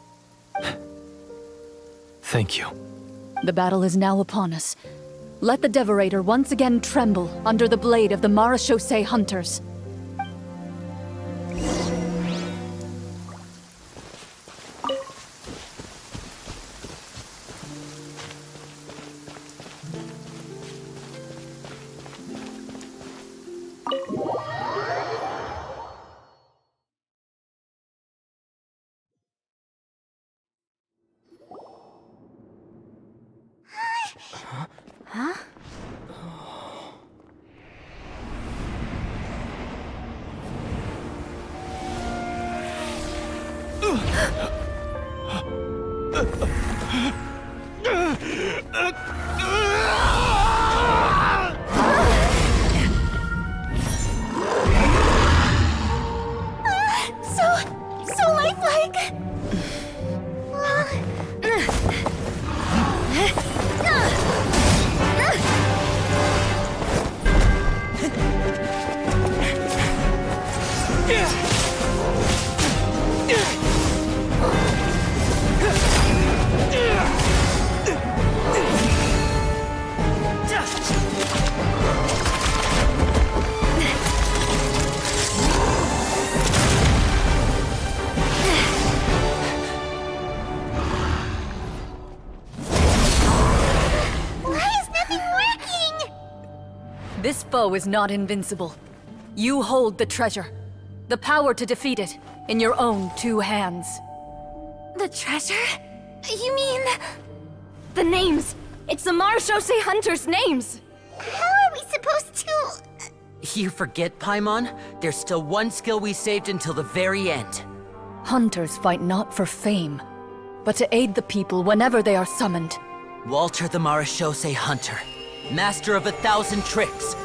Thank you. The battle is now upon us. Let the Devorator once again tremble under the blade of the Marechaussee hunters. So lifelike! This foe is not invincible. You hold the treasure, the power to defeat it, in your own 2 hands. The treasure? You mean... The names! It's the Marechaussee hunters' names! How are we supposed to... You forget, Paimon? There's still one skill we saved until the very end. Hunters fight not for fame, but to aid the people whenever they are summoned. Walter the Marechaussee Hunter, master of 1,000 tricks,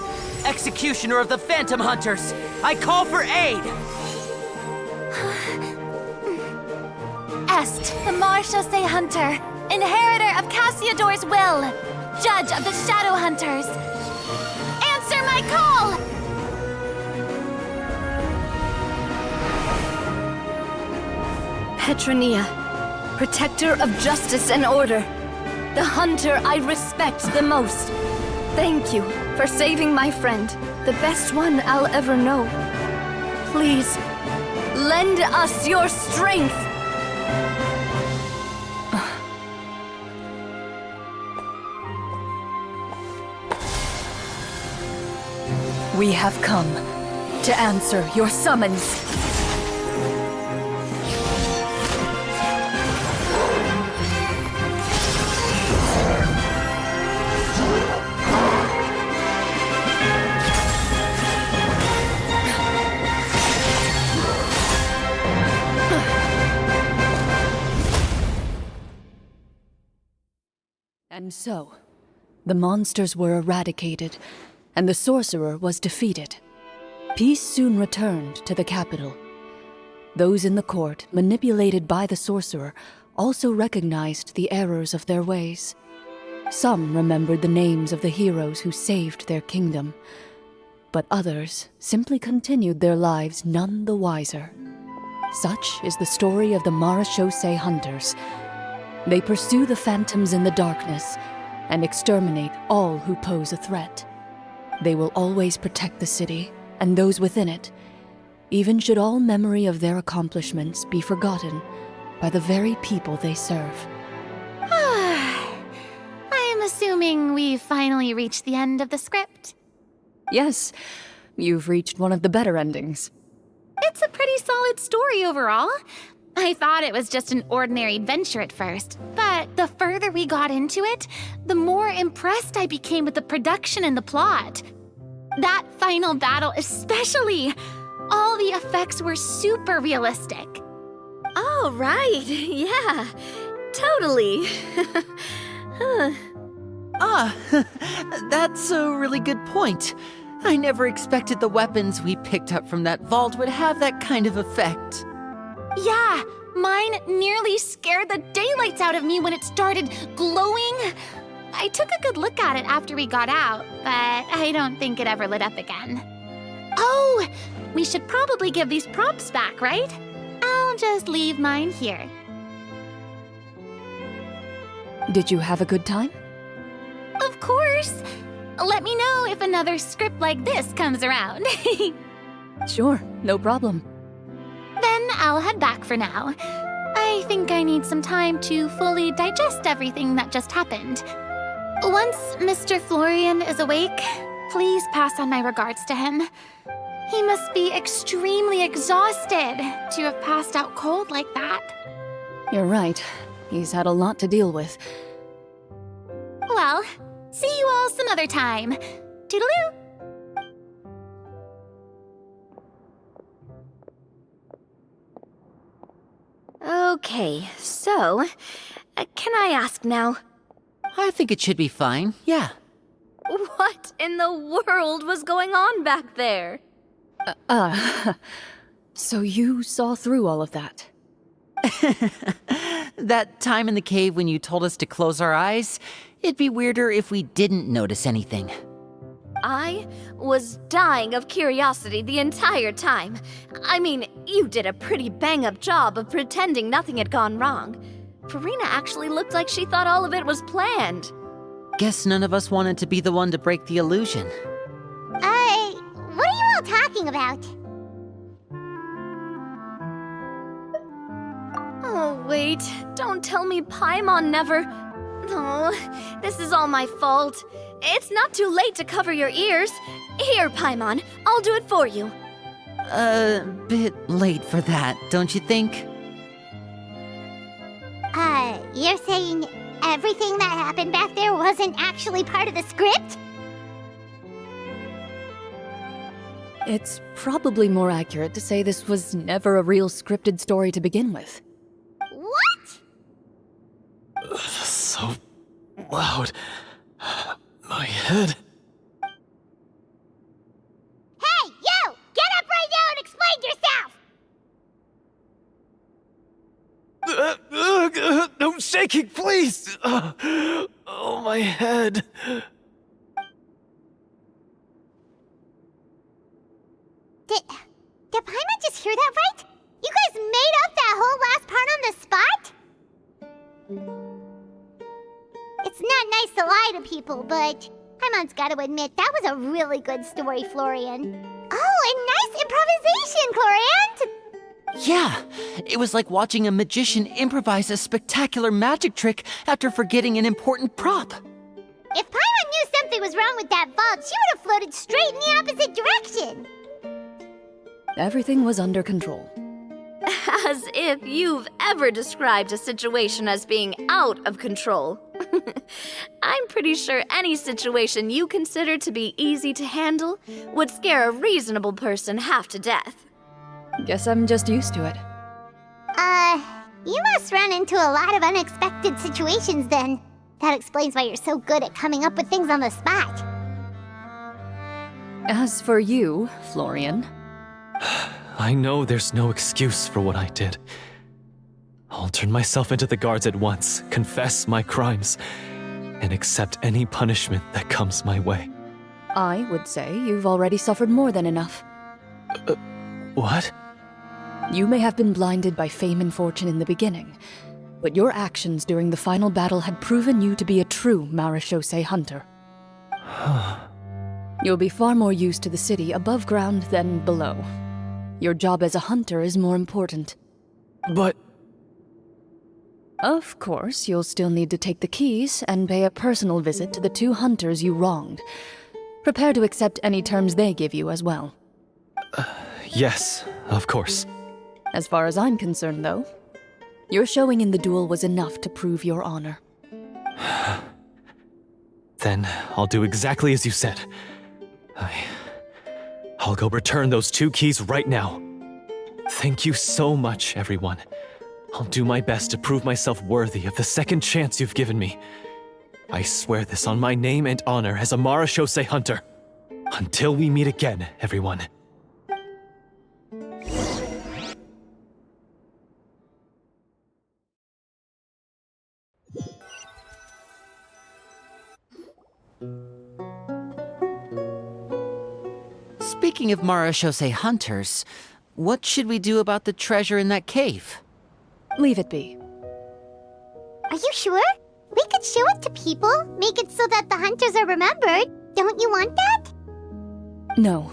executioner of the Phantom Hunters, I call for aid! Est, the Marechaussee Hunter, inheritor of Cassiodor's will, judge of the Shadow Hunters. Answer my call! Petronia, protector of justice and order. The hunter I respect the most. Thank you for saving my friend, the best one I'll ever know. Please, lend us your strength! We have come to answer your summons. And so, the monsters were eradicated, and the sorcerer was defeated. Peace soon returned to the capital. Those in the court, manipulated by the sorcerer, also recognized the errors of their ways. Some remembered the names of the heroes who saved their kingdom, but others simply continued their lives none the wiser. Such is the story of the Marechaussee Hunters. They pursue the phantoms in the darkness and exterminate all who pose a threat. They will always protect the city and those within it, even should all memory of their accomplishments be forgotten by the very people they serve. I am assuming we've finally reached the end of the script. Yes, you've reached one of the better endings. It's a pretty solid story overall. I thought it was just an ordinary adventure at first, but the further we got into it, the more impressed I became with the production and the plot. That final battle especially! All the effects were super realistic. Oh, right. Yeah, totally. That's a really good point. I never expected the weapons we picked up from that vault would have that kind of effect. Yeah, mine nearly scared the daylights out of me when it started glowing. I took a good look at it after we got out, but I don't think it ever lit up again. Oh, we should probably give these props back, right? I'll just leave mine here. Did you have a good time? Of course. Let me know if another script like this comes around. Sure, no problem. Then I'll head back for now. I think I need some time to fully digest everything that just happened. Once Mr. Florian is awake, please pass on my regards to him. He must be extremely exhausted to have passed out cold like that. You're right. He's had a lot to deal with. Well, see you all some other time. Toodaloo! Okay, so, can I ask now, I think it should be fine, yeah. what in the world was going on back there? So you saw through all of that? That time in the cave when you told us to close our eyes, it'd be weirder if we didn't notice anything. I was dying of curiosity the entire time. I mean, you did a pretty bang-up job of pretending nothing had gone wrong. Farina actually looked like she thought all of it was planned. Guess none of us wanted to be the one to break the illusion. What are you all talking about? Oh, wait. Don't tell me Paimon never... Oh, this is all my fault. It's not too late to cover your ears. Here, Paimon, I'll do it for you. A bit late for that, don't you think? You're saying everything that happened back there wasn't actually part of the script? It's probably more accurate to say this was never a real scripted story to begin with. What? So loud. My head. Hey, you! Get up right now and explain yourself! No shaking, please! Oh, my head. Did Paimon just hear that right? You guys made up that whole last part on the spot? It's not nice to lie to people, but Paimon's got to admit, that was a really good story, Florian. Oh, and nice improvisation, Clorinde! Yeah, it was like watching a magician improvise a spectacular magic trick after forgetting an important prop. If Paimon knew something was wrong with that vault, she would have floated straight in the opposite direction. Everything was under control. As if you've ever described a situation as being out of control. I'm pretty sure any situation you consider to be easy to handle would scare a reasonable person half to death. Guess I'm just used to it. You must run into a lot of unexpected situations then. That explains why you're so good at coming up with things on the spot. As for you, Florian... I know there's no excuse for what I did. I'll turn myself into the guards at once, confess my crimes, and accept any punishment that comes my way. I would say you've already suffered more than enough. What? You may have been blinded by fame and fortune in the beginning, but your actions during the final battle had proven you to be a true Marechaussee hunter. You'll be far more used to the city above ground than below. Your job as a hunter is more important. But... Of course, you'll still need to take the keys and pay a personal visit to the 2 hunters you wronged. Prepare to accept any terms they give you as well. Yes, of course. As far as I'm concerned, though, your showing in the duel was enough to prove your honor. Then I'll do exactly as you said. I'll go return those 2 keys right now. Thank you so much, everyone. I'll do my best to prove myself worthy of the second chance you've given me. I swear this on my name and honor as a Marechaussee hunter. Until we meet again, everyone. Speaking of Marashose hunters, what should we do about the treasure in that cave? Leave it be. Are you sure? We could show it to people, make it so that the hunters are remembered. Don't you want that? No.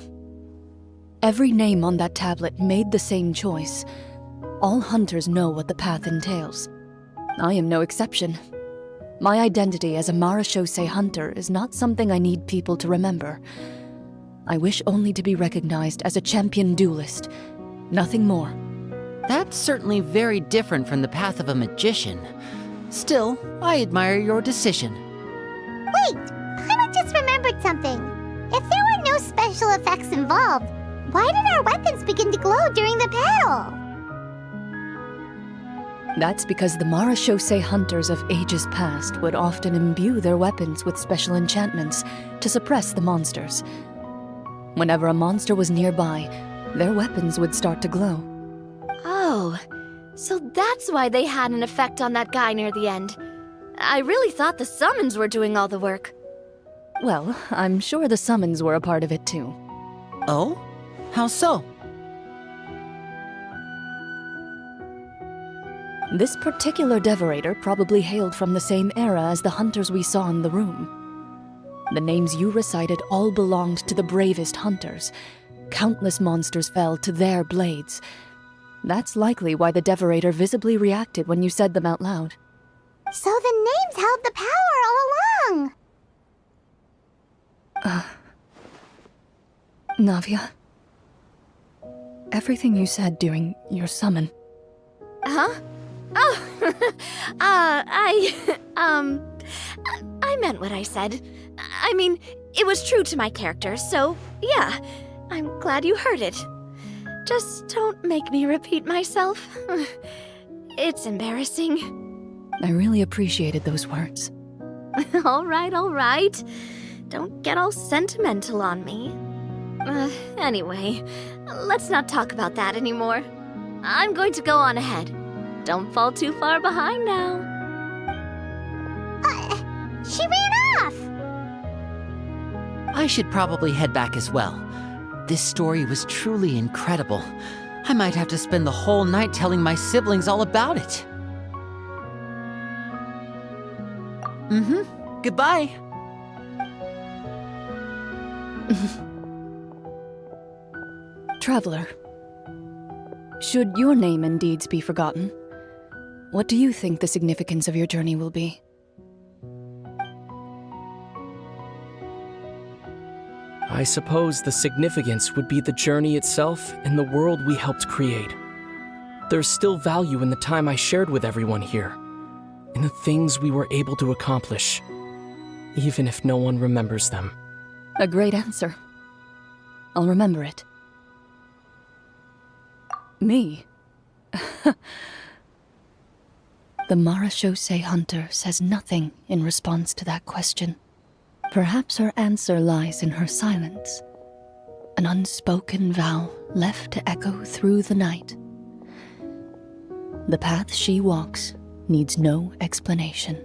Every name on that tablet made the same choice. All hunters know what the path entails. I am no exception. My identity as a Marashose hunter is not something I need people to remember. I wish only to be recognized as a champion duelist. Nothing more. That's certainly very different from the path of a magician. Still, I admire your decision. Wait! I just remembered something. If there were no special effects involved, why did our weapons begin to glow during the battle? That's because the Marashose hunters of ages past would often imbue their weapons with special enchantments to suppress the monsters. Whenever a monster was nearby, their weapons would start to glow. Oh, so that's why they had an effect on that guy near the end. I really thought the summons were doing all the work. Well, I'm sure the summons were a part of it too. Oh? How so? This particular devorator probably hailed from the same era as the hunters we saw in the room. The names you recited all belonged to the bravest hunters. Countless monsters fell to their blades. That's likely why the devorator visibly reacted when you said them out loud. So the names held the power all along! Navia, everything you said during your summon. Huh? Oh, I meant what I said. I mean, it was true to my character, so yeah, I'm glad you heard it. Just don't make me repeat myself. It's embarrassing. I really appreciated those words. All right. Don't get all sentimental on me. Anyway, let's not talk about that anymore. I'm going to go on ahead. Don't fall too far behind now. She ran off! I should probably head back as well. This story was truly incredible. I might have to spend the whole night telling my siblings all about it. Goodbye. Traveler, should your name and deeds be forgotten, what do you think the significance of your journey will be? I suppose the significance would be the journey itself and the world we helped create. There's still value in the time I shared with everyone here, in the things we were able to accomplish, even if no one remembers them. A great answer. I'll remember it. Me? The Marashose hunter says nothing in response to that question. Perhaps her answer lies in her silence. An unspoken vow left to echo through the night. The path she walks needs no explanation.